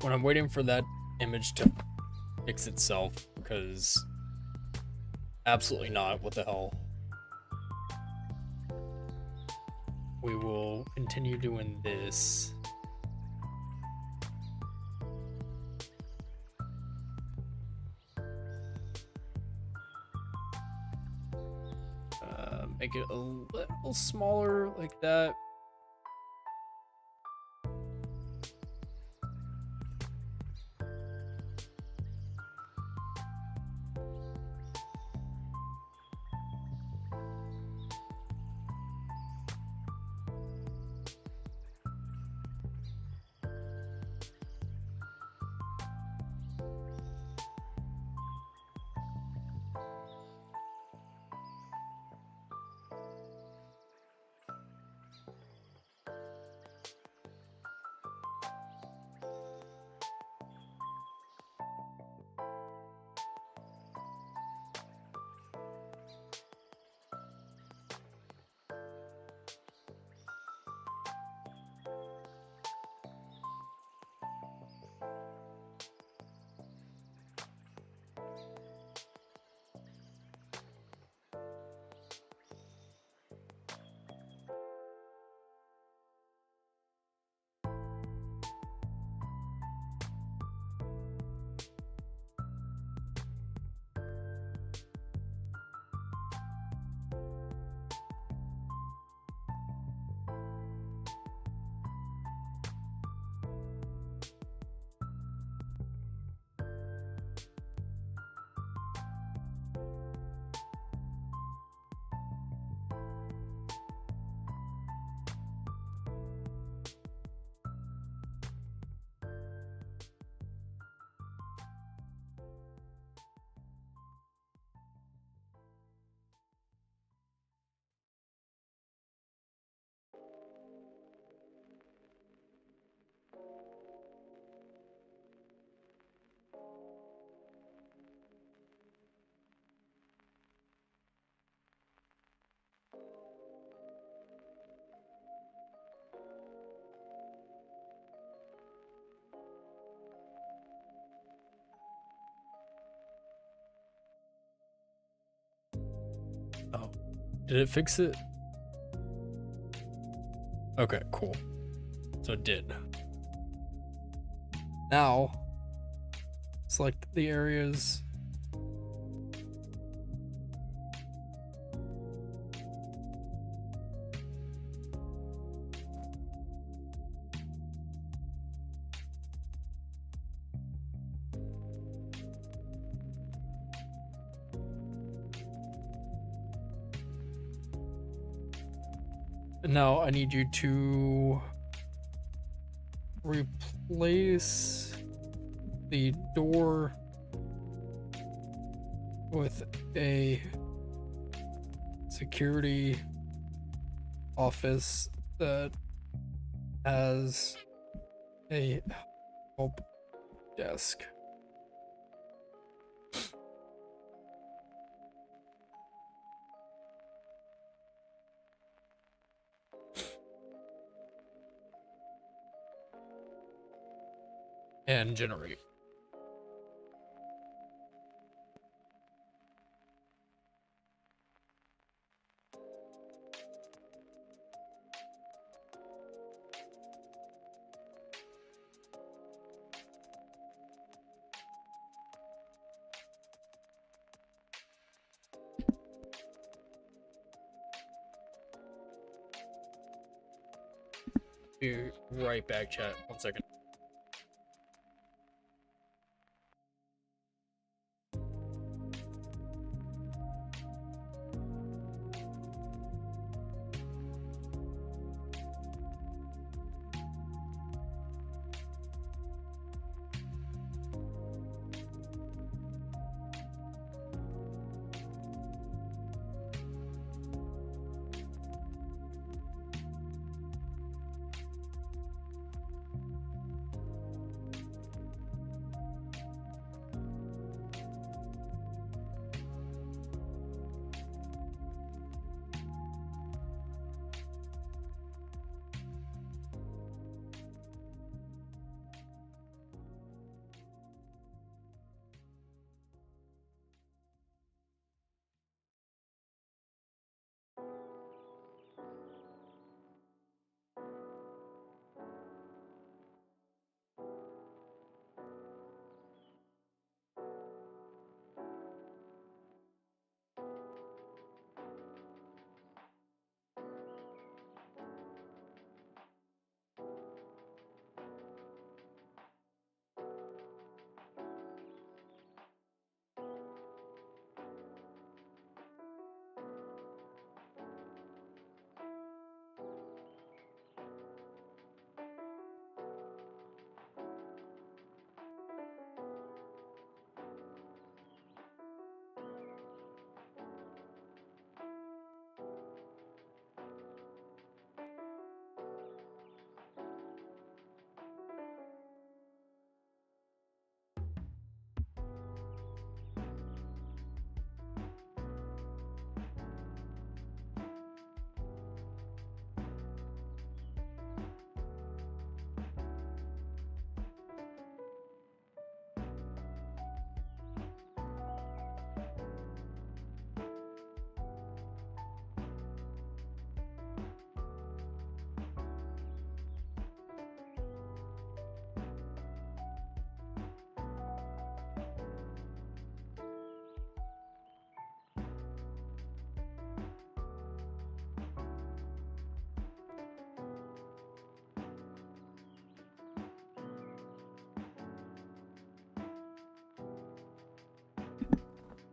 When I'm waiting for that image to fix itself, because absolutely not. What the hell? We will continue doing this. Make it a little smaller like that. Oh, did it fix it? Okay, cool. So it did. Now, select the areas. Now I need you to replace the door with a security office that has a help desk. And generate. Be right back, chat. 1 second.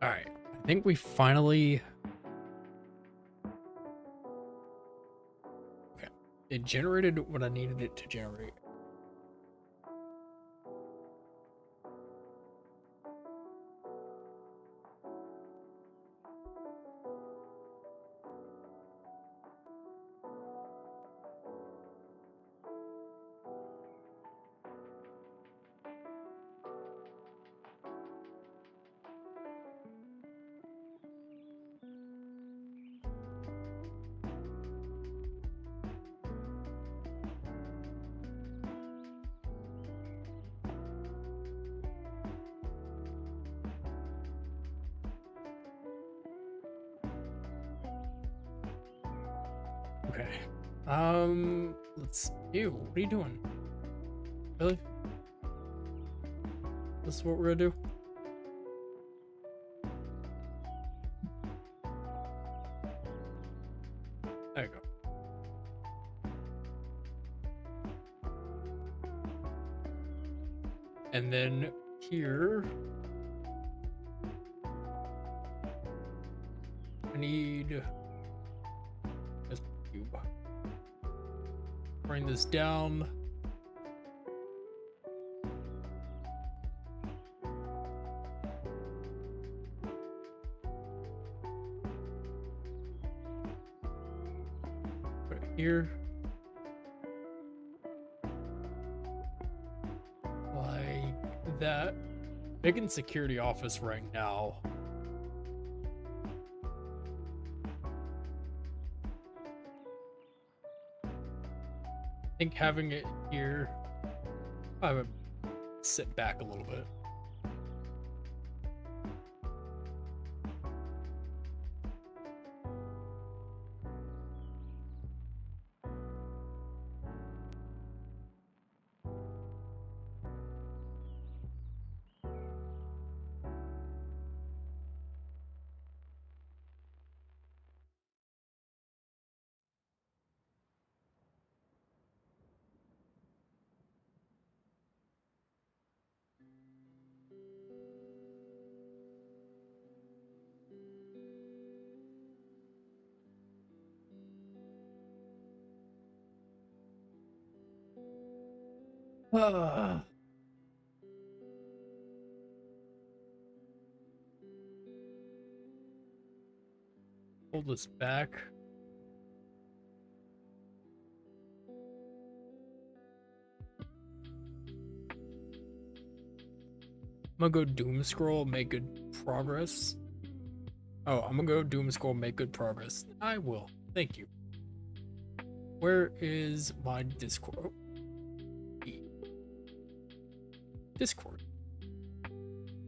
All right. I think we finally. Okay. It generated what I needed it to generate. Okay. Let's. Ew, what are you doing? Really? This is what we're gonna do? There you go. And then here, I need this cube. Bring this down. Put it here. Like that. Big in security office right now. I think having it here, I would sit back a little bit. Pull this back. I'm gonna go doom scroll, make good progress. Oh, I'm gonna go doom scroll, make good progress. I will. Thank you. Where is my Discord? Oh. Discord.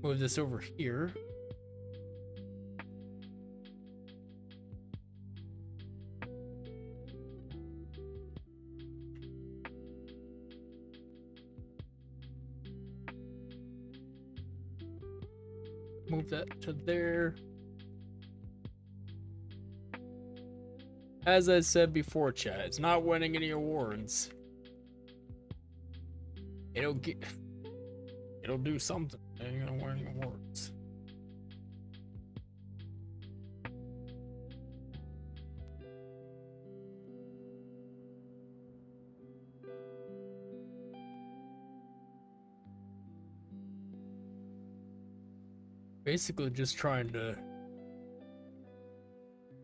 Move this over here. Move that to there. As I said before, chat, it's not winning any awards. It'll do something. It ain't gonna win any awards. Basically just trying to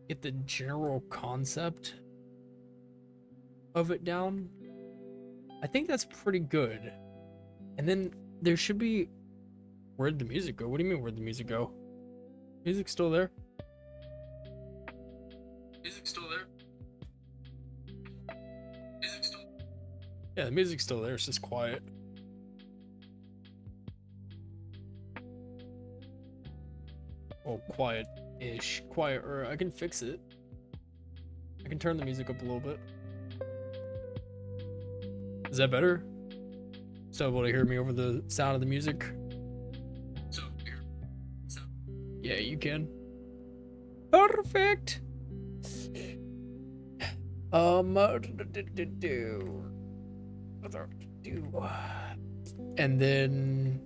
get the general concept of it down. I think that's pretty good. And then there should be... Where'd the music go? What do you mean, where'd the music go? Music's still there? Music's still there? Music's still... Yeah, the music's still there, it's just quiet. Well, quiet-ish. Quiet, or I can fix it. I can turn the music up a little bit. Is that better? Still able to hear me over the sound of the music? Yeah, you can. Perfect! And then...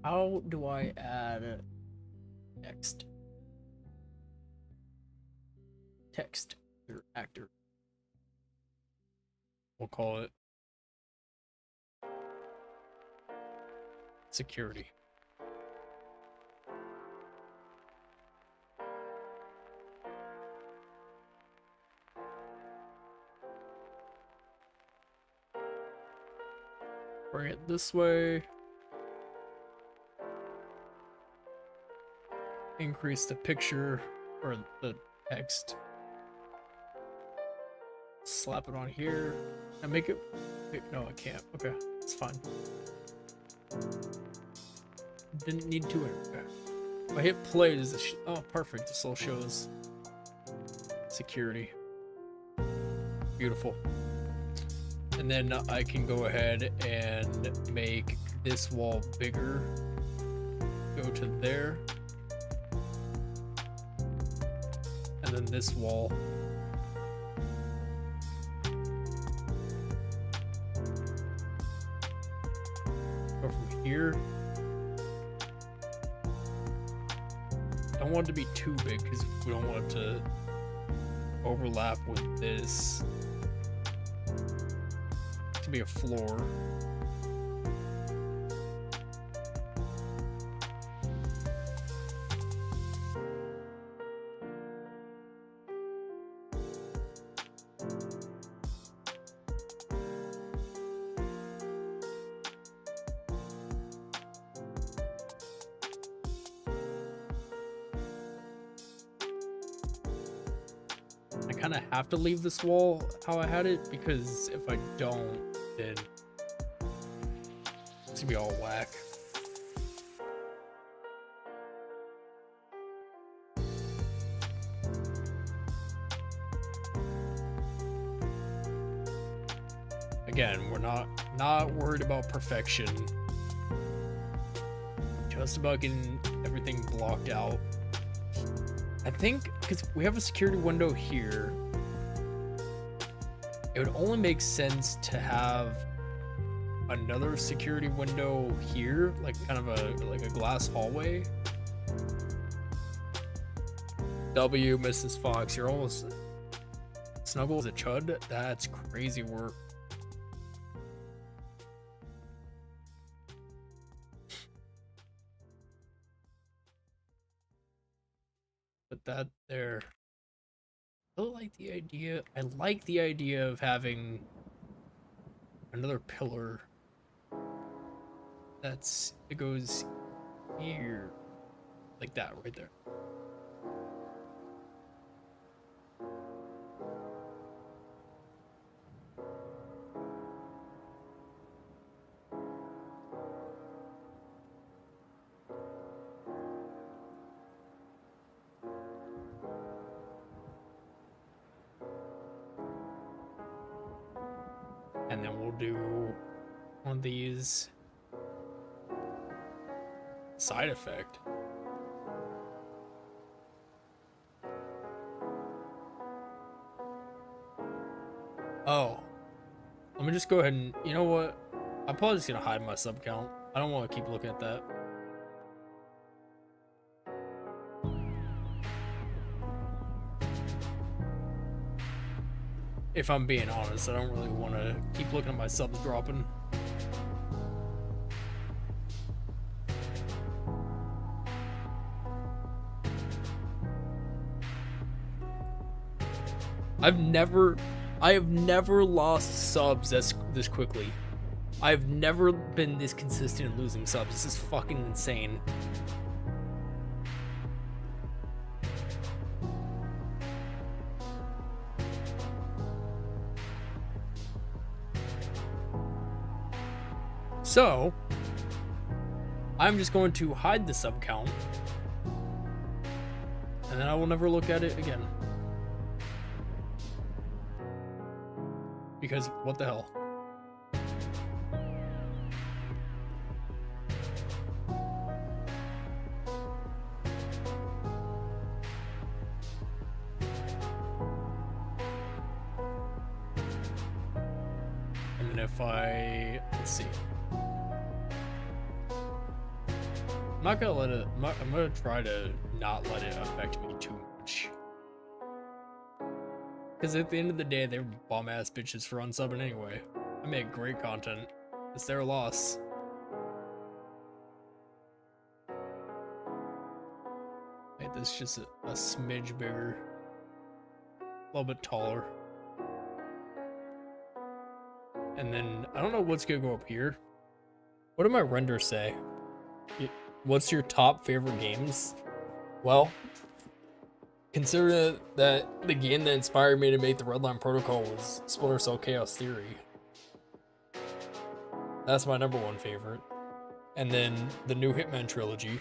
How do I add text? Text or actor. We'll call it security. Bring it this way. Increase the picture or the text. Slap it on here and make it. No, I can't. Okay, it's fine. Didn't need to. Okay. If I hit play, does this? Oh, perfect. This all shows security. Beautiful. And then I can go ahead and make this wall bigger. Go to there. And then this wall. Go from here. Don't want it to be too big because we don't want it to overlap with this. To be a floor. I kind of have to leave this wall how I had it because if I don't, then it's gonna be all whack. Again, we're not worried about perfection. Just about getting everything blocked out. I think because we have a security window here, it would only make sense to have another security window here, like kind of like a glass hallway. W, Mrs. Fox. You're almost Snuggles a chud. That's crazy work. But that there. I like the idea. I like the idea of having another pillar. It goes here, like that right there. And then we'll do one of these side effect. Oh, let me just go ahead and, you know what? I'm probably just gonna hide my sub count. I don't want to keep looking at that. If I'm being honest, I don't really want to keep looking at my subs dropping. I have never lost subs this quickly. I've never been this consistent in losing subs. This is fucking insane. So, I'm just going to hide the sub count, and then I will never look at it again. Because what the hell? And then if let's see. I'm not gonna let it, I'm gonna try to not let it affect me too much. Because at the end of the day, they're bum ass bitches for unsubbing anyway. I make great content. It's their loss. Make this just a smidge bigger. A little bit taller. And then, I don't know what's gonna go up here. What did my render say? What's your top favorite games? Well, consider that the game that inspired me to make the RedLine protocol was Splinter Cell Chaos Theory. That's my number one favorite. And then the new Hitman trilogy.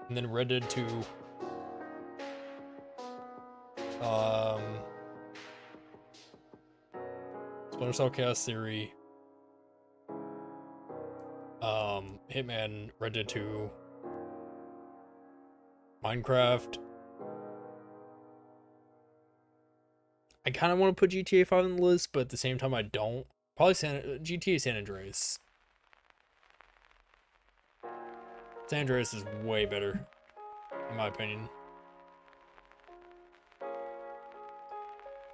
And then Red Dead 2. Splinter Cell Chaos Theory. Hitman, Red Dead 2. Minecraft. I kind of want to put GTA 5 on the list, but at the same time I don't. Probably GTA San Andreas. San Andreas is way better, in my opinion.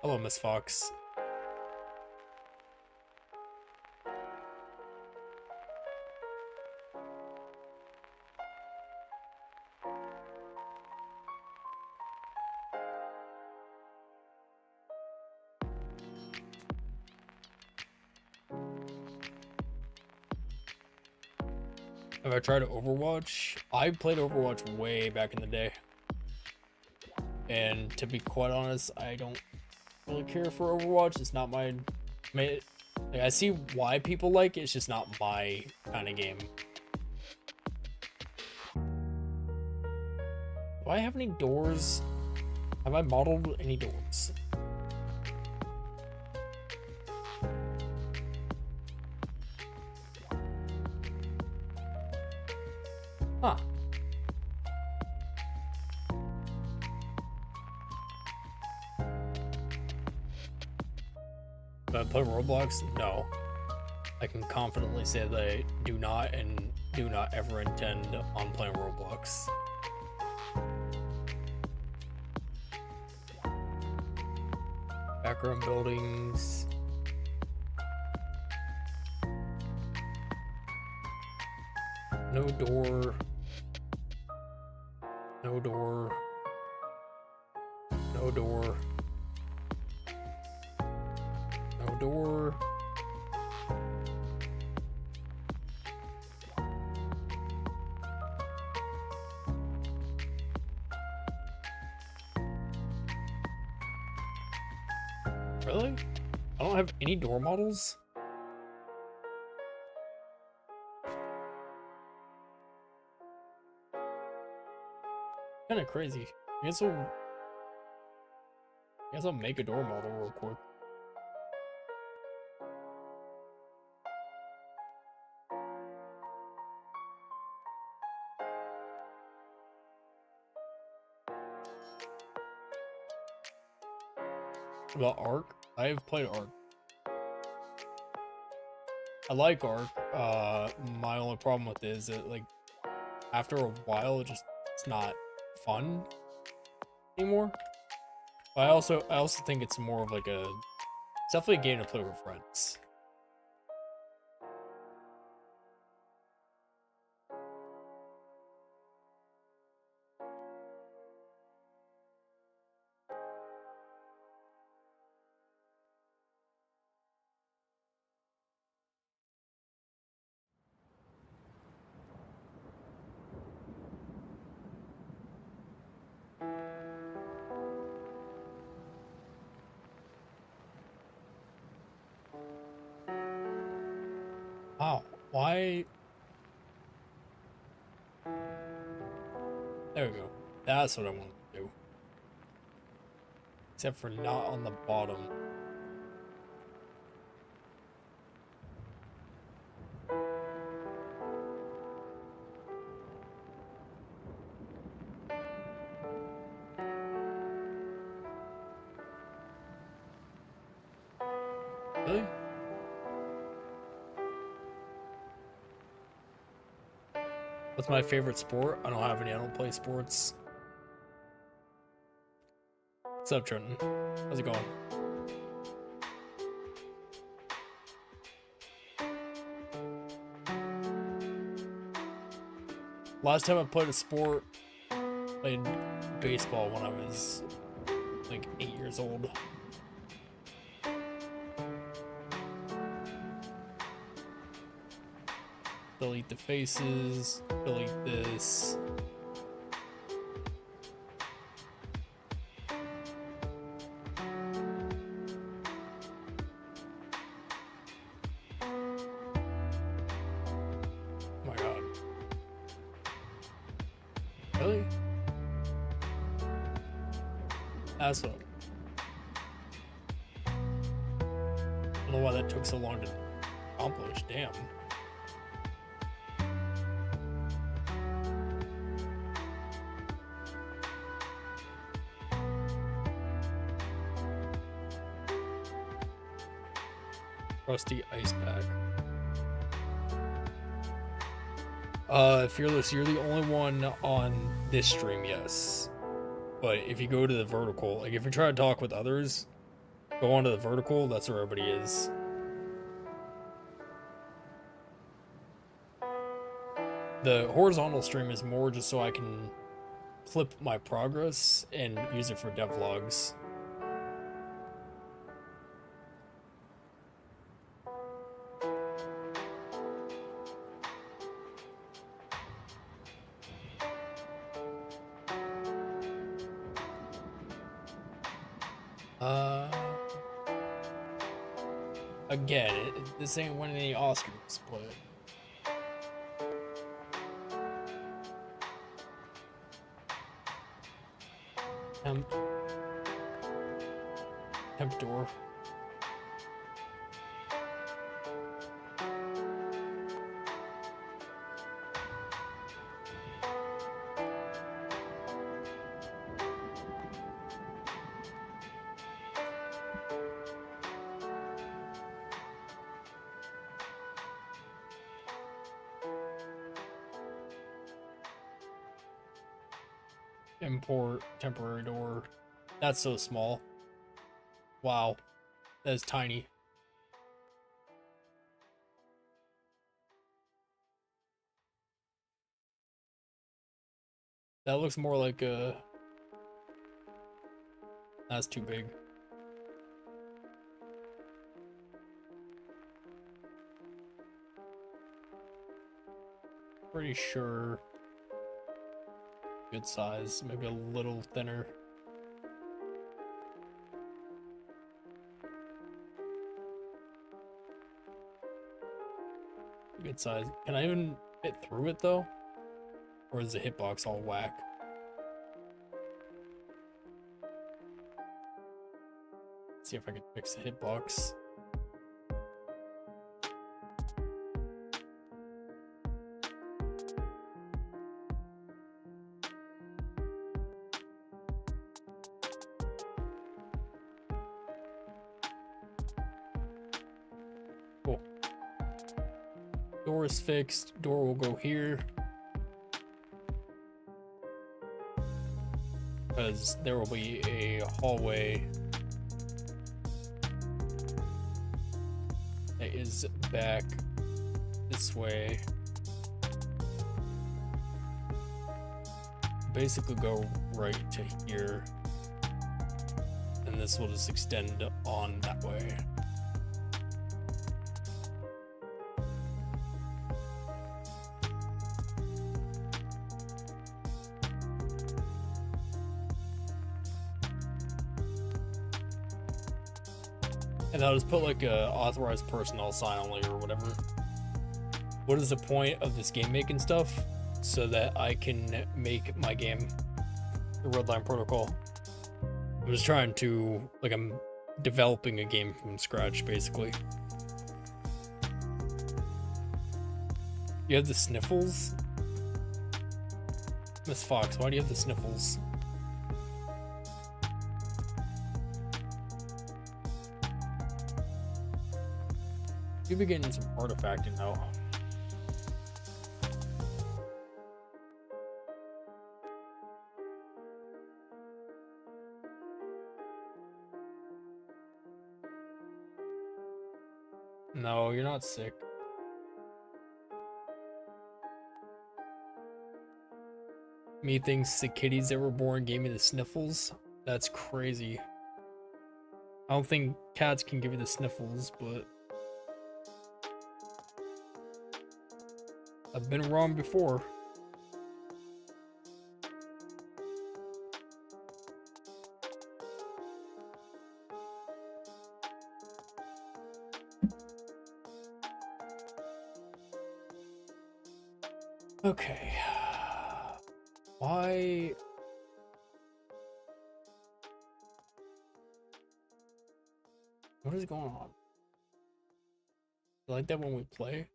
Hello, Miss Fox. Have I tried Overwatch? I played Overwatch way back in the day. And to be quite honest, I don't really care for Overwatch. It's not my like, I see why people like it, it's just not my kind of game. Do I have any doors? Have I modeled any doors? Huh. Do I play Roblox? No. I can confidently say that I do not and do not ever intend on playing Roblox. Background buildings. No door. No door. No door. No door. Really? I don't have any door models? Kinda crazy. I guess I'll make a door model real quick. About Ark? I have played Ark. I like Ark. My only problem with it is that, like, after a while, it's not fun anymore. But I also think it's more of like it's definitely a game to play with friends. Wow, why? There we go. That's what I want to do. Except for not on the bottom. Really? What's my favorite sport? I don't have any. I don't play sports. What's up, Trenton? How's it going? Last time I played a sport, played baseball when I was like 8 years old. Delete the faces, delete this. Oh my god. Really? That's what. I don't know why that took so long to accomplish, damn. Rusty ice pack. Fearless, you're the only one on this stream, yes. But if you go to the vertical, like if you try to talk with others, go onto the vertical, that's where everybody is. The horizontal stream is more just so I can clip my progress and use it for devlogs. Again, this ain't winning any Oscars, but temp door. Import temporary door. That's so small. Wow. That is tiny. That looks more like a... That's too big. Pretty sure. Good size. Maybe a little thinner. Good size. Can I even fit through it though? Or is the hitbox all whack? See if I can fix the hitbox. Cool. Door is fixed. Door will go here. Because there will be a hallway that is back this way. Basically go right to here. And this will just extend on that way. And I'll just put like a authorized personnel sign only or whatever. What is the point of this game making stuff? So that I can make my game the RedLine protocol. I'm just trying to, like, I'm developing a game from scratch basically. You have the sniffles? Miss Fox, why do you have the sniffles? You be getting some artifacting now. No, you're not sick. Me thinks the kitties that were born gave me the sniffles. That's crazy. I don't think cats can give you the sniffles, but I've been wrong before. Okay. Why? What is going on? Like that when we play?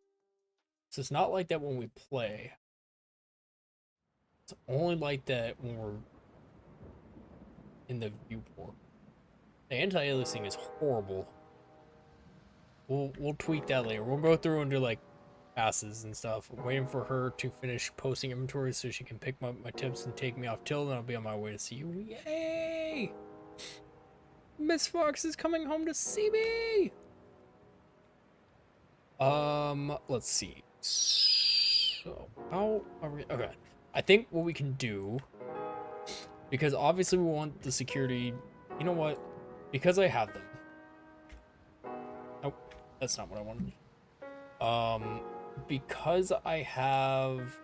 So it's not like that when we play. It's only like that when we're in the viewport. The anti-aliasing is horrible. We'll tweak that later. We'll go through and do like passes and stuff. I'm waiting for her to finish posting inventory so she can pick my tips and take me off till then I'll be on my way to see you. Yay! Miss Fox is coming home to see me! Let's see. So, how are we? Okay. I think what we can do, because obviously we want the security, you know what? Because I have them. Nope, that's not what I wanted. Because I have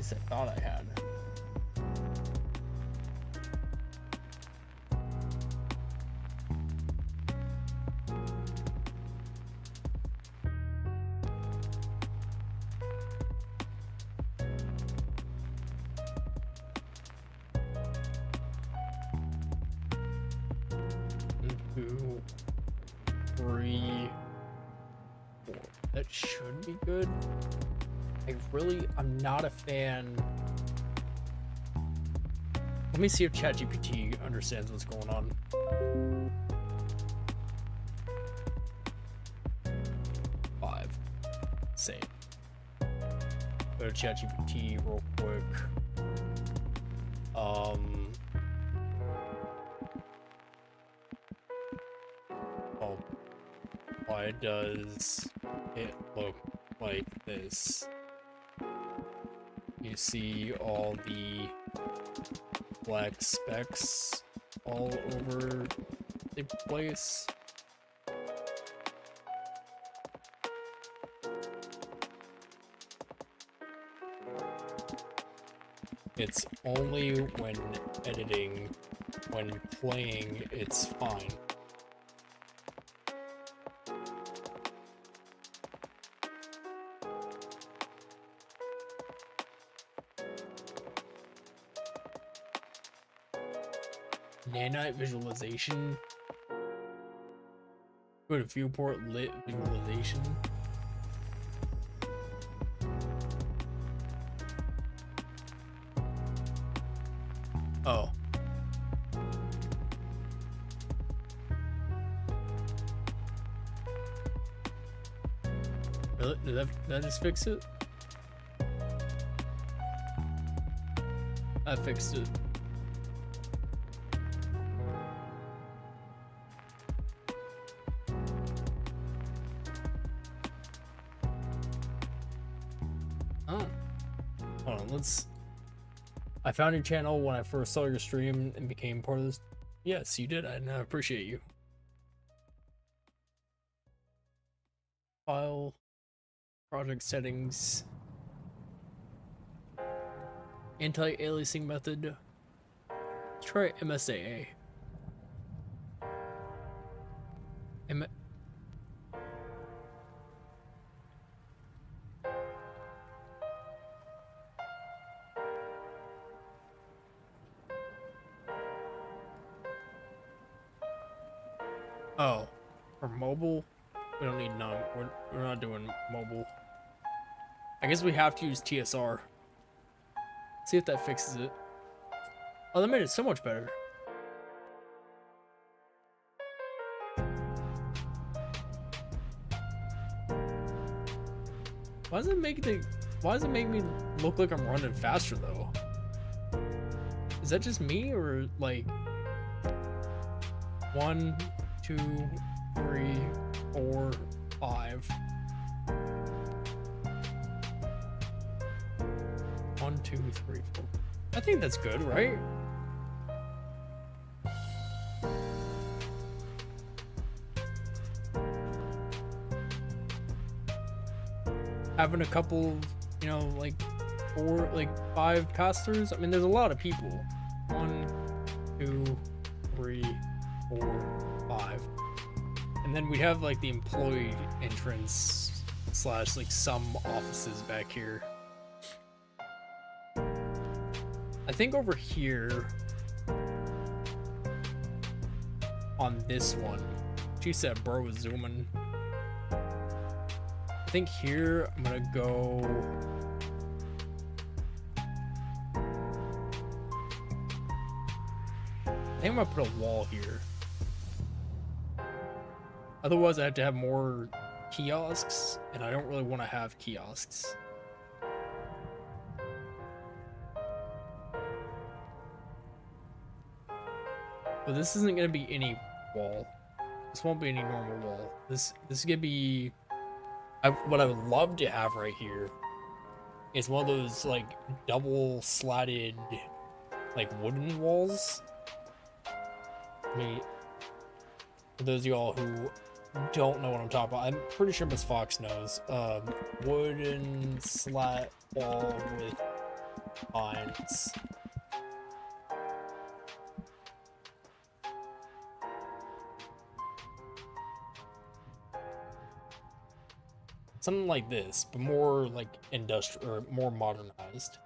I thought I had. Two, three, four. That should be good. I'm not a fan. Let me see if ChatGPT understands what's going on. say it. Go to ChatGPT real quick. Oh, why does it look like this? You see all the black specks all over the place. It's only when editing, when playing, it's fine. Nanite visualization. Go to viewport lit visualization. Oh. Really? Did that just fix it? I fixed it. Oh. Hold on, I found your channel when I first saw your stream and became part of this. Yes, you did, and I appreciate you. File, project settings, anti-aliasing method. Let's try MSAA. Oh, for mobile, we don't need none. We're not doing mobile. I guess we have to use TSR. See if that fixes it. Oh, that made it so much better. Why does it make me look like I'm running faster though? Is that just me, or like 1, 2, 3, 4, 5. 1, 2, 3, 4. I think that's good, right? Having a couple, you know, like 5 pass-throughs. I mean, there's a lot of people. 1, 2, 3, 4, 5. And then we have like the employee entrance / like some offices back here. I think over here on this one, she said bro was zooming. I think here I'm gonna go I think I'm gonna put a wall here. Otherwise I have to have more kiosks, and I don't really want to have kiosks. But this isn't gonna be any wall. This won't be any normal wall. This is gonna be what I would love to have right here is one of those like double slatted like wooden walls. I mean, for those of y'all who don't know what I'm talking about, I'm pretty sure Miss Fox knows. Wooden slat wall with vines. Something like this, but more like industrial or more modernized.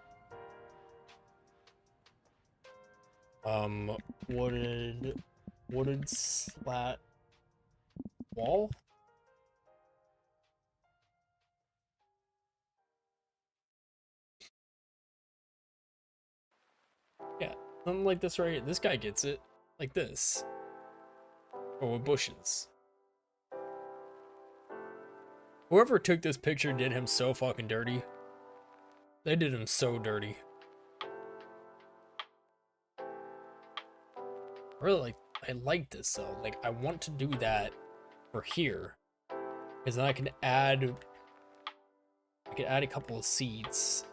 Wooded slat wall. Yeah, something like this right here. This guy gets it. Like this. Or with bushes. Whoever took this picture did him so fucking dirty. They did him so dirty. Really, I like this though. Like, I want to do that for here, because then I can add a couple of seats.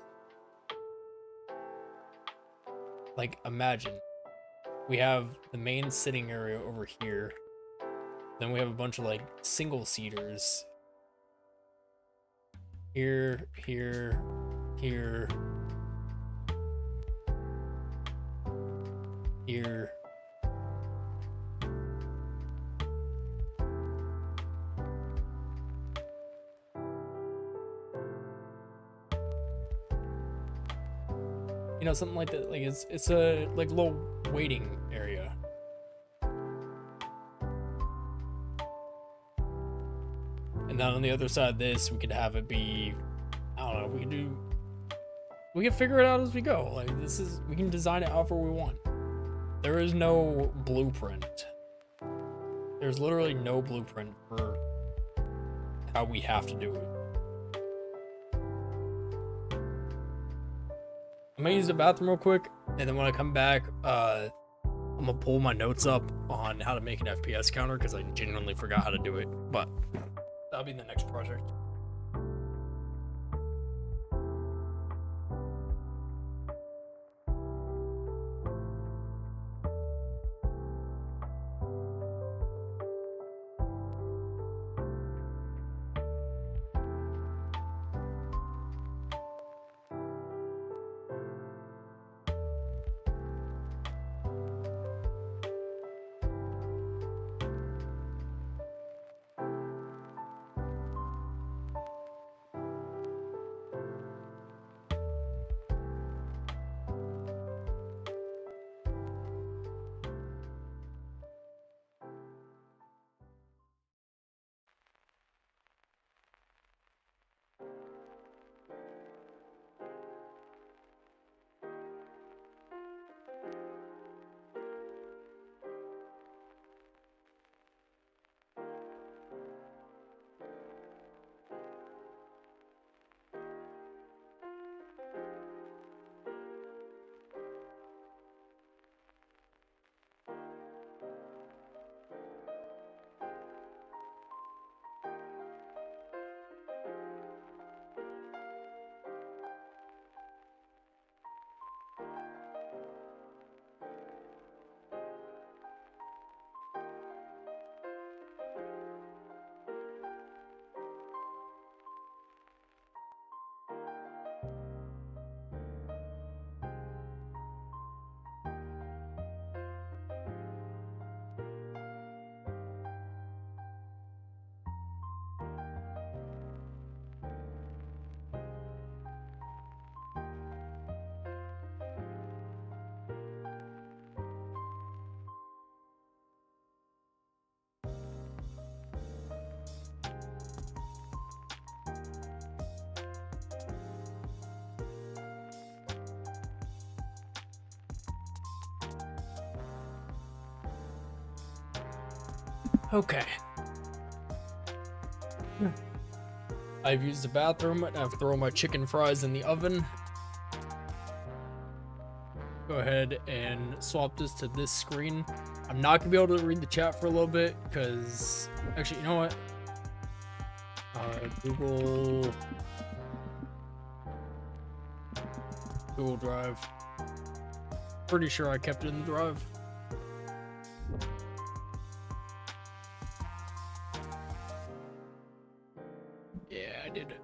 Like, imagine we have the main sitting area over here. Then we have a bunch of like single seaters. Here, here, here, here. You know, something like that. Like it's a like little waiting area. And then on the other side of this, we could have it be, I don't know, we can figure it out as we go. Like, we can design it however we want. There is no blueprint. There's literally no blueprint for how we have to do it. I'm gonna use the bathroom real quick, and then when I come back, I'm gonna pull my notes up on how to make an FPS counter, because I genuinely forgot how to do it, but that'll be the next project. Okay. I've used the bathroom and I've thrown my chicken fries in the oven. Go ahead and swap this to this screen. I'm not gonna be able to read the chat for a little bit because actually, you know what? Google Drive. Pretty sure I kept it in the drive. Yeah, I did.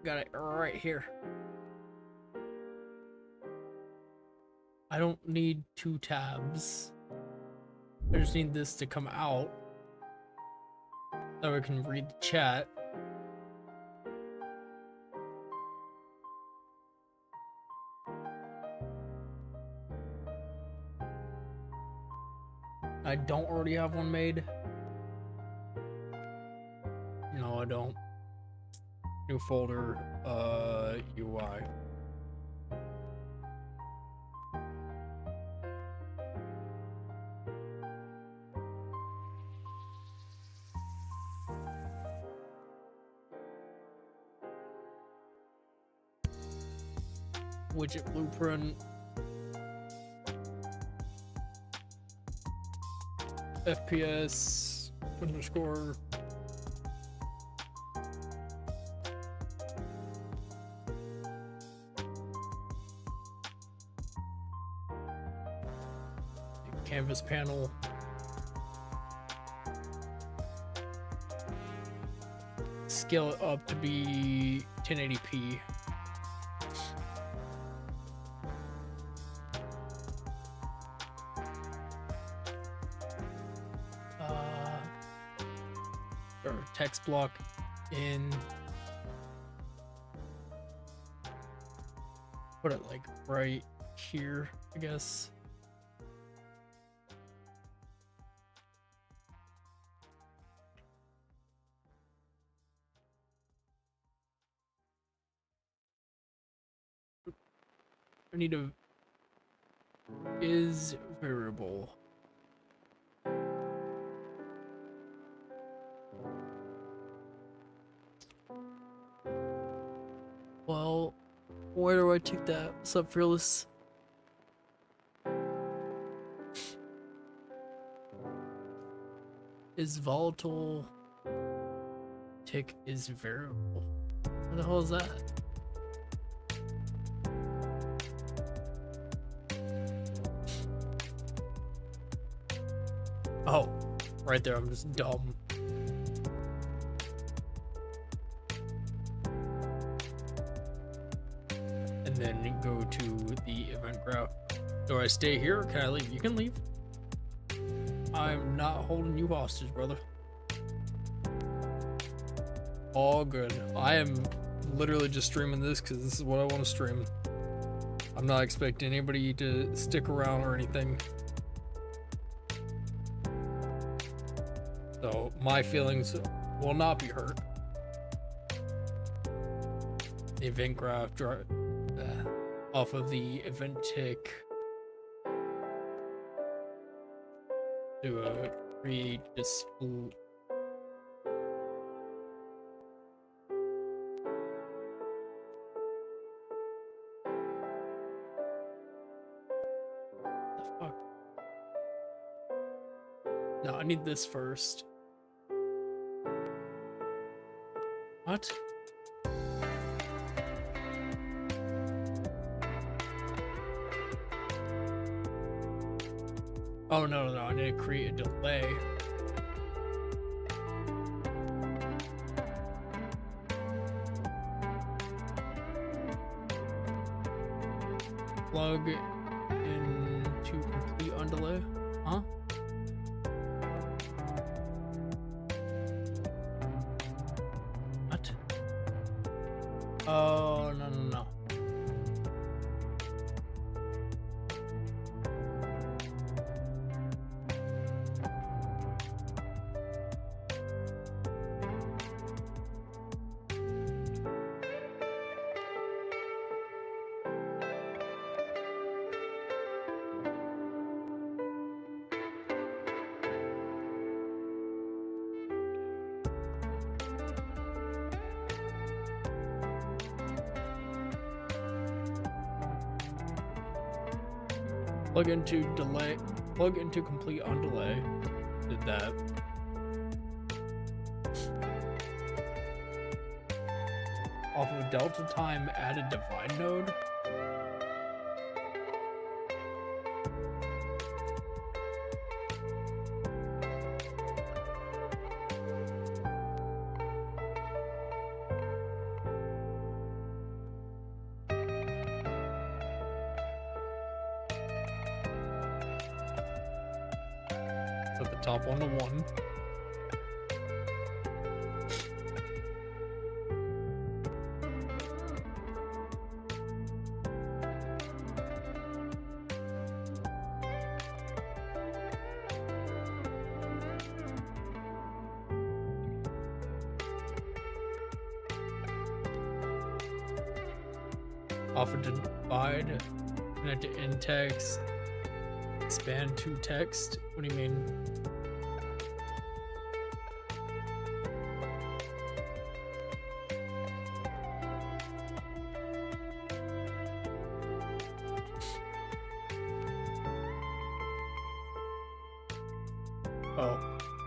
Got it right here. I don't need 2 tabs. I just need this to come out so I can read the chat. I don't already have one made. No, I don't. New folder, UI. widget blueprint. FPS underscore. Canvas panel. Scale it up to be 1080p. Or text block in. Put it like right here, I guess. I need a is variable. Well, where do I take that? What's up, Fearless? Is volatile. Tick is variable. What the hell is that? Oh, right there. I'm just dumb. And then go to the event graph. Do I stay here or can I leave? You can leave. I'm not holding you hostage, brother. All good. I am literally just streaming this because this is what I want to stream. I'm not expecting anybody to stick around or anything. So my feelings will not be hurt. The event graph off of the event tick to create display. The fuck? No, I need this first. What? Oh, no, I need to create a delay. Plug into complete undelay. Huh? What? Oh, no. Plug into delay, plug into complete on delay. Did that. Off of delta time, add a divide node. Put the top one to 1. Off of divide, connect to in text, expand to text. What do you mean? Oh,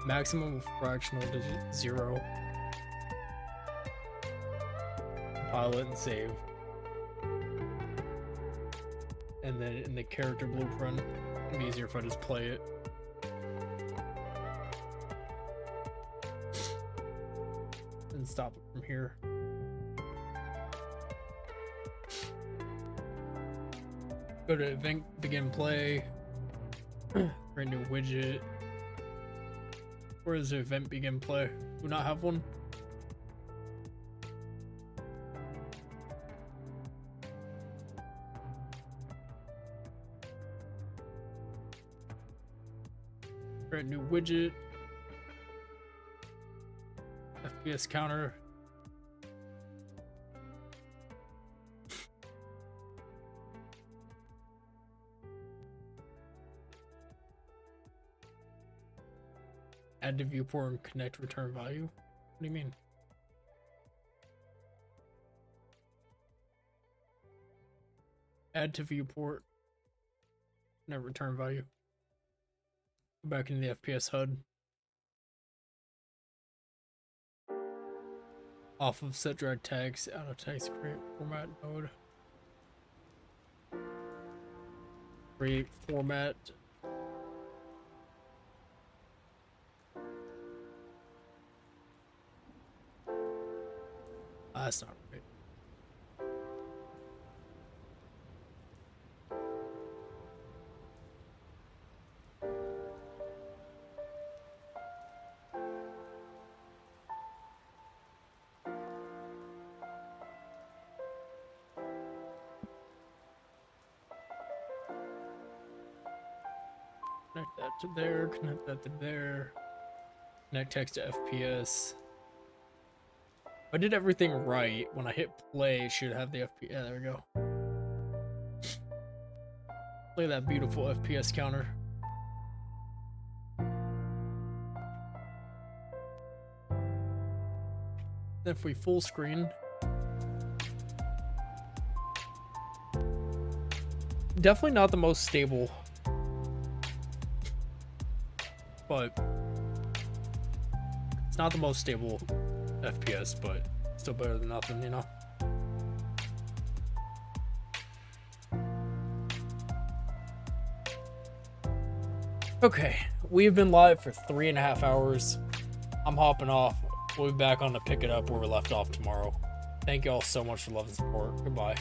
maximum fractional digit 0. Pilot and save. And then in the character blueprint, it'd be easier if I just play it. And stop it from here. Go to event, begin play. Create new widget. Where is the event begin play? Do we not have one? Create new widget. FPS counter. Add to viewport and connect return value. What do you mean? Add to viewport. Connect return value. Go back into the FPS HUD. Off of set drag tags, out of text create format mode. Create format. That's not right. Connect that to there, connect that to there. Connect text to FPS. If I did everything right, when I hit play, it should have the FPS. Yeah, there we go. Look at that beautiful FPS counter. Then if we full screen, definitely not the most stable, but it's not the most stable FPS, but still better than nothing, you know? Okay, we've been live for 3.5 hours. I'm hopping off. We'll be back on to pick it up where we left off tomorrow. Thank you all so much for love and support. Goodbye.